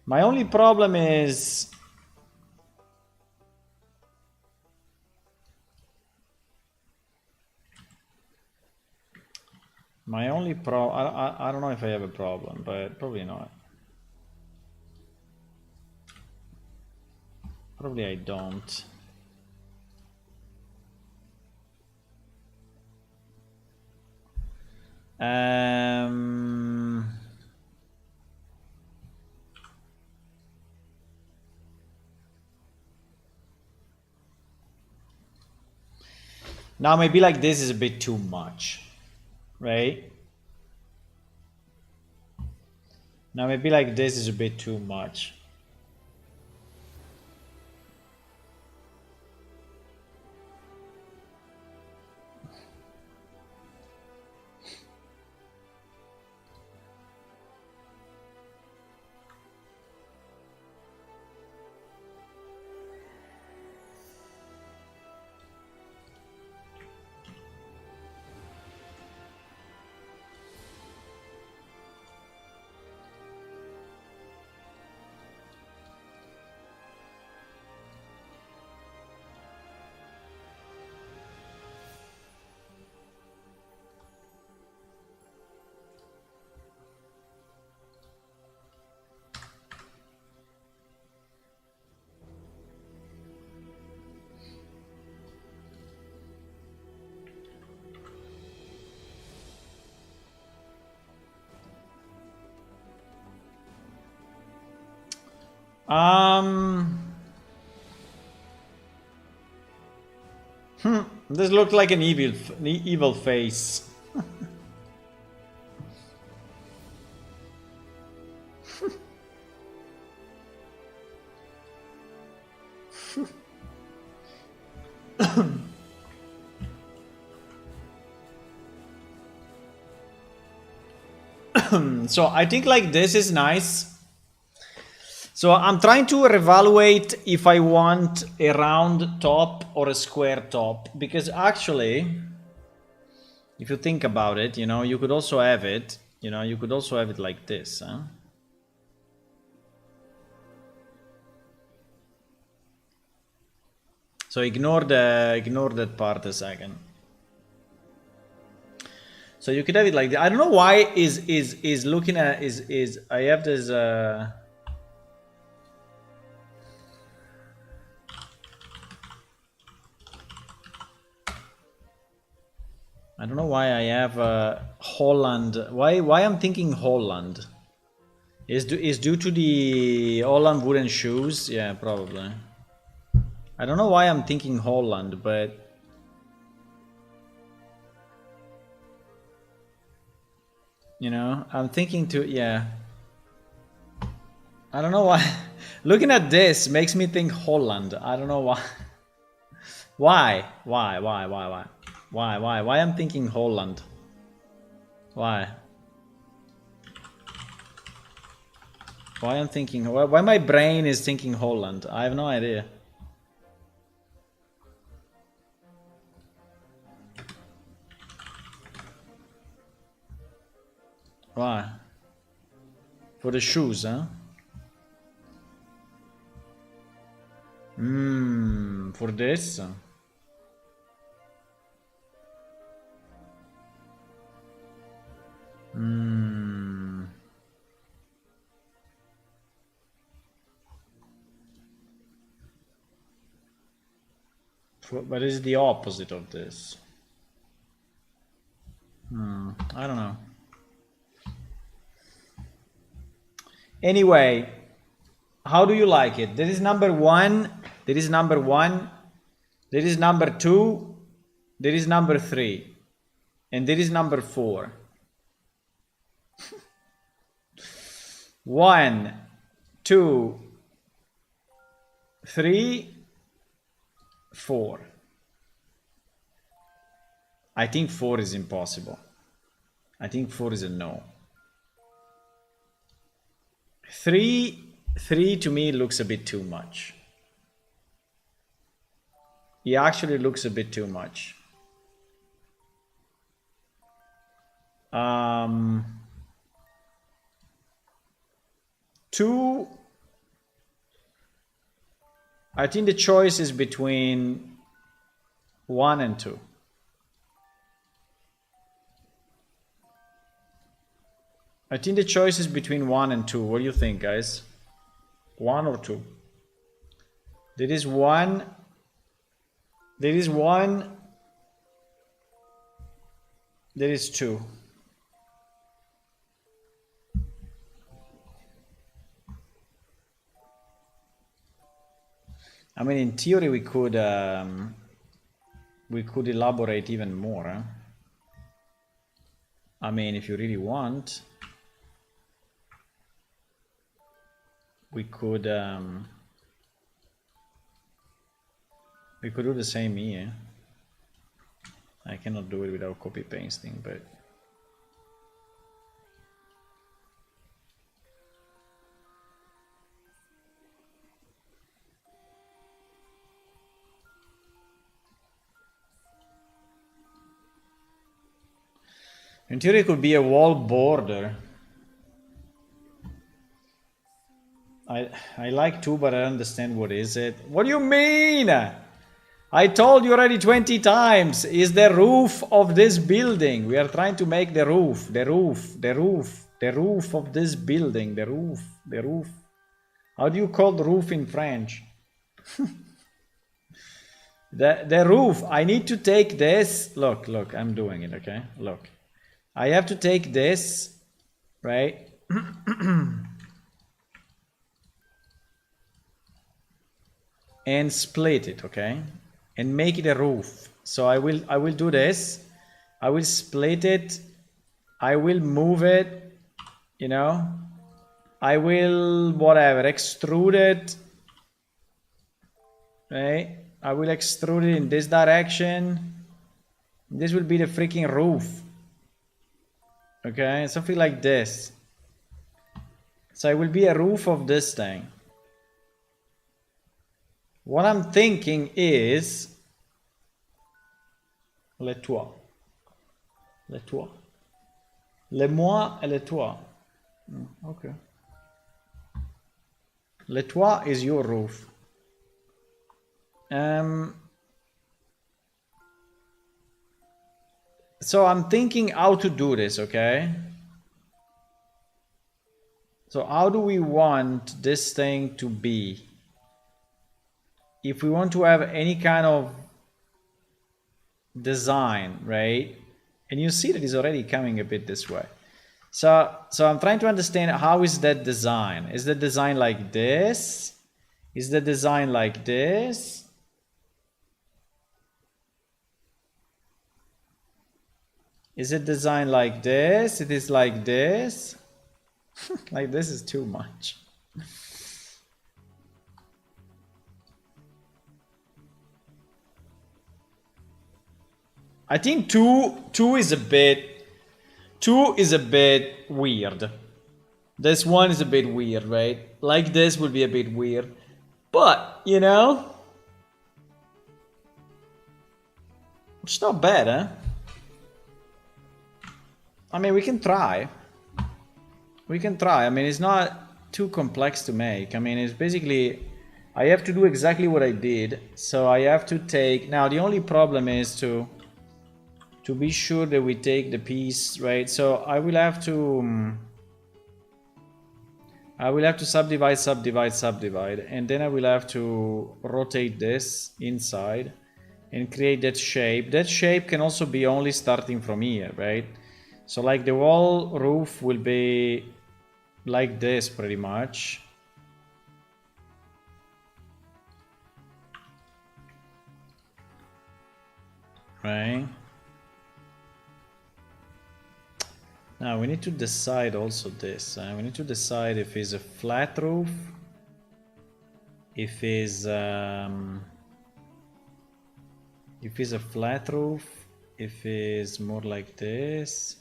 My only problem is I don't know if I have a problem, but probably not. Probably I don't. Now maybe like this is a bit too much, right? Now maybe like this is a bit too much. This looks like an evil face. So I think like this is nice. So I'm trying to reevaluate if I want a round top or a square top, because actually, if you think about it, you know, you could also have it, you know, you could also have it like this, huh? So ignore that part a second. So you could have it like that. I don't know why is looking at is I have this I don't know why I have Holland. Why I'm thinking Holland? Is due to the Holland wooden shoes? Yeah, probably. I don't know why I'm thinking Holland, but you know, I'm thinking to yeah. I don't know why. Looking at this makes me think Holland. I don't know why. Why? Why I'm thinking Holland? Why? Why I'm thinking? Why my brain is thinking Holland? I have no idea. Why? For the shoes, huh? For this? But is the opposite of this? I don't know. Anyway, how do you like it? There is number one, there is number one, there is number two, there is number three, and there is number four. 1, 2, 3, 4. I think 4 is impossible. I think 4 is a no. 3 to me looks a bit too much. He actually looks a bit too much. 2, I think the choice is between 1 and 2. I think the choice is between 1 and 2. What do you think, guys? 1 or 2? There is one. There is one. There is two. I mean, in theory, we could elaborate even more. Huh? I mean, if you really want, we could do the same here. I cannot do it without copy pasting, but in theory it could be a wall border. I like to, but I don't understand what is it. What do you mean? I told you already 20 times. Is the roof of this building. We are trying to make the roof of this building. The roof. How do you call the roof in French? The roof. I need to take this. Look, I'm doing it, okay? Look. I have to take this, right? And split it, okay? And make it a roof. So I will do this. I will split it. I will move it, you know? I will whatever extrude it. Right? I will extrude it in this direction. This will be the freaking roof. Okay, something like this. So it will be a roof of this thing. What I'm thinking is le toit. Le toit. Le moi et le toit. Okay. Le toit is your roof. So I'm thinking how to do this, okay? So how do we want this thing to be? If we want to have any kind of design, right? And you see that it's already coming a bit this way. So I'm trying to understand, how is that design? Is the design like this? Is the design like this? Is it designed like this? It is like this? Like this is too much. I think two is a bit weird. This one is a bit weird, right? Like this would be a bit weird. But, you know, it's not bad, huh? I mean, we can try. We can try. I mean, it's not too complex to make. I mean, it's basically, I have to do exactly what I did. So I have to take, now the only problem is to be sure that we take the piece, right? So I will have to subdivide, and then I will have to rotate this inside and create that shape. That shape can also be only starting from here, right? So like the wall roof will be like this pretty much. Right? Now we need to decide also this. We need to decide if it's a flat roof, if it's a flat roof, if it's more like this,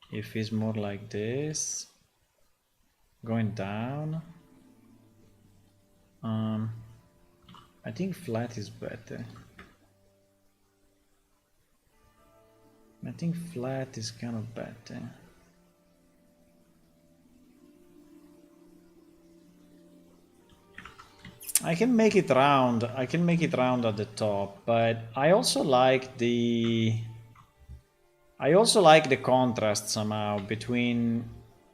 if it's more like this, going down. I think flat is better. I think flat is kind of better. I can make it round. I can make it round at the top, but I also like the contrast somehow between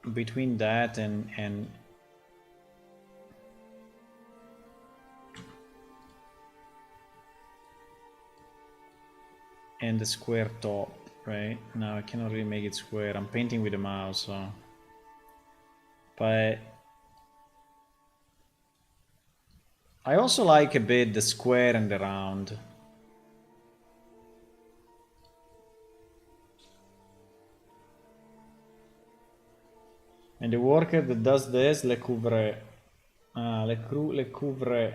that and and the square top, right? Now I cannot really make it square. I'm painting with the mouse, so. But I also like a bit the square and the round. And the worker that does this le couvre, le couvre,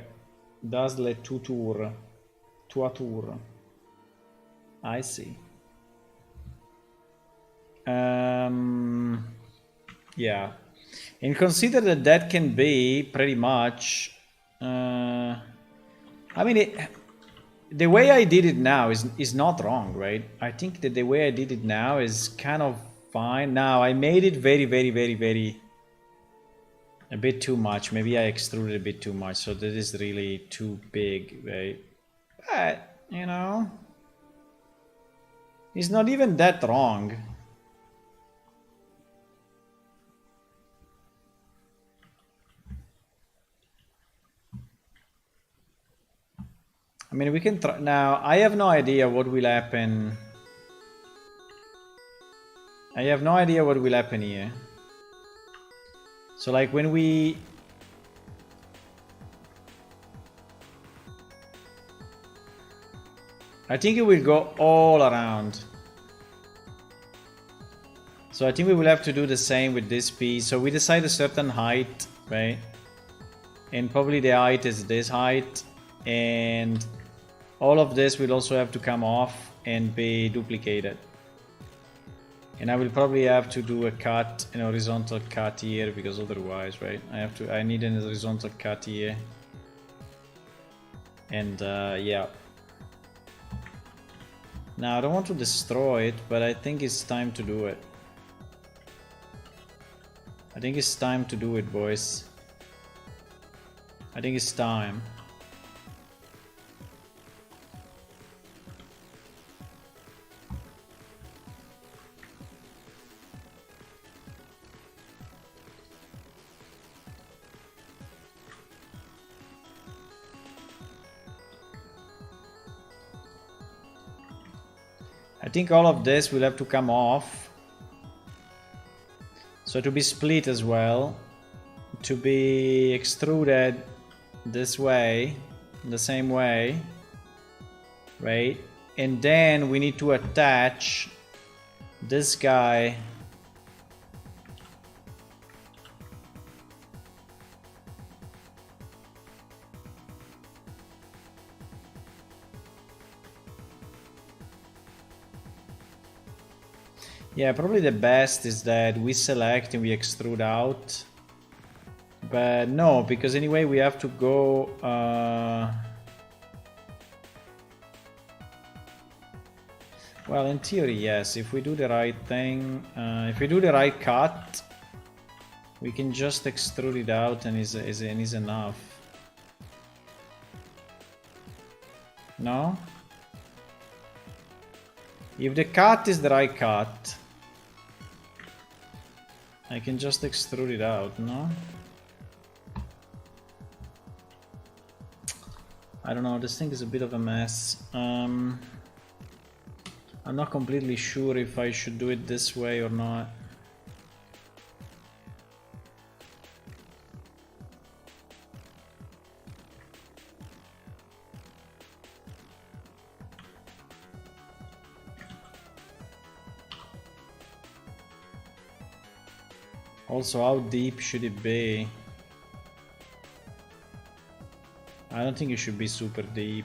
does le tutour, toiture. I see. Yeah, and consider that that can be pretty much. I mean, the way I did it now is not wrong, right? I think that the way I did it now is kind of fine. Now I made it very a bit too much. Maybe I extruded a bit too much, so that is really too big, right? But you know, it's not even that wrong. I mean, we can try now. I have no idea what will happen. I have no idea what will happen here. So like when we... I think it will go all around. So I think we will have to do the same with this piece. So we decide a certain height, right? And probably the height is this height. And all of this will also have to come off and be duplicated. And I will probably have to do a cut, an horizontal cut here, because otherwise, right? I need an horizontal cut here. And yeah. Now I don't want to destroy it, but I think it's time to do it. I think it's time to do it, boys. I think it's time. I think all of this will have to come off. So to be split as well, to be extruded this way, the same way, right? And then we need to attach this guy Yeah, probably the best is that we select and we extrude out. But no, because anyway we have to go... Well, in theory, yes. If we do the right thing, if we do the right cut, we can just extrude it out and is enough. No? If the cut is the right cut, I can just extrude it out, no? I don't know, this thing is a bit of a mess. I'm not completely sure if I should do it this way or not. Also, how deep should it be? I don't think it should be super deep.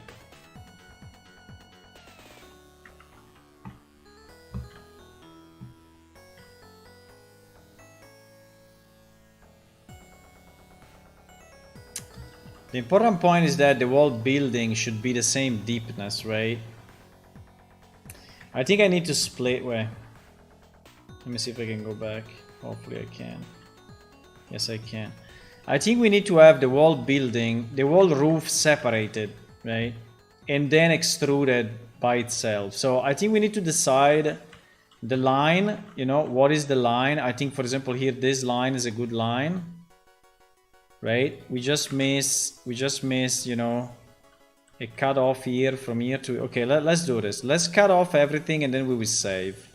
The important point is that the wall building should be the same deepness, right? I think I need to split. Wait. Let me see if I can go back. Hopefully I can. Yes, I can. I think we need to have the wall building, the wall roof separated, right? And then extruded by itself. So I think we need to decide the line, you know, what is the line? I think, for example, here, this line is a good line, right? We just miss, you know, a cut off here from here to... Okay, let's do this. Let's cut off everything and then we will save.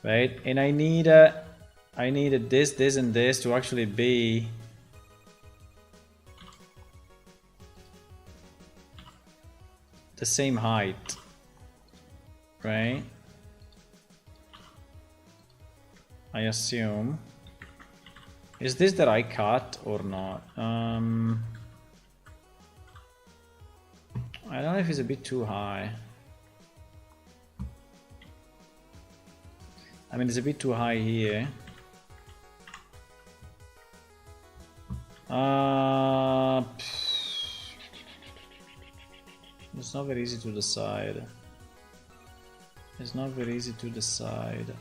Right? And I needed this, and this to actually be... the same height. Right? I assume. Is this that I cut or not? I don't know if it's a bit too high. I mean, it's a bit too high here. It's not very easy to decide. It's not very easy to decide.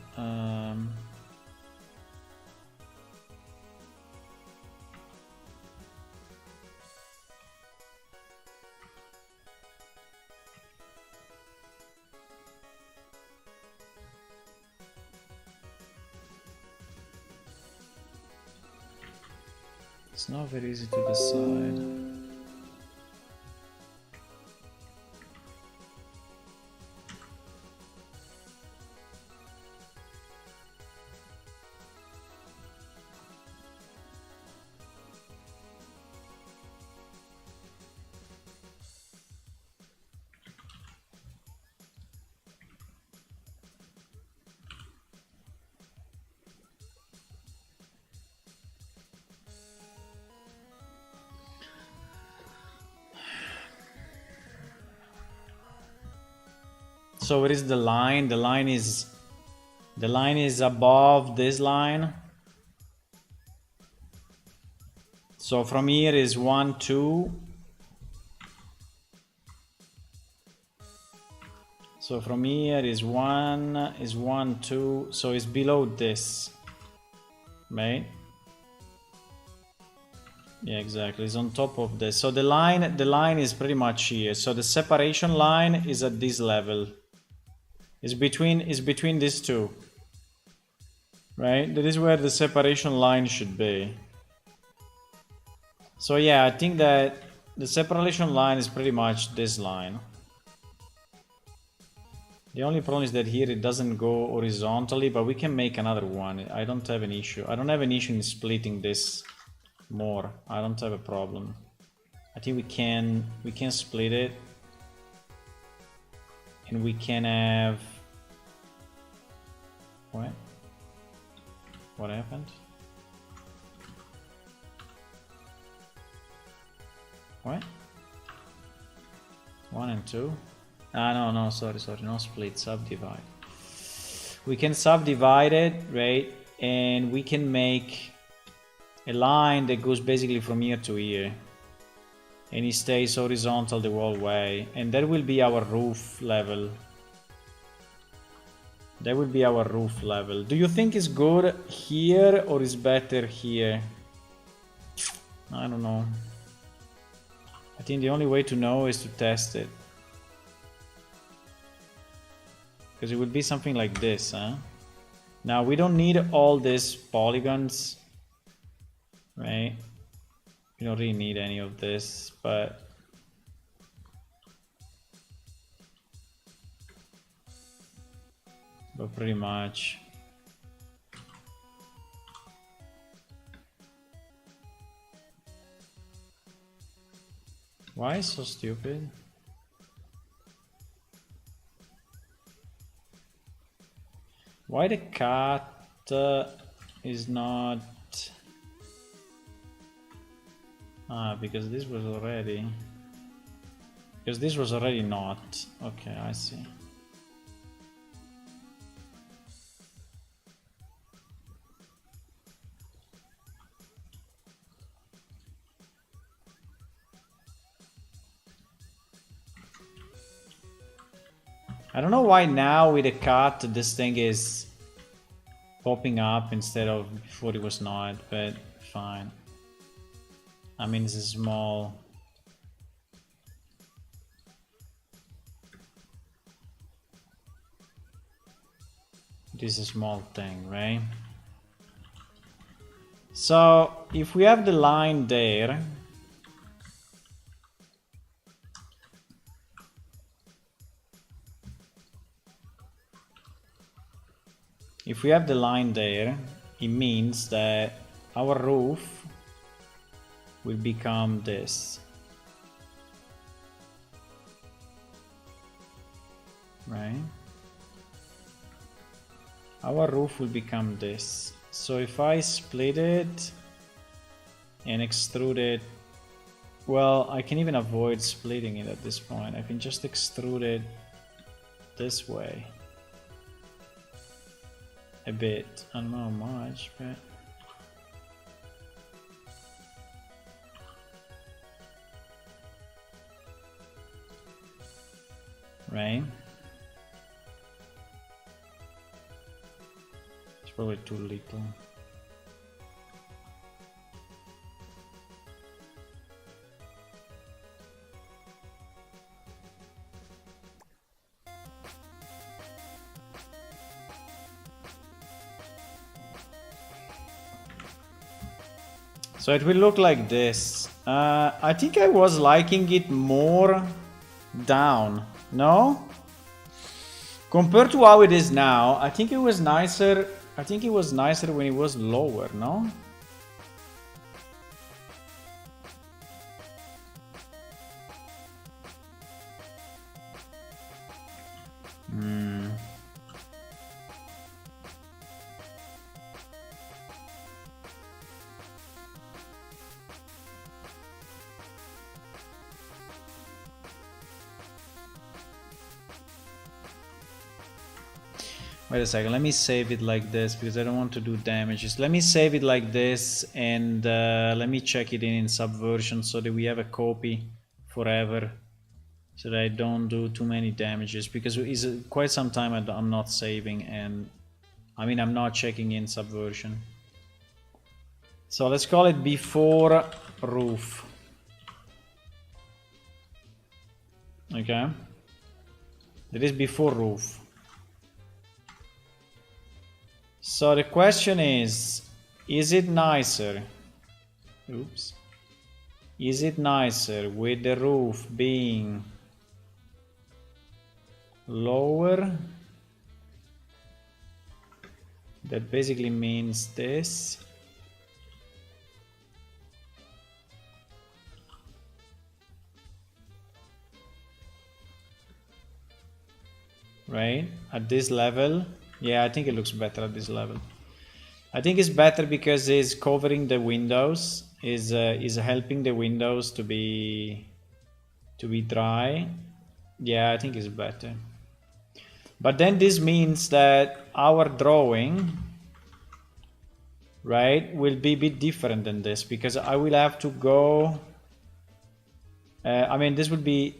It's not very easy to decide. So where is the line? The line is above this line. So from here is 1, 2. So from here is 1, 2. So it's below this, right? Yeah, exactly. It's on top of this. So the line is pretty much here. So the separation line is at this level. It's between these two, right? That is where the separation line should be. So yeah, I think that the separation line is pretty much this line. The only problem is that here it doesn't go horizontally, but we can make another one. I don't have an issue. I don't have an issue in splitting this more. I don't have a problem. I think we can split it. And we can have... What happened? What? 1 and 2? No, sorry, no split, subdivide. We can subdivide it, right? And we can make a line that goes basically from here to here. And it stays horizontal the whole way. And that will be our roof level. That will be our roof level. Do you think it's good here or is better here? I don't know. I think the only way to know is to test it. Because it would be something like this, huh? Now we don't need all these polygons, right? We don't really need any of this, but pretty much. Why so stupid? Why the cat is not... because this was already... Because this was already not. Okay, I see. I don't know why now with a cut this thing is popping up instead of before it was not, but fine. I mean, it's a small... This is a small thing, right? So if we have the line there, If we have the line there, it means that our roof will become this. Right? Our roof will become this. So if I split it and extrude it, well, I can even avoid splitting it at this point. I can just extrude it this way a bit. I don't know how much, but right. It's probably too little. So it will look like this. I think I was liking it more down, no? Compared to how it is now, I think it was nicer. I think it was nicer when it was lower, no? Wait a second, let me save it like this because I don't want to do damages. Let me save it like this and let me check it in Subversion so that we have a copy forever so that I don't do too many damages because it's quite some time I'm not saving and I mean I'm not checking in Subversion. So let's call it before roof. Okay, it is before roof. So the question is it nicer? Oops. Is it nicer with the roof being lower? That basically means this. Right? At this level. Yeah, I think it looks better at this level. I think it's better because it's covering the windows, is helping the windows to be dry. Yeah, I think it's better. But then this means that our drawing, right, will be a bit different than this because I will have to go. I mean, this would be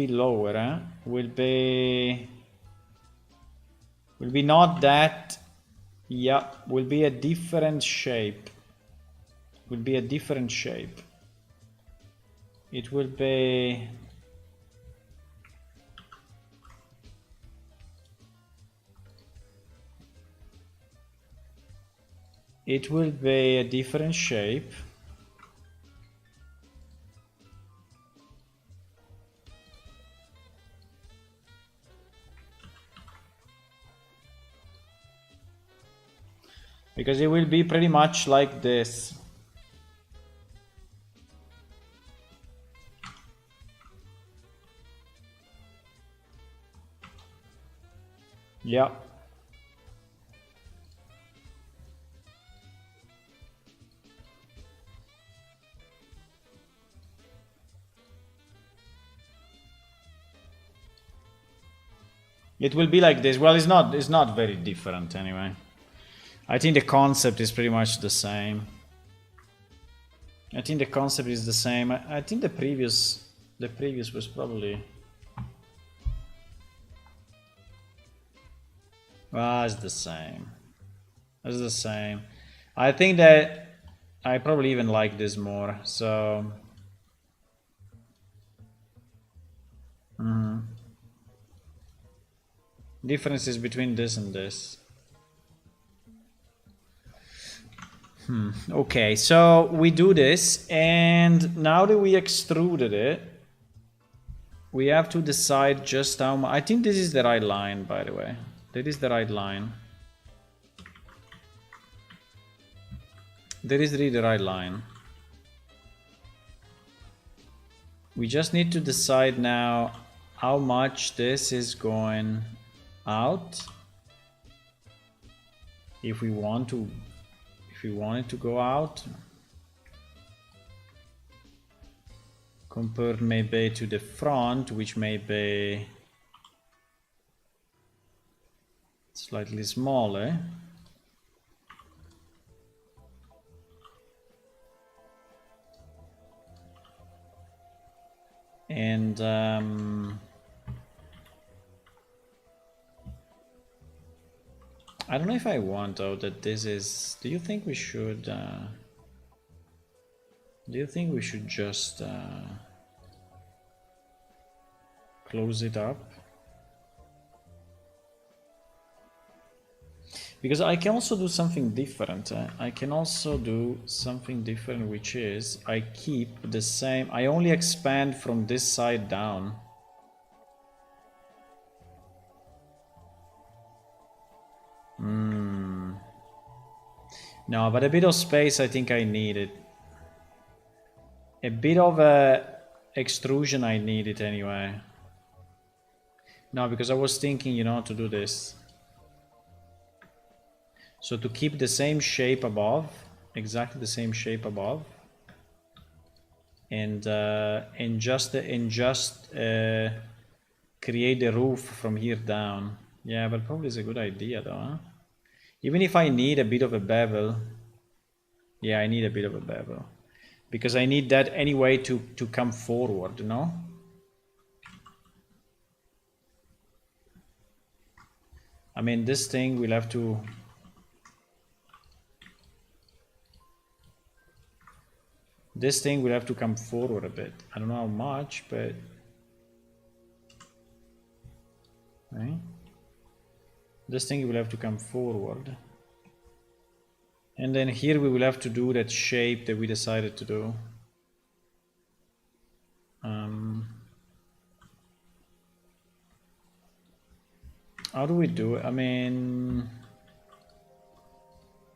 lower. Huh? Will be not that. Yeah, will be a different shape. Will be a different shape. It will be. It will be a different shape. Because it will be pretty much like this. Yeah. It will be like this. Well, it's not very different anyway. I think the concept is pretty much the same. I think the concept is the same. I think the previous was probably. It's the same. It's the same. I think that I probably even like this more. So. Differences between this and this. Okay, so we do this, and now that we extruded it, we have to decide just how much. I think this is the right line, by the way. That is the right line. There is really the right line. We just need to decide now how much this is going out. If we want it to go out. Compared maybe to the front, which may be slightly smaller. And I don't know if I want though that this is. Do you think we should? Do you think we should just close it up? Because I can also do something different. I can also do something different, which is I keep the same. I only expand from this side down. No, but a bit of space I think I needed. A bit of extrusion I needed anyway. No, because I was thinking, you know, to do this. So to keep the same shape above, exactly the same shape above, and just create the roof from here down. Yeah, but probably is a good idea though. Huh? Even if I need a bit of a bevel. Yeah, I need a bit of a bevel. Because I need that anyway to come forward, no? I mean, this thing will have to... This thing will have to come forward a bit. I don't know how much, but... Right? This thing will have to come forward. And then here we will have to do that shape that we decided to do. How do we do it? I mean...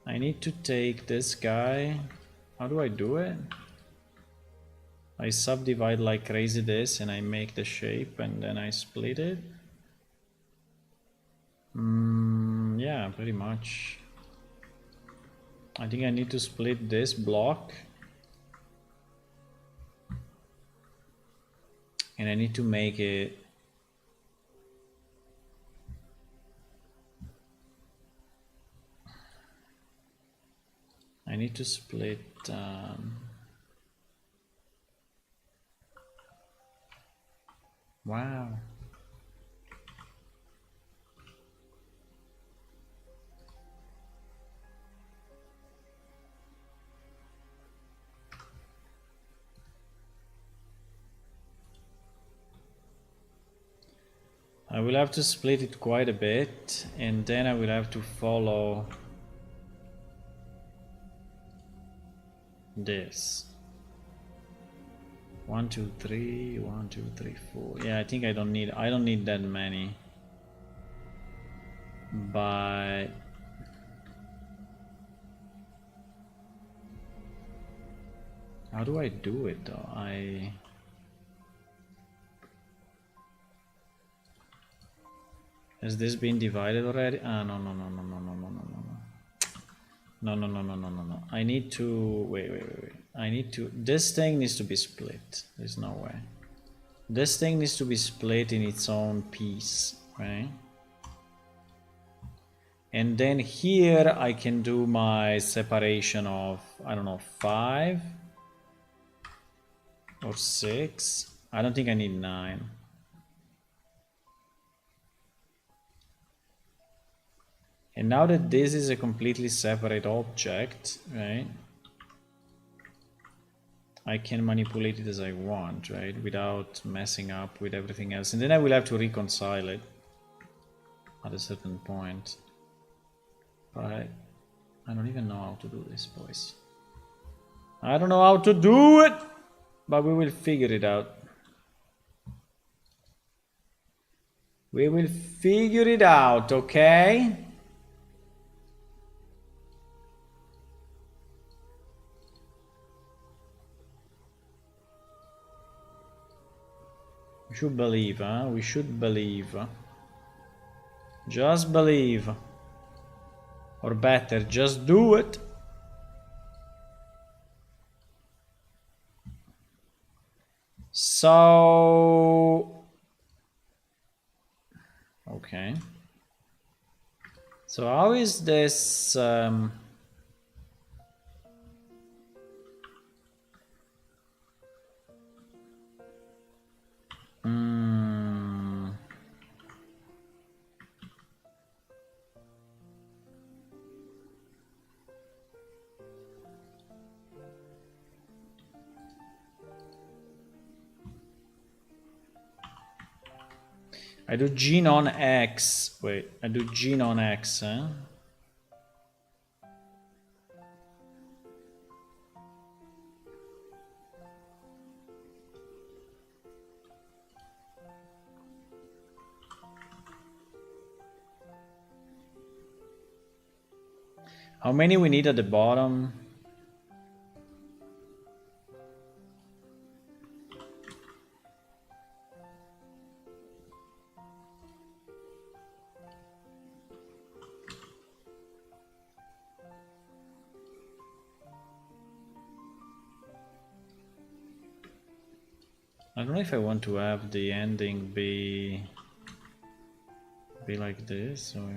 I need to take this guy. How do I do it? I subdivide like crazy this and I make the shape and then I split it. Yeah, pretty much. I think I need to split this block. And I need to make it... I need to split... Wow. I will have to split it quite a bit, and then I will have to follow this. 1, 2, 3, 1, 2, 3, 4. Yeah, I think I don't need that many. But how do I do it though? Has this been divided already? Ah, no. No. I need to... Wait. I need to... This thing needs to be split. There's no way. This thing needs to be split in its own piece, right? And then here I can do my separation of, I don't know, 5 or 6. I don't think I need 9. And now that this is a completely separate object, right? I can manipulate it as I want, right? Without messing up with everything else. And then I will have to reconcile it at a certain point. But I don't even know how to do this, boys. I don't know how to do it, but we will figure it out. We will figure it out, okay? We should believe, huh? We should believe. Just believe. Or better, just do it. So... Okay. So how is this... I do gene on X. Wait, I do gene on X, huh? How many we need at the bottom? I don't know if I want to have the ending be like this or...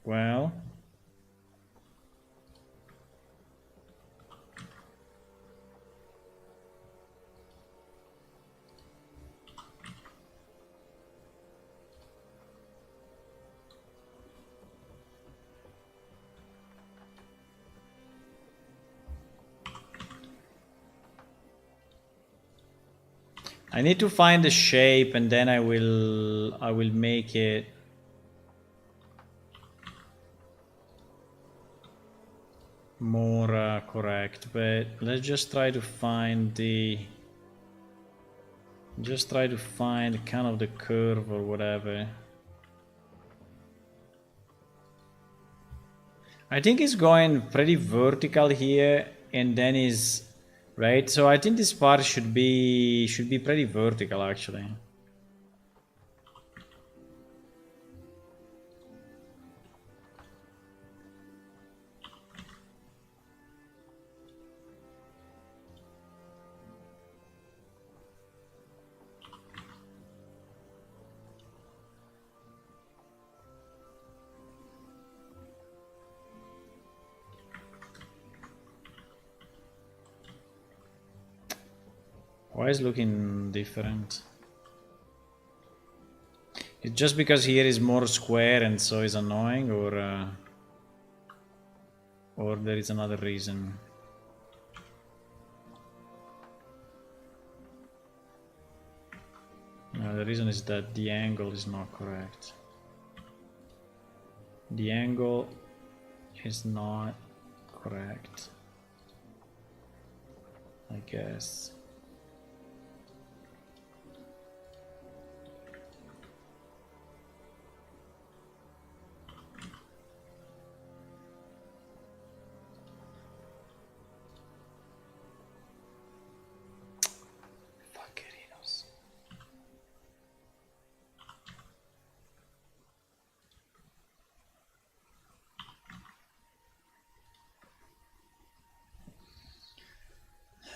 Well... I need to find the shape and then I will make it more correct, but let's just try to find the kind of the curve or whatever. I think it's going pretty vertical here and then is right, so I think this part should be pretty vertical actually. Why is looking different? It's just because here is more square and so it's annoying, or there is another reason? No, the reason is that the angle is not correct. The angle is not correct, I guess.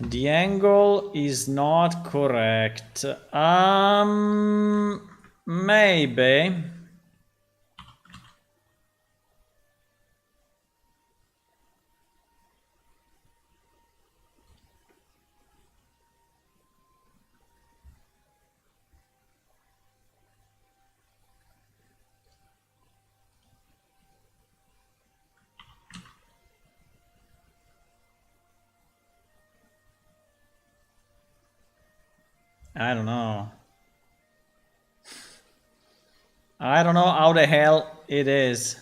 The angle is not correct. Maybe. I don't know. I don't know how the hell it is.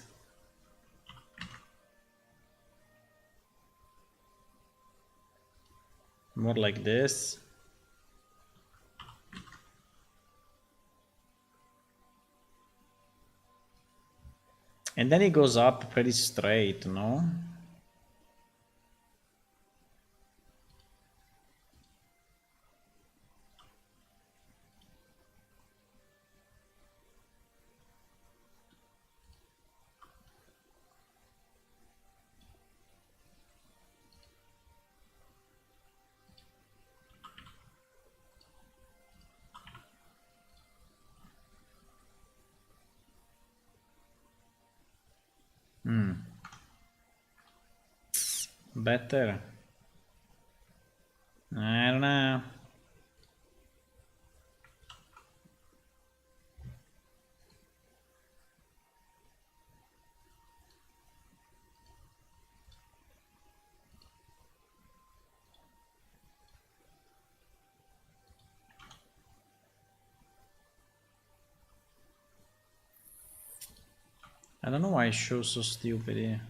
More like this. And then it goes up pretty straight, no? Better. I don't know. I don't know why it shows so stupid here.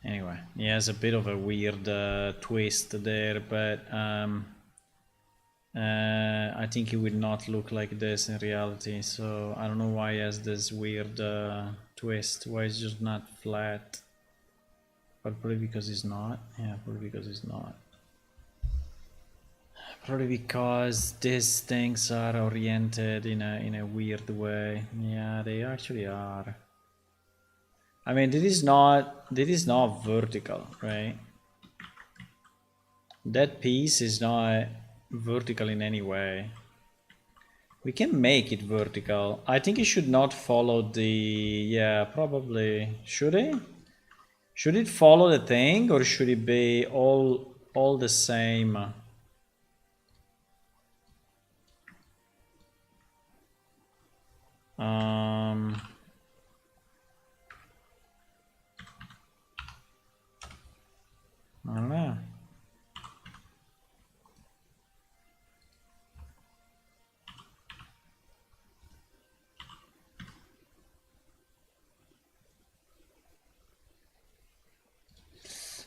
Anyway, he has a bit of a weird twist there, but I think it will not look like this in reality. So I don't know why he has this weird twist. Why it's just not flat? But probably because it's not. Yeah, probably because it's not. Probably because these things are oriented in a weird way. Yeah, they actually are. I mean, this is not vertical, right? That piece is not vertical in any way. We can make it vertical. I think it should not follow the... Yeah, probably. Should it? Should it follow the thing, or should it be all the same? I don't know.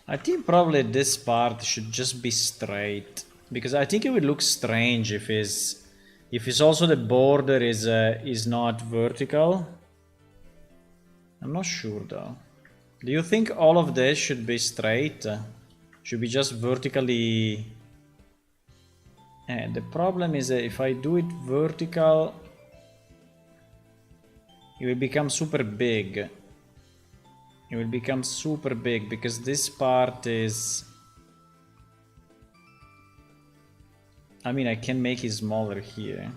I think probably this part should just be straight, because I think it would look strange if it's also the border is not vertical. I'm not sure though. Do you think all of this should be straight? Should be just vertically... The problem is that if I do it vertical, it will become super big. It will become super big because this part is... I mean, I can make it smaller here.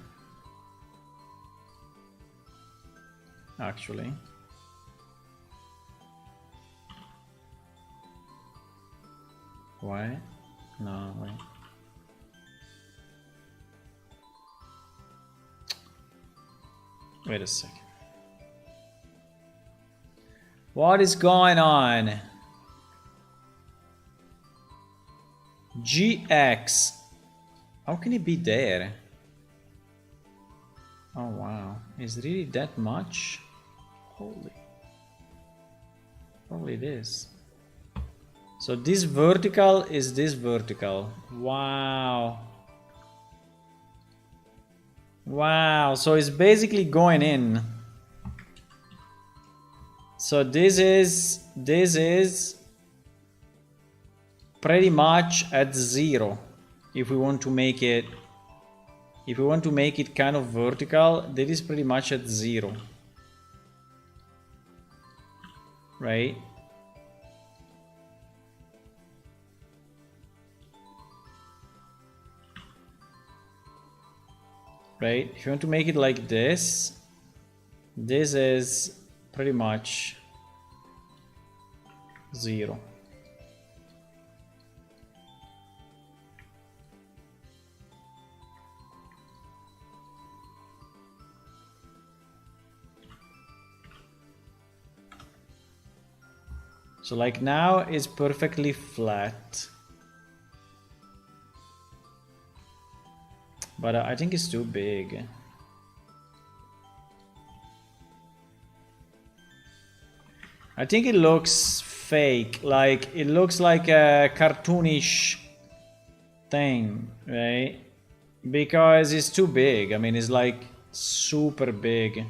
Actually. Why? No, wait. Wait a second. What is going on? GX. How can it be there? Oh wow. Is it really that much? Holy. Probably it is. So this vertical is this vertical. Wow. Wow. So it's basically going in. So this is pretty much at 0. If we want to make it kind of vertical, that is pretty much at 0. Right? Right? If you want to make it like this is pretty much 0. So like now it's perfectly flat. But I think it's too big. I think it looks fake, like it looks like a cartoonish thing, right? Because it's too big. I mean, it's like super big.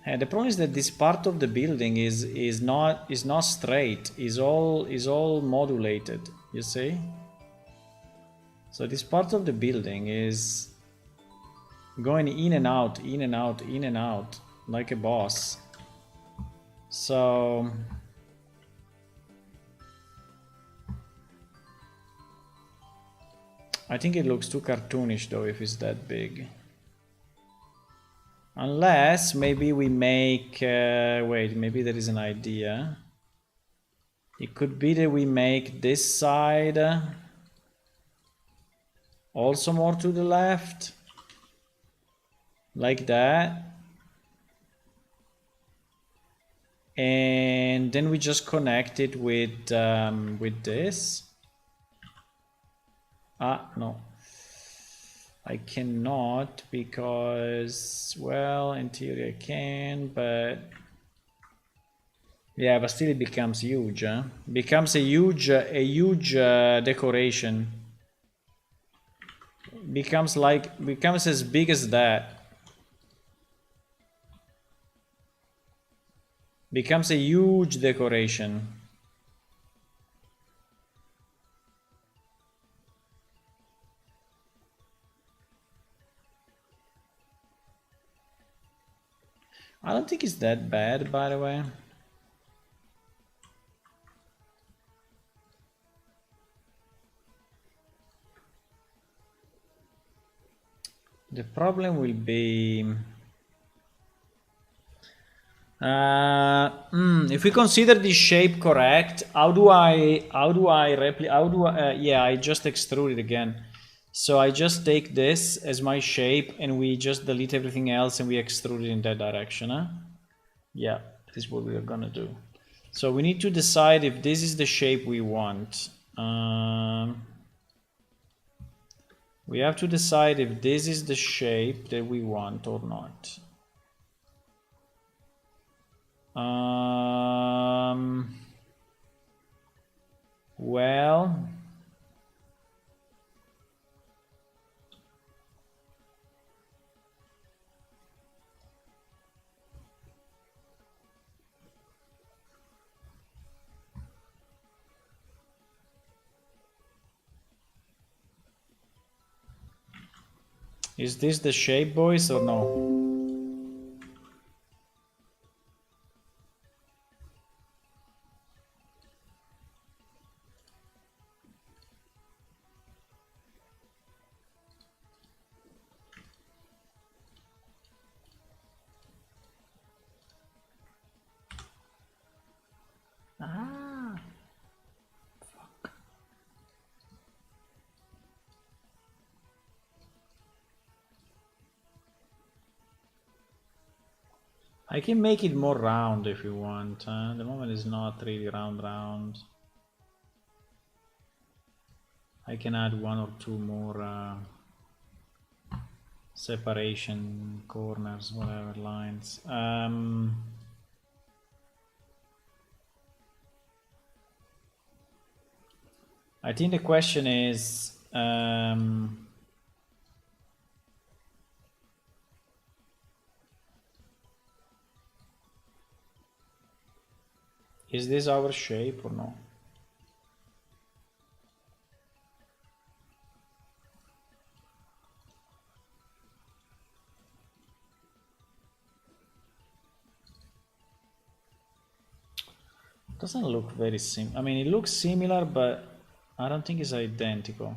And the problem is that this part of the building is not straight. Is all modulated. You see? So this part of the building is going in and out, in and out, in and out, like a boss. So I think it looks too cartoonish though if it's that big. Unless maybe we make... wait, maybe there is an idea. It could be that we make this side also more to the left. Like that. And then we just connect it with this. Ah, no. I cannot because, well, in theory I can, but... yeah, but still it becomes huge, huh? Becomes a huge decoration. Becomes as big as that. Becomes a huge decoration. I don't think it's that bad, by the way. The problem will be if we consider this shape correct, yeah, I just extrude it again. So I just take this as my shape and we just delete everything else and we extrude it in that direction, huh? Yeah, this is what we are gonna do. So we need to decide if this is the shape we want. We have to decide if this is the shape that we want or not. Well, is this the shape, boys, or no? I can make it more round if you want. The moment is not really round. I can add one or two more separation, corners, whatever, lines. I think the question is... is this our shape or no? Doesn't look very I mean, it looks similar, but I don't think it's identical.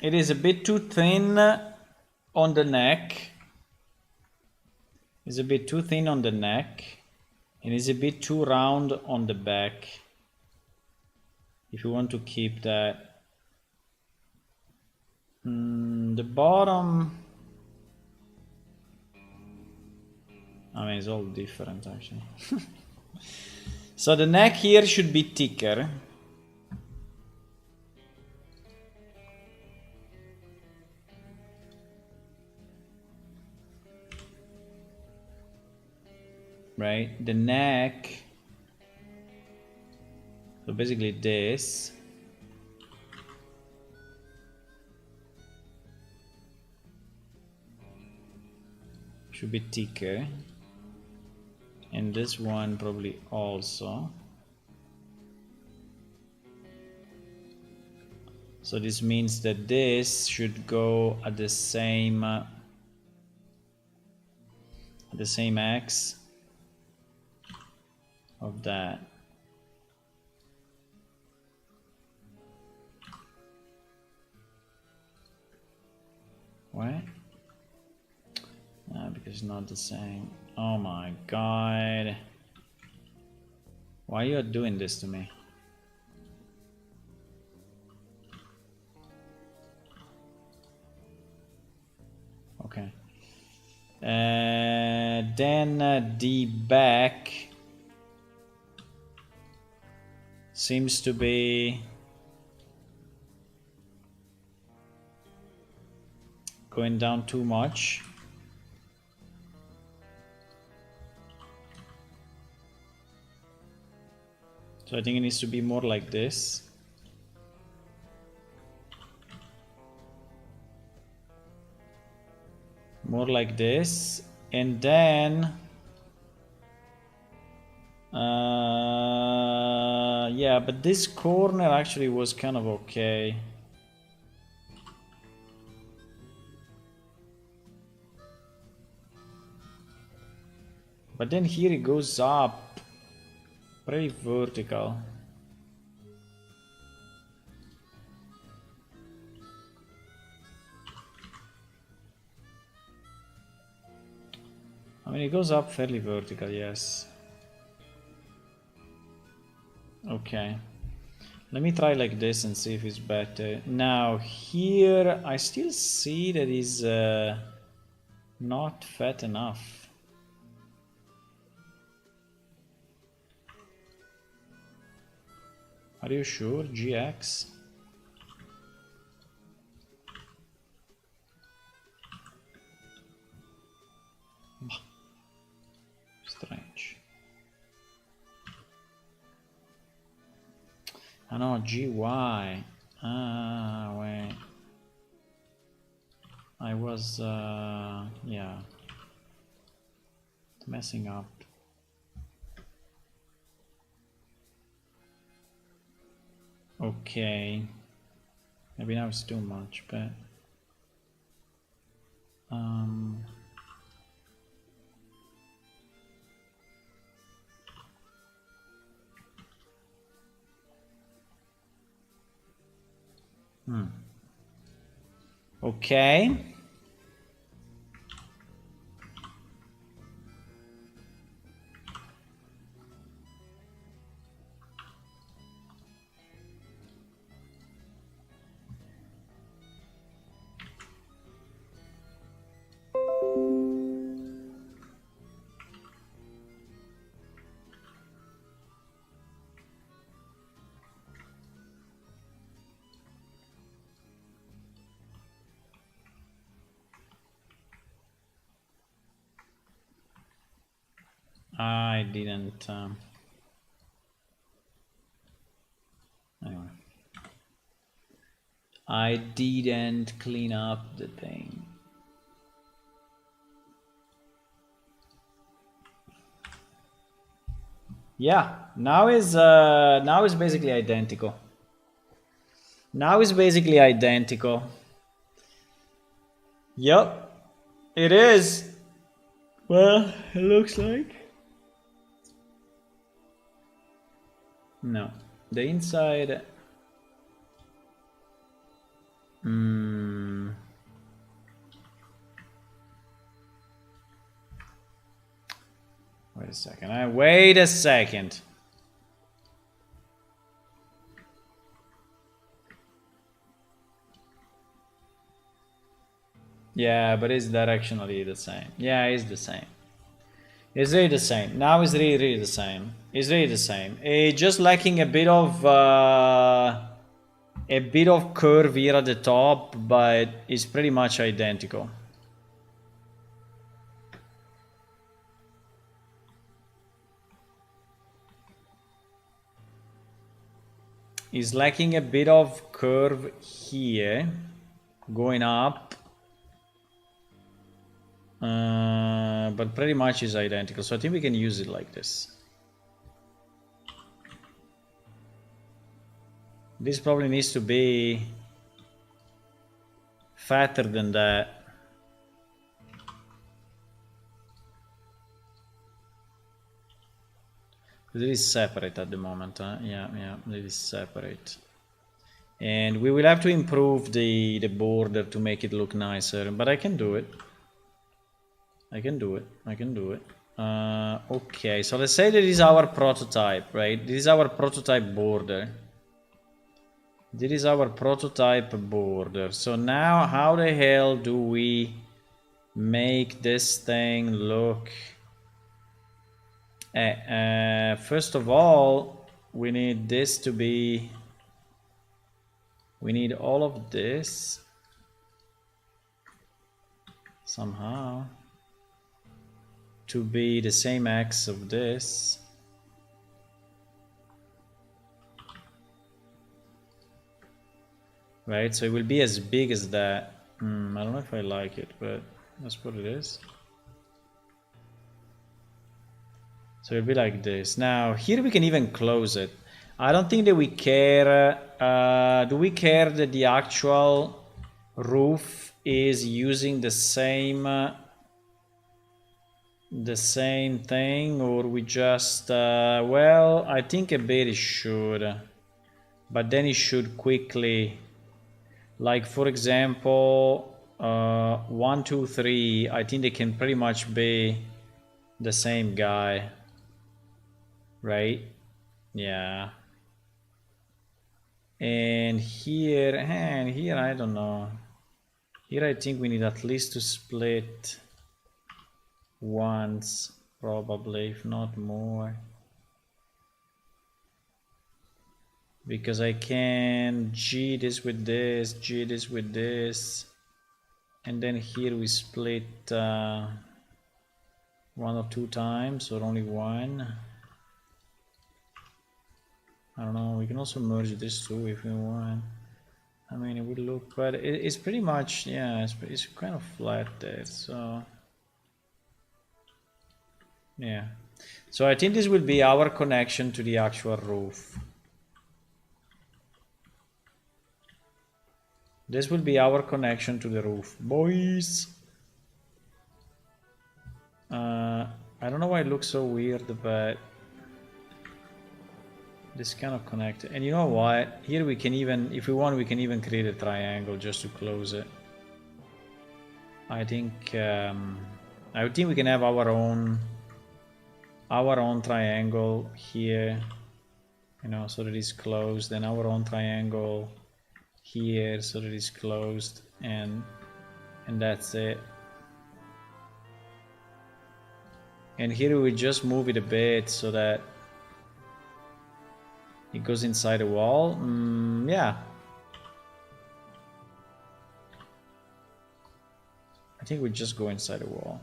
It is a bit too thin on the neck. It's a bit too thin on the neck, and it's a bit too round on the back. If you want to keep that. The bottom, I mean, it's all different actually. So the neck here should be thicker. Right, the neck, so basically this should be thicker, and this one probably also. So this means that this should go at the same X of that. What? Because it's not the same. Oh my god. Why are you doing this to me? Okay. Then the back seems to be going down too much. So I think it needs to be more like this. More like this, and then yeah, but this corner actually was kind of okay. But then here it goes up pretty vertical. I mean, it goes up fairly vertical, yes. Okay. Let me try like this and see if it's better. Now here I still see that is not fat enough. Are you sure? GX? Strange. I know, GY. Ah, wait. I was, yeah, messing up. Okay. Maybe now it's too much, but... Okay. I didn't. Anyway, I didn't clean up the thing. Yeah, now is basically identical. Now is basically identical. Yep, it is. Well, it looks like. No, the inside. Wait a second. Wait a second. Yeah, but it's directionally the same. Yeah, it's the same. It's really the same. Now it's really the same. It's really the same. It's just lacking a bit of curve here at the top, but it's pretty much identical. It's lacking a bit of curve here, going up. But pretty much is identical, so I think we can use it like this. This probably needs to be fatter than that. It is separate at the moment, huh? Yeah, it is separate. And we will have to improve the border to make it look nicer, but I can do it. I can do it. Okay, so let's say that is our prototype, right? This is our prototype border. This is our prototype border. So now how the hell do we make this thing look? First of all, we need this to be... We need all of this somehow to be the same X of this. Right, so it will be as big as that. I don't know if I like it, but that's what it is. So it'll be like this. Now here we can even close it. I don't think that we care. Do we care that the actual roof is using the same thing, or we just well, I think a bit it should, but then it should quickly, like for example 1 2 3, I think they can pretty much be the same guy, right? Yeah. And here I don't know. Here I think we need at least to split once, probably, if not more, because I can G this with this, G this with this, and then here we split 1 or 2 times, or only 1. I don't know, we can also merge this too if we want. I mean, it would look, but it's pretty much, yeah, it's kind of flat there, so yeah. So I think this will be our connection to the actual roof. This will be our connection to the roof, boys. I don't know why it looks so weird, but this kind of connected. And you know what? Here we can even, if we want, we can even create a triangle just to close it. I think we can have our own triangle here, you know, so that it's closed, and our own triangle here so that it's closed, and that's it. And here we just move it a bit so that it goes inside a wall. Yeah, I think we just go inside a wall.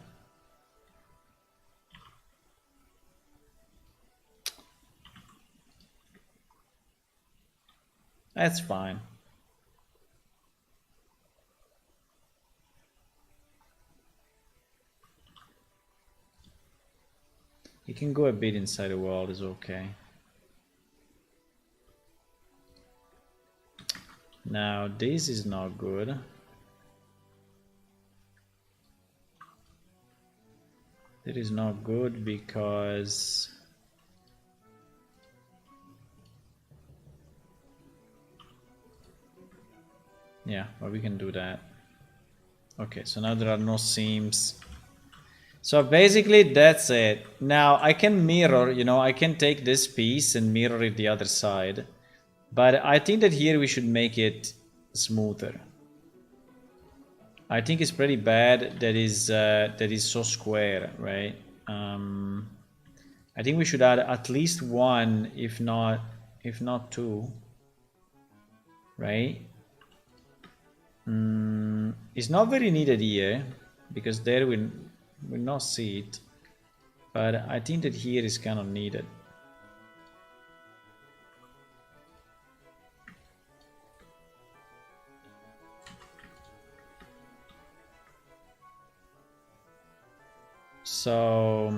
That's fine. You can go a bit inside a wall, is okay. Now this is not good. That is not good because yeah, well, we can do that. Okay, so now there are no seams. So basically that's it. Now I can mirror, you know, I can take this piece and mirror it the other side. But I think that here we should make it smoother. I think it's pretty bad that is so square, right? I think we should add at least one, if not two, right? It's not very needed here because there we'll not see it, but I think that here is kind of needed. So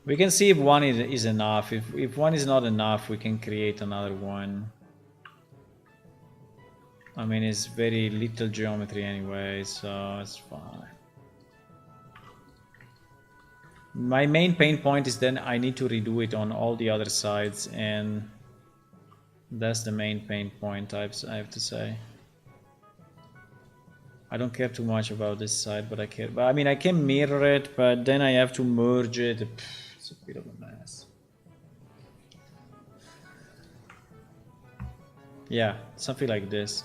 we can see if one is enough. If one is not enough, we can create another one. I mean, it's very little geometry anyway, so it's fine. My main pain point is then I need to redo it on all the other sides, and that's the main pain point, I have to say. I don't care too much about this side, but I care. But I mean, I can mirror it, but then I have to merge it. It's a bit of a mess. Yeah, something like this.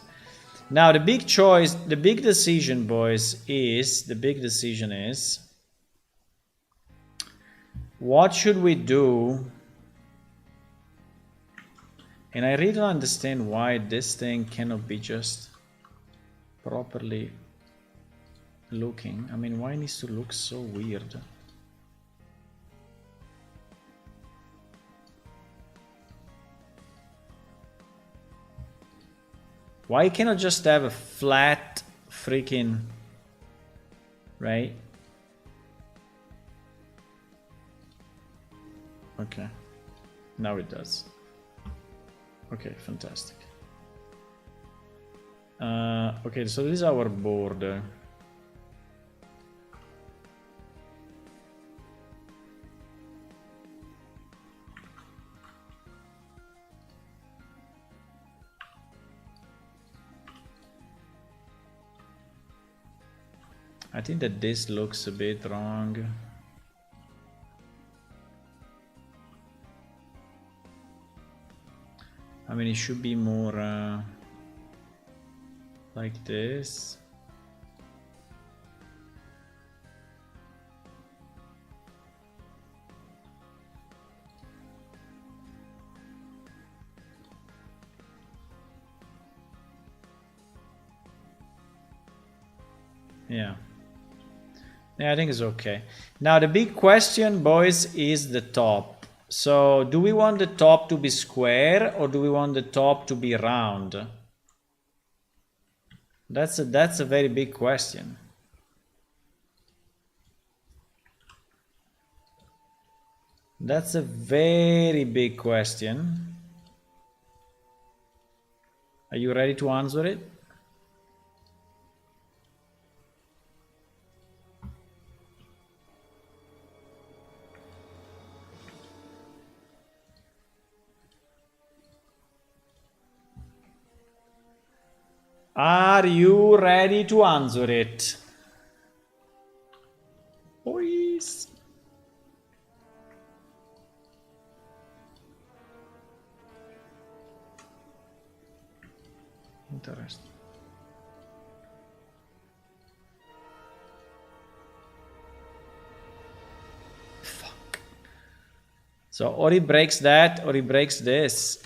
Now the big choice, the big decision, boys, is what should we do? And I really don't understand why this thing cannot be just properly looking. I mean, why it needs to look so weird? Why cannot just have a flat freaking, right? Okay, now it does. Okay, fantastic. Okay, so this is our border. I think that this looks a bit wrong. I mean, it should be more like this. Yeah. Yeah, I think it's okay. Now the big question, boys, is the top. So do we want the top to be square or do we want the top to be round? That's a very big question. That's a very big question. Are you ready to answer it? Are you ready to answer it? Boys. Interesting. Fuck. So or he breaks that or he breaks this.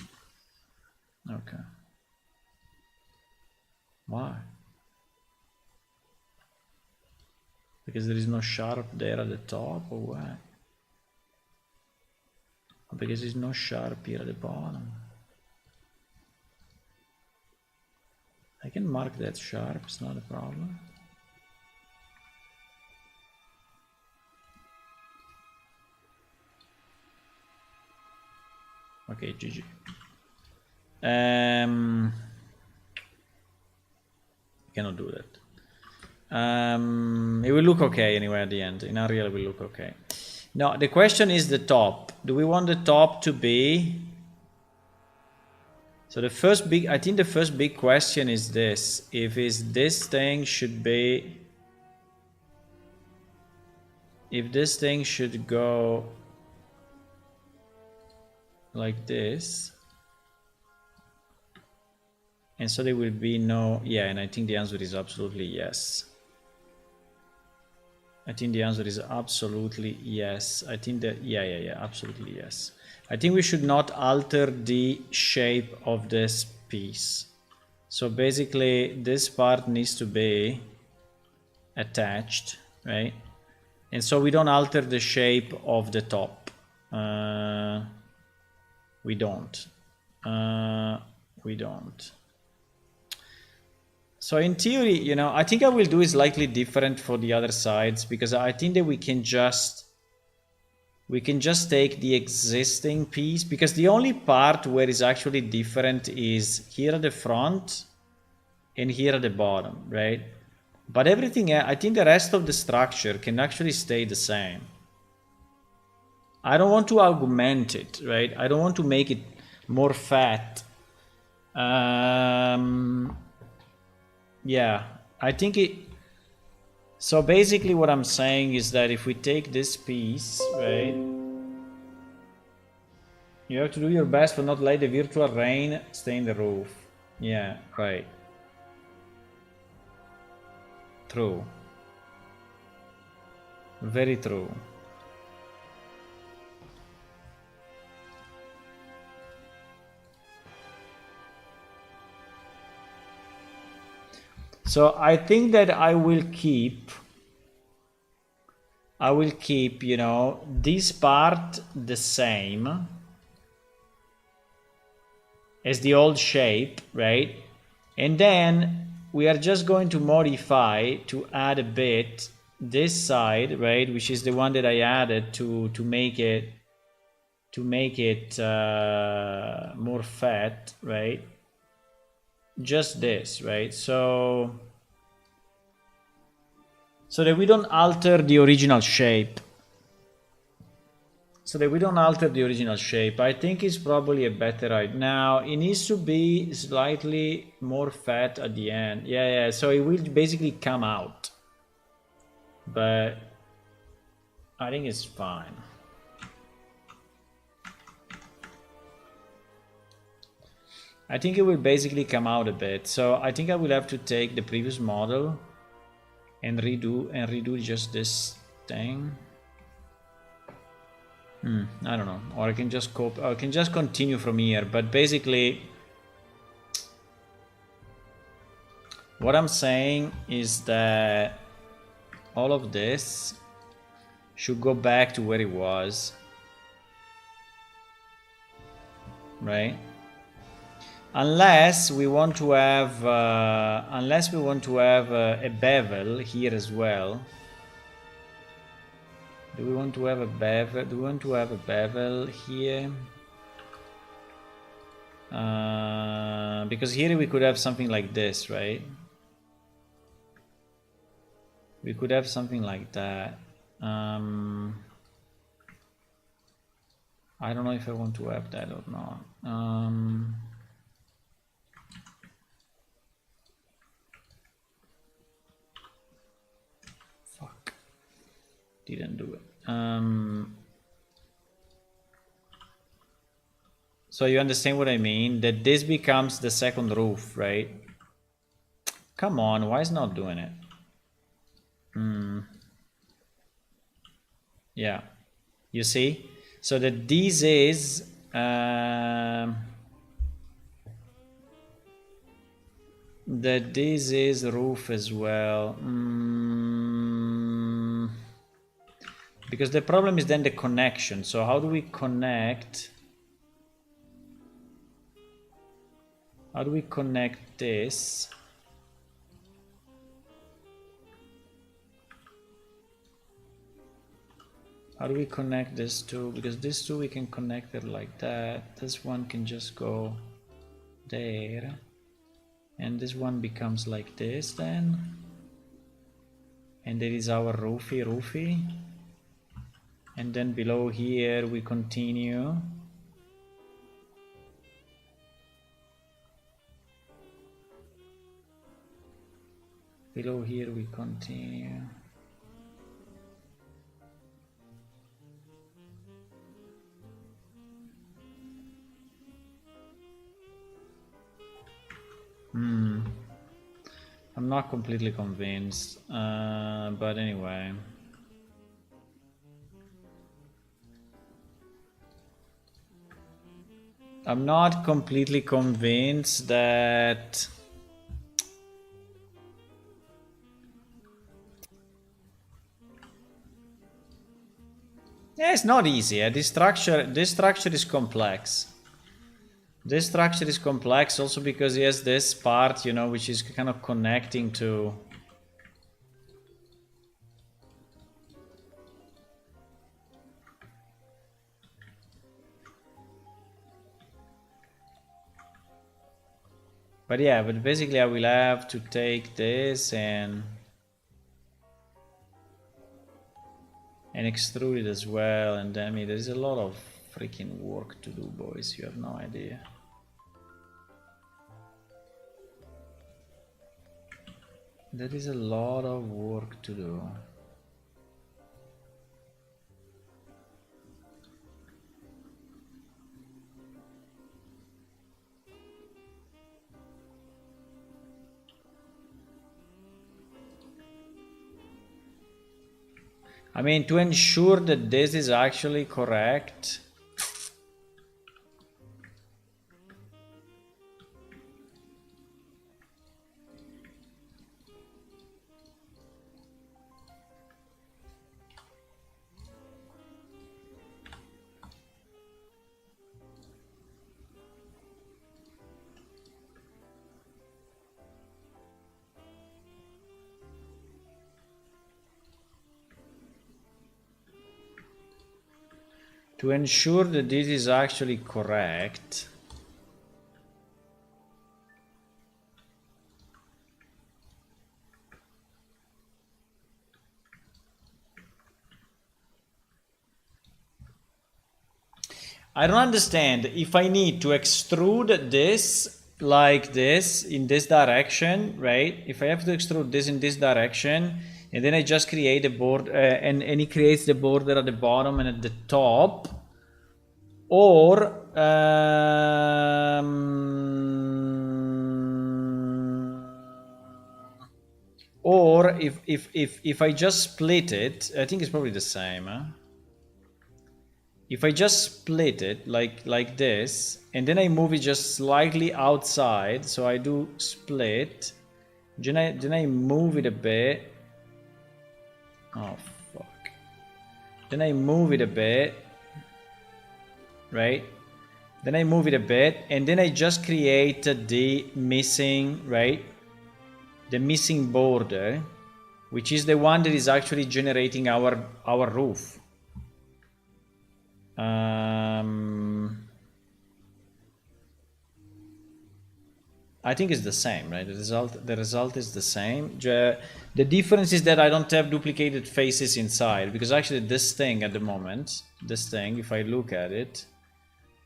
Okay. Why? Because there is no sharp there at the top or what? Or because there's no sharp here at the bottom. I can mark that sharp, it's not a problem. Okay, GG. Cannot do that. It will look okay anyway at the end. In Unreal it will look okay. No, the question is the top. Do we want the top to be... So the first big, I think the first big question is this. If this thing should be... If this thing should go like this. And so there will be no... Yeah, and I think the answer is absolutely yes. I think the answer is absolutely yes. I think that, yeah, absolutely yes. I think we should not alter the shape of this piece. So basically this part needs to be attached, right? And so we don't alter the shape of the top. We don't. We don't. So in theory, you know, I think I will do is slightly different for the other sides, because I think that we can just take the existing piece, because the only part where it's actually different is here at the front and here at the bottom, right? But everything, I think the rest of the structure can actually stay the same. I don't want to augment it, right? I don't want to make it more fat. Yeah, I think it... So basically what I'm saying is that if we take this piece, right? You have to do your best but not let the virtual rain stain the roof. Yeah, right. True. Very true. So I think that I will keep, you know, this part the same as the old shape, right? And then we are just going to modify to add a bit this side, right? Which is the one that I added to make it more fat, right? Just this, right? So that we don't alter the original shape. I think it's probably a better idea. Now it needs to be slightly more fat at the end. Yeah, so it will basically come out, but I think it's fine. I think it will basically come out a bit. So I think I will have to take the previous model and redo just this thing. I don't know, or I can just copy, or I can just continue from here. But basically what I'm saying is that all of this should go back to where it was, right? Unless we want to have a bevel here as well. Do we want to have a bevel? Do we want to have a bevel here? Because here we could have something like this, right? We could have something like that. I don't know if I want to have that or not. Didn't do it. So you understand what I mean? That this becomes the second roof, right? Come on, why is it not doing it? Yeah, you see? So that this is roof as well. Because the problem is then the connection. So how do we connect? How do we connect this? How do we connect this two? Because this two we can connect it like that. This one can just go there. And this one becomes like this then. And there is our roofie. And then below here we continue. Below here we continue. I'm not completely convinced, but anyway. I'm not completely convinced that... Yeah, it's not easy. This structure is complex. This structure is complex also because it has this part, you know, which is kind of connecting to... But yeah, but basically I will have to take this and extrude it as well, and I mean, there's a lot of freaking work to do, boys. You have no idea. There is a lot of work to do. I mean, to ensure that this is actually correct, I don't understand if I need to extrude this like this in this direction, right? If I have to extrude this in this direction, and then I just create a border, and it creates the border at the bottom and at the top, or if I just split it, I think it's probably the same, huh? If I just split it like this, and then I move it just slightly outside, so I do split, then I move it a bit. Oh fuck. Then I move it a bit, right? Then I move it a bit, and then I just create the missing, right? The missing border, which is the one that is actually generating our roof. I think it's the same, right? The result is the same. The difference is that I don't have duplicated faces inside, because actually this thing at the moment, this thing, if I look at it,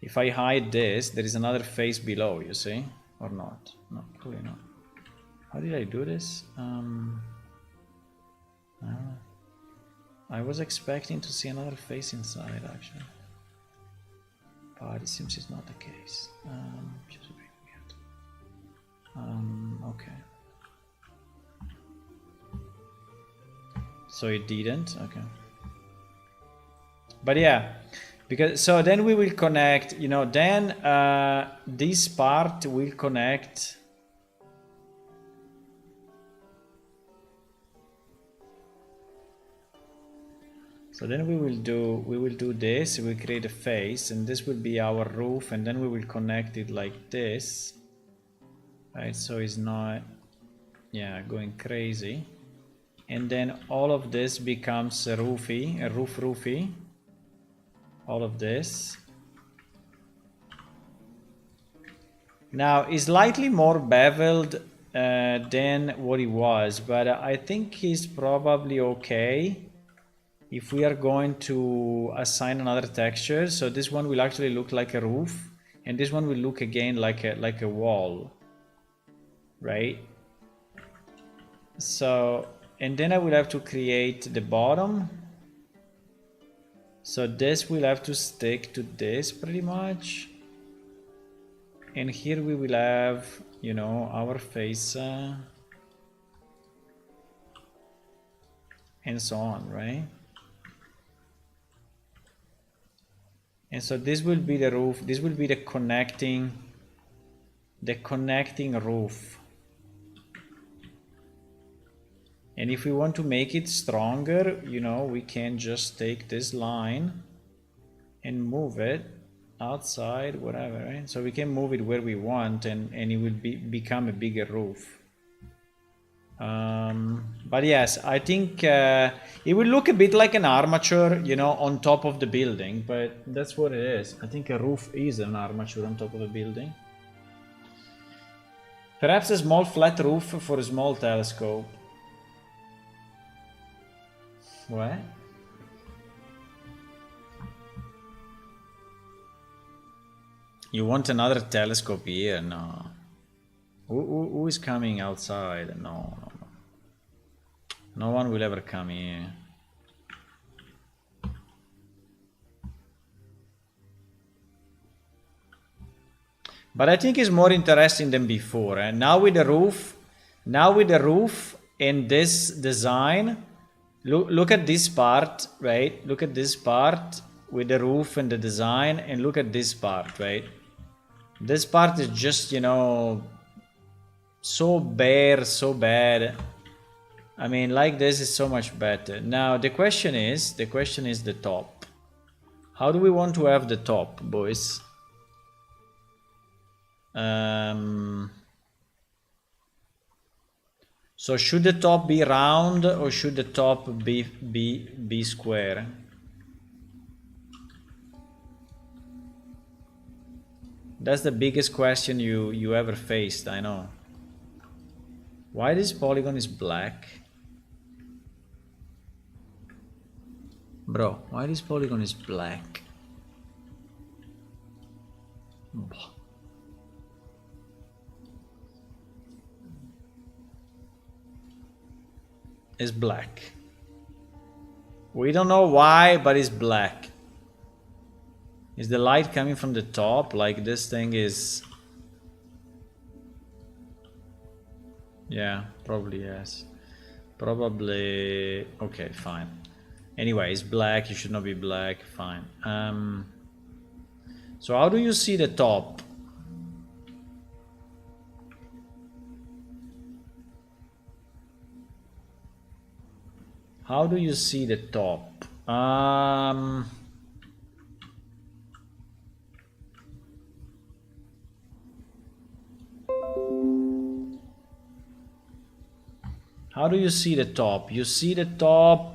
if I hide this, there is another face below, you see? Or not? No, probably not. How did I do this? I was expecting to see another face inside, actually. But it seems it's not the case. Just a bit weird. Okay. So it didn't? Okay. But yeah, because so then we will connect, you know, then this part will connect. So then we will do this, we will create a face, and this will be our roof, and then we will connect it like this, right? So it's not, yeah, going crazy. And then all of this becomes a roofy, all of this. Now it's slightly more beveled than what it was, but I think it's probably okay. if we are going to assign another texture, so this one will actually look like a roof, and this one will look again like a wall, right? So, and then I will have to create the bottom. So this will have to stick to this pretty much. And here we will have, you know, our face and so on, right? And so this will be the roof. This will be the connecting roof. And if we want to make it stronger, you know, we can just take this line and move it outside, whatever, right? So we can move it where we want, and it will become a bigger roof. But yes, I think it will look a bit like an armature, you know, on top of the building, but that's what it is. I think a roof is an armature on top of a building. Perhaps a small flat roof for a small telescope. What? You want another telescope here? No. Who is coming outside? No. No one will ever come here. But I think it's more interesting than before. And now with the roof and this design, look at this part, right? Look at this part with the roof and the design, and look at this part, right? This part is just, you know, so bare, so bad. I mean, like this is so much better. Now the question is the top. How do we want to have the top, boys? So should the top be round or should the top be square? That's the biggest question you ever faced, I know. Why this polygon is black? Bro, why this polygon is black? It's black. We don't know why, but it's black. Is the light coming from the top? Like this thing is... Yeah, probably yes. Probably... Okay, fine. Anyway, it's black. You should not be black. Fine. So how do you see the top? How do you see the top? How do you see the top? You see the top...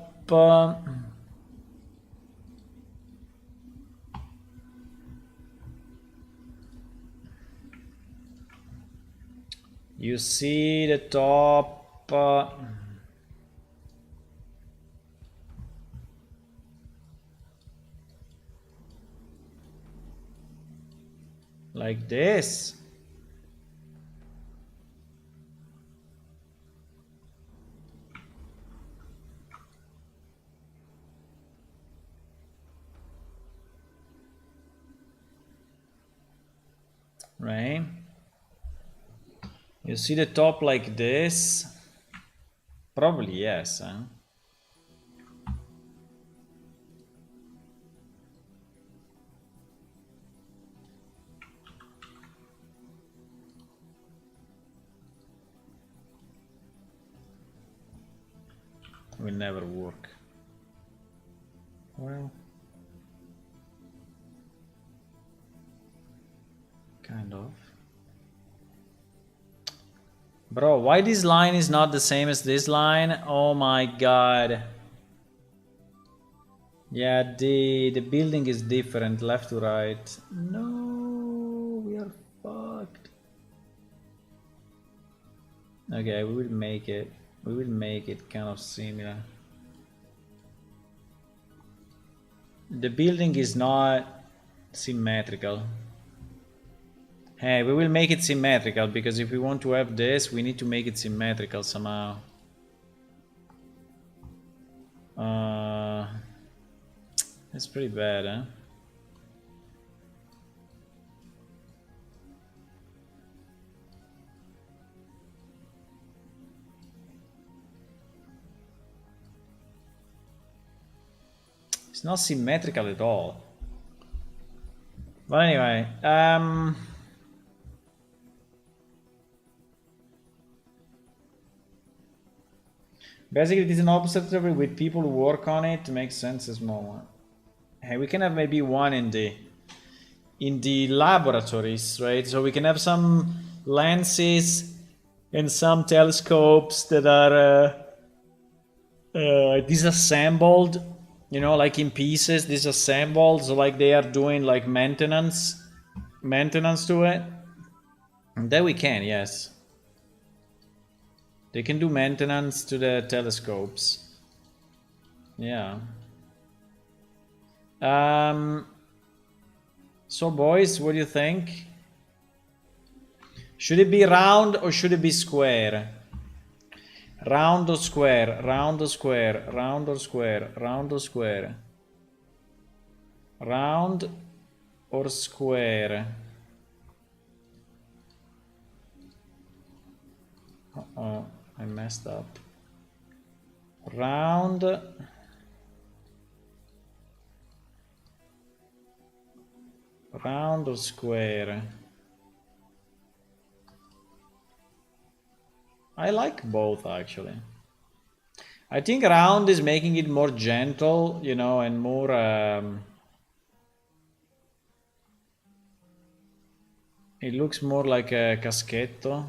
you see the top... like this. Right? You see the top like this? Probably yes, huh? Will never work. Well, kind of. Bro, why this line is not the same as this line? Oh my god. Yeah, the building is different, left to right. No, we are fucked. Okay, we will make it. We will make it kind of similar. The building is not symmetrical. Hey, we will make it symmetrical, because if we want to have this, we need to make it symmetrical somehow. That's pretty bad, huh? It's not symmetrical at all. But anyway, basically it is an observatory with people who work on it to make sense as small one. Hey, we can have maybe one in the laboratories, right? So we can have some lenses and some telescopes that are disassembled, you know, like in pieces, disassembled, so like they are doing like maintenance to it. And then we can, yes, they can do maintenance to the telescopes. Yeah. So boys, what do you think? Should it be round or should it be square? Round or square? Round or square? Round or square? Round or square? Round or square? Uh-oh, I messed up. Round or square? I like both, actually. I think round is making it more gentle, you know, and more it looks more like a caschetto.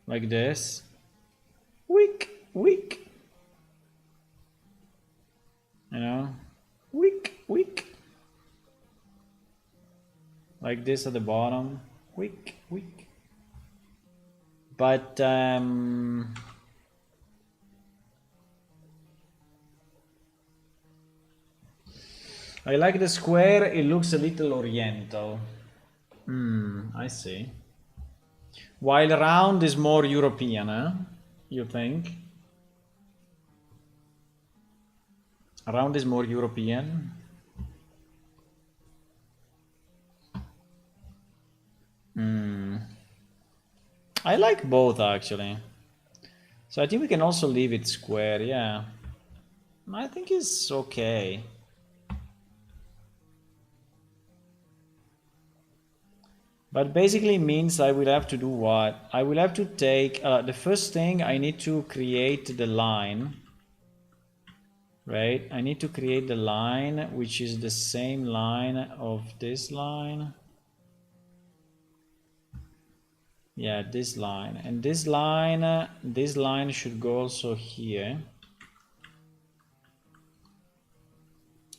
Like this. Wick, wick. You know? Wick, wick. Like this at the bottom. Wick, wick. But I like the square, it looks a little oriental. I see. While round is more European, huh? You think? Round is more European. I like both, actually. So I think we can also leave it square, yeah. I think it's okay. But basically means I will have to do what? I will have to take, the first thing I need to create the line. Right? I need to create the line, which is the same line of this line. Yeah, this line. And this line should go also here.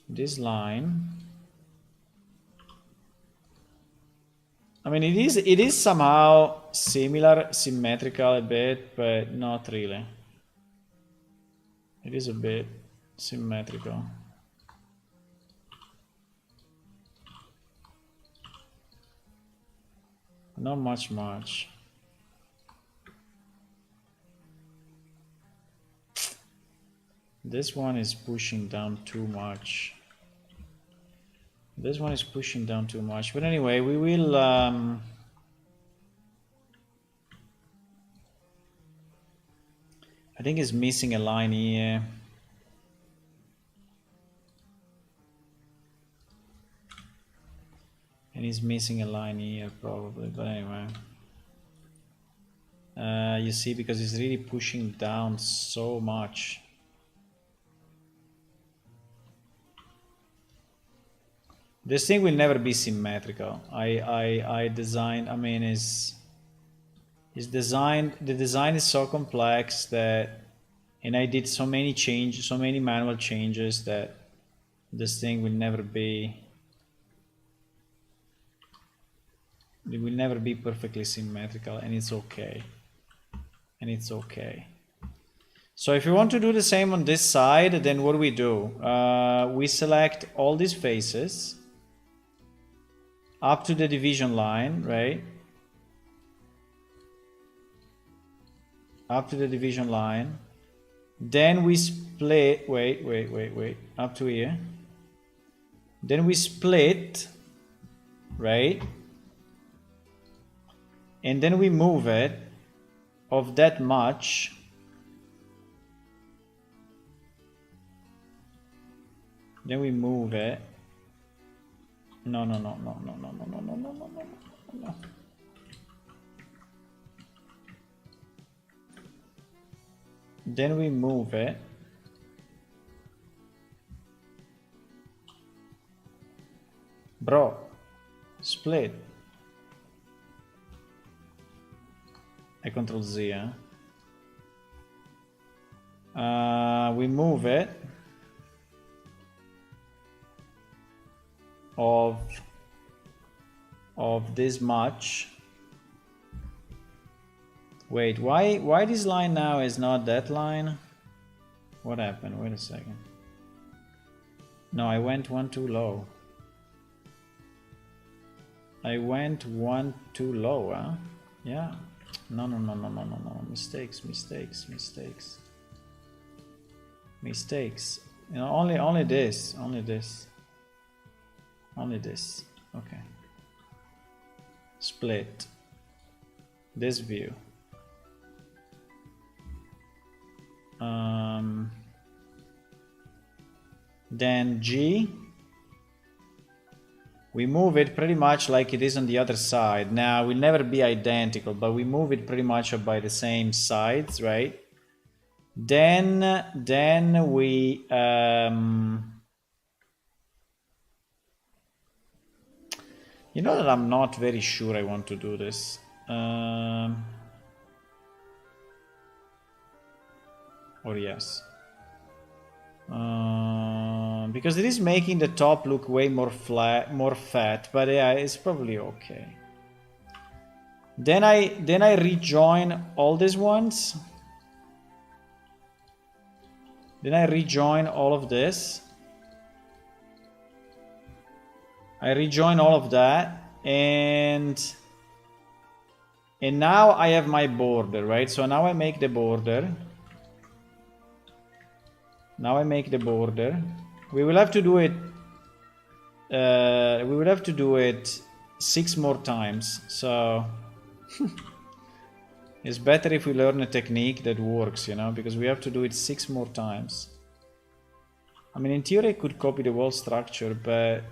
This line. I mean, it is somehow similar, symmetrical a bit, but not really. It is a bit symmetrical. Not much. This one is pushing down too much. This one is pushing down too much. But anyway, we will... I think it's missing a line here. And he's missing a line here probably, but anyway. You see, because it's really pushing down so much. This thing will never be symmetrical. I designed, I mean, is designed, the design is so complex that, and I did so many changes, so many manual changes that this thing will never be, it will never be perfectly symmetrical, and it's okay. and it's okay. So if you want to do the same on this side, then what do? We select all these faces up to the division line, right? Up to the division line. Then we split, wait, up to here. Then we split, right? And then we move it of that much. Then we move it. No. Then we move it. Bro, split. I Control Z, huh? We move it of this much. Wait, why this line now is not that line? What happened? Wait a second. No, I went one too low. I went one too low, huh? Yeah. No. Mistakes. You know, only this. Okay. Split. This view. Then G. We move it pretty much like it is on the other side. Now, we'll never be identical, but we move it pretty much by the same sides, right? Then we... you know that I'm not very sure I want to do this. Or yes. Because it is making the top look way more flat, more fat, but yeah, it's probably okay. Then I rejoin all these ones. Then I rejoin all of this. I rejoin all of that, and now I have my border, right? So now I make the border. Now I make the border. We will have to do it. We will have to do it 6 more times. So it's better if we learn a technique that works, you know, because we have to do it 6 more times. I mean, in theory, I could copy the wall structure, but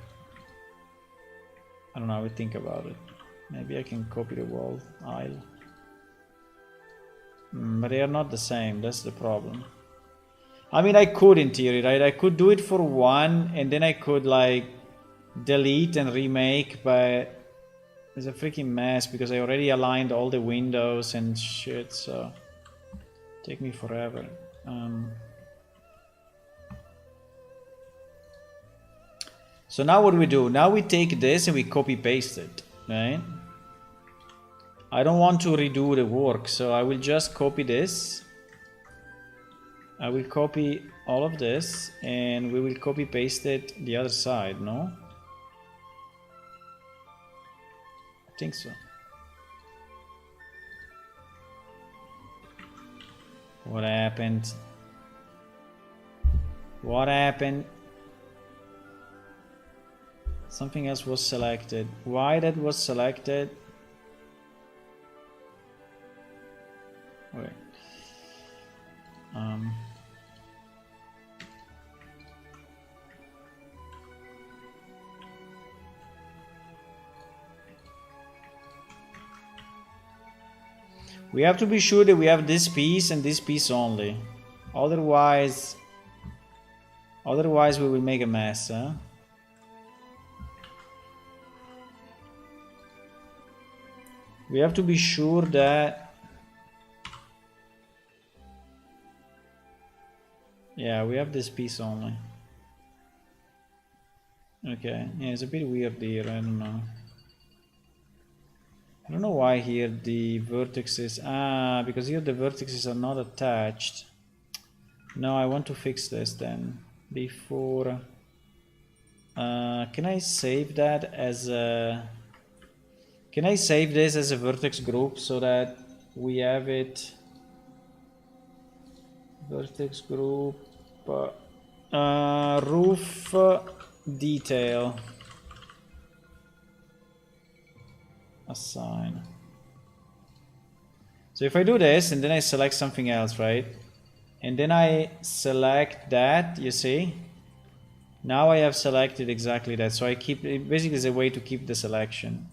I don't know. I would think about it. Maybe I can copy the wall aisle, but they are not the same. That's the problem. I mean, I could in theory, right? I could do it for one, and then I could like delete and remake, but it's a freaking mess because I already aligned all the windows and shit, so take me forever. So now what do we do? Now we take this and we copy paste it, right? I don't want to redo the work, so I will just copy this. I will copy all of this and we will copy paste it the other side, no? I think so. What happened? What happened? Something else was selected. Why that was selected? Wait. We have to be sure that we have this piece and this piece only. Otherwise we will make a mess, huh? We have to be sure that... yeah, we have this piece only. Okay, yeah, it's a bit weird here, I don't know. I don't know why here the vertices, because here the vertices are not attached. No, I want to fix this then before. Can I save that as a, can I save this as a vertex group so that we have it? Vertex group, roof detail, assign. So if I do this and then I select something else, right? And then I select that, you see? Now I have selected exactly that. So I keep, it basically is a way to keep the selection.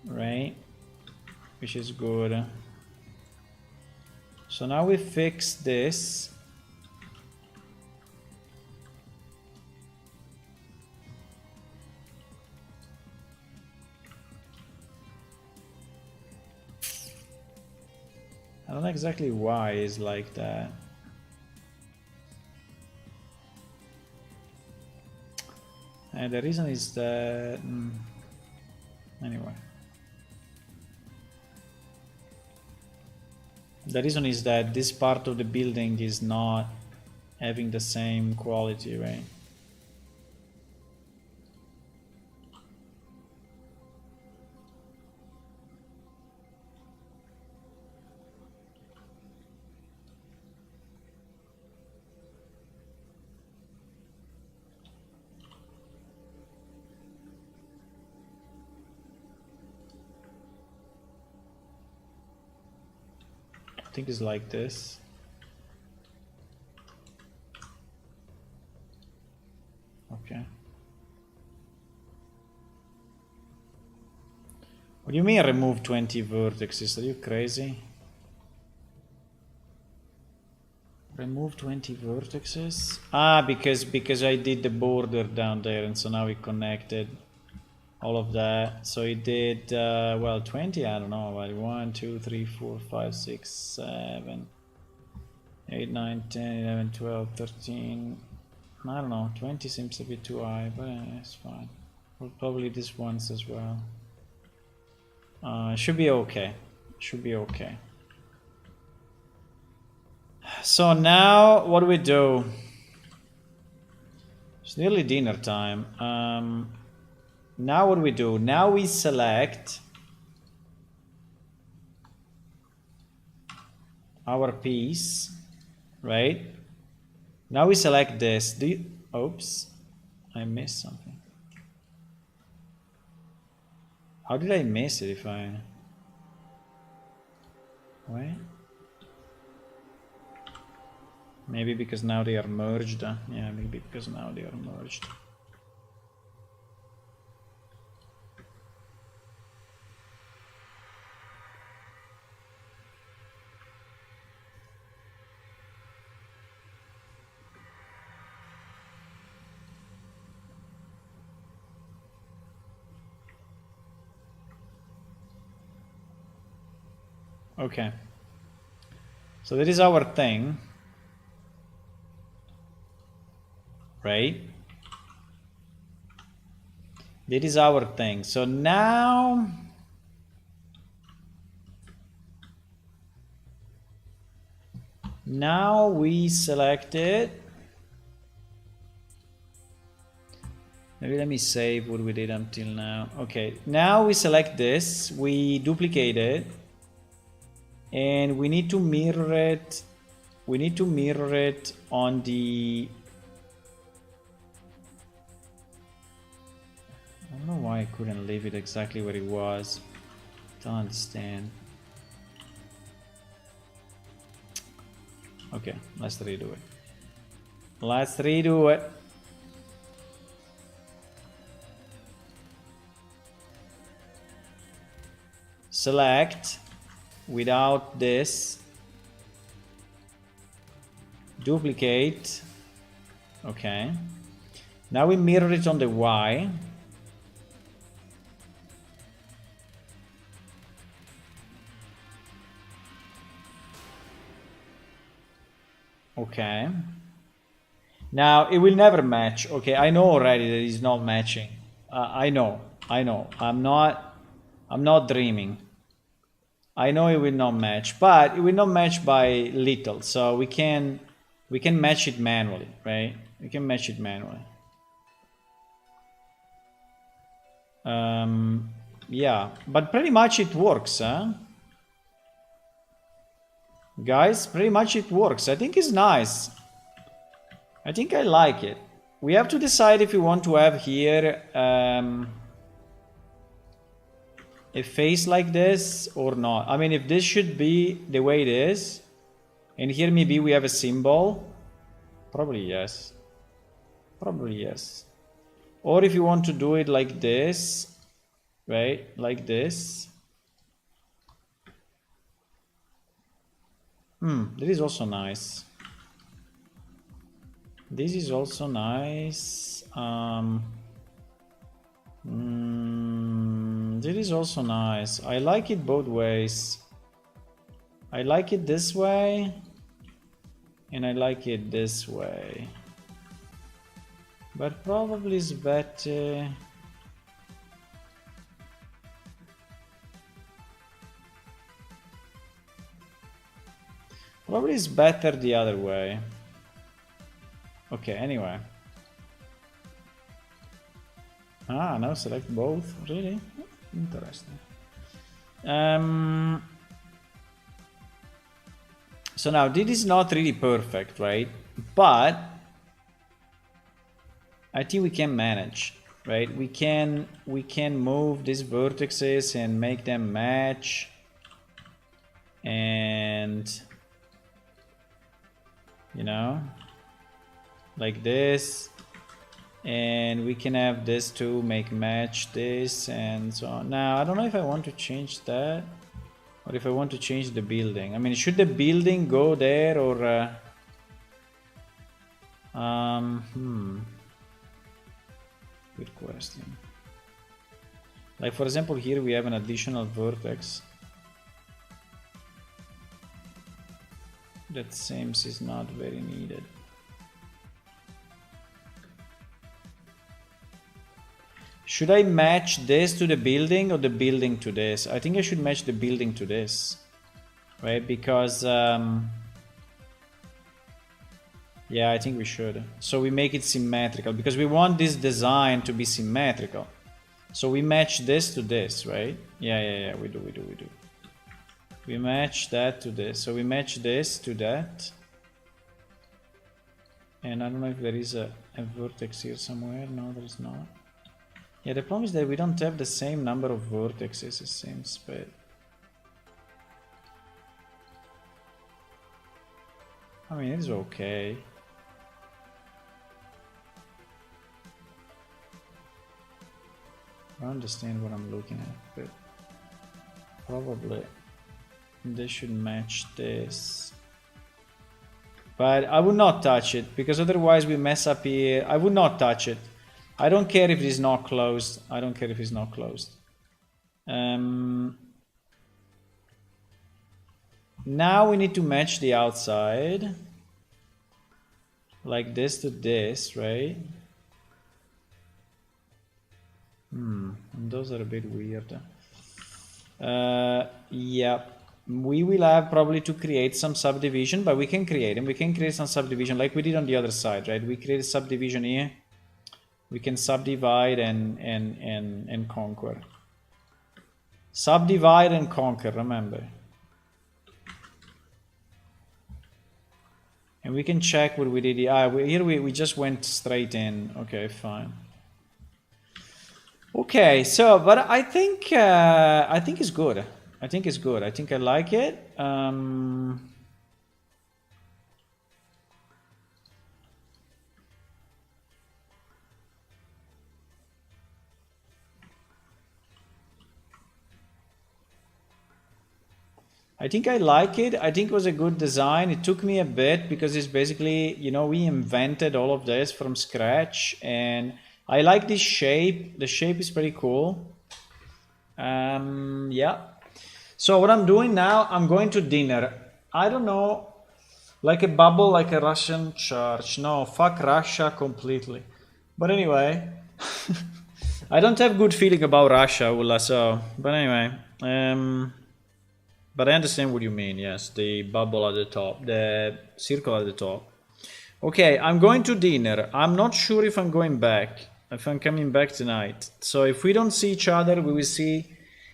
Right? Which is good. So now we fix this. I don't know exactly why it's like that. And the reason is that... anyway. The reason is that this part of the building is not having the same quality, right? I think it's like this. Okay. What do you mean remove 20 vertices? Are you crazy? Remove 20 vertices? Ah, because I did the border down there, and so now we connected all of that. So it did well 20. I don't know. Like 1, 2, 3, 4, 5, 6, 7, 8, 9, 10, 11, 12, 13. I don't know. 20 seems a bit too high, but it's fine. Well, probably this one's as well. Should be okay. Should be okay. So now what do we do? It's nearly dinner time. Now what do we do? Now we select our piece, right? Now we select this. Oops, I missed something. How did I miss it if I... Wait. Maybe because now they are merged. Yeah, maybe because now they are merged. Okay. So that is our thing. Right? That is our thing. So now we select it. Maybe let me save what we did until now. Okay, now we select this, we duplicate it, and we need to mirror it. We need to mirror it on the... I don't know why I couldn't leave it exactly where it was. Don't understand. Okay, let's redo it. Let's redo it. Select without this. Duplicate. Okay. Now we mirror it on the Y. Okay. Now it will never match. Okay, I know already that it's not matching. I know. I'm not I'm not dreaming. I know it will not match, but it will not match by little, so we can match it manually, right? We can match it manually. Yeah, but pretty much it works, huh? Guys, pretty much it works. I think it's nice. I think I like it. We have to decide if we want to have here a face like this or not. I mean, if this should be the way it is, and here maybe we have a symbol, probably yes. Probably yes. Or if you want to do it like this, right? Like this. This is also nice. This is also nice. This is also nice. I like it both ways. I like it this way, and I like it this way. But probably it's better. Probably it's better the other way. Okay, anyway. Ah, now select both. Really? Interesting. So now this is not really perfect, right? But I think we can manage, right? We can move these vertices and make them match, and you know, like this, and we can have this to make match this and so on. Now I don't know if I want to change that or if I want to change the building. I mean, should the building go there or good question. Like for example, here we have an additional vertex. That seems is not very needed. Should I match this to the building or the building to this? I think I should match the building to this, right? Because yeah, I think we should. So we make it symmetrical because we want this design to be symmetrical. So we match this to this, right? Yeah, we do. We match that to this. So we match this to that. And I don't know if there is a vertex here somewhere. No, there is not. Yeah, the problem is that we don't have the same number of vertices, it seems, but I mean, it's okay. I don't understand what I'm looking at, but probably they should match this. But I would not touch it, because otherwise we mess up here. I would not touch it. I don't care if it is not closed. I don't care if it's not closed. Now we need to match the outside. Like this to this, right? And those are a bit weird. Yeah. We will have probably to create some subdivision, but we can create them. We can create some subdivision like we did on the other side, right? We create a subdivision here. We can subdivide and conquer. Subdivide and conquer, remember. And we can check what we did. Here we just went straight in. Okay, fine. Okay, so but I think it's good. I think it's good. I think I like it. I think I like it. I think it was a good design. It took me a bit because it's basically, you know, we invented all of this from scratch, and I like this shape. The shape is pretty cool. Yeah. So what I'm doing now, I'm going to dinner. I don't know, like a bubble, like a Russian church. No, fuck Russia completely. But anyway, I don't have good feeling about Russia, Ulla, so... But anyway, but I understand what you mean, yes. The bubble at the top, the circle at the top. Okay, I'm going to dinner. I'm not sure if I'm going back, if I'm coming back tonight. So if we don't see each other, we will see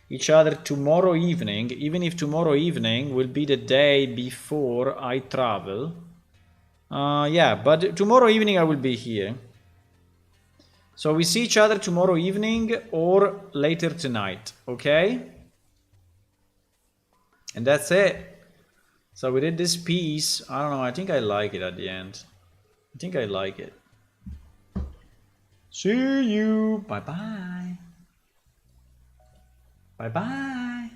each other tomorrow evening, even if tomorrow evening will be the day before I travel. Yeah, but tomorrow evening I will be here. So we see each other tomorrow evening or later tonight, okay? And that's it. So we did this piece. I don't know, I think I like it at the end. I think I like it. See you. Bye-bye. Bye-bye.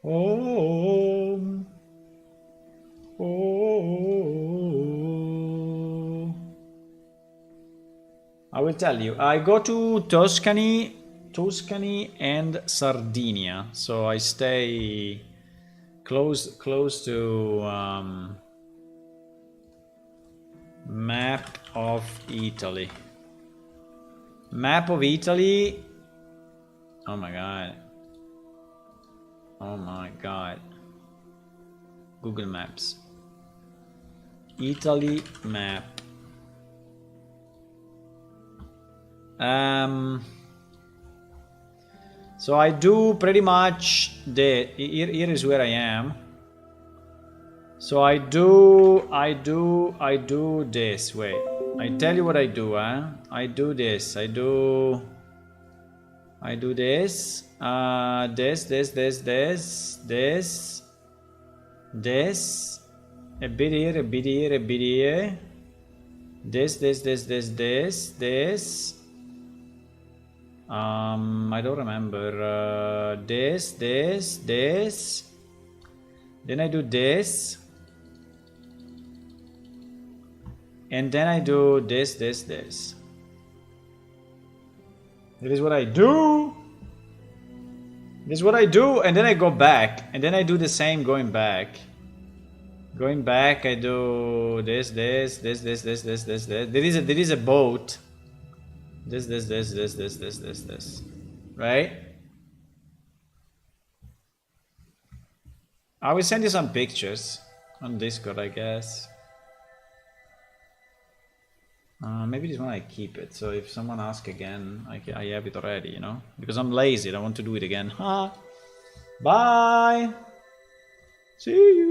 Oh. Oh. I will tell you. I go to Tuscany and Sardinia. So I stay close to map of Italy. Map of Italy. Oh my god. Oh my god. Google Maps. Italy map. So I do pretty much here is where I am. So I do this. Wait, I tell you what I do, huh? I do this. I do this. This. A bit here, a bit here, a bit here. This. I don't remember. This. Then I do this. And then I do this. That is what I do. This is what I do, and then I go back, and then I do the same going back. Going back, I do this. There is a boat. This. Right? I will send you some pictures on Discord, I guess. Maybe this one I keep it, so if someone asks again, I have it already, you know? Because I'm lazy, I want to do it again. Bye! See you!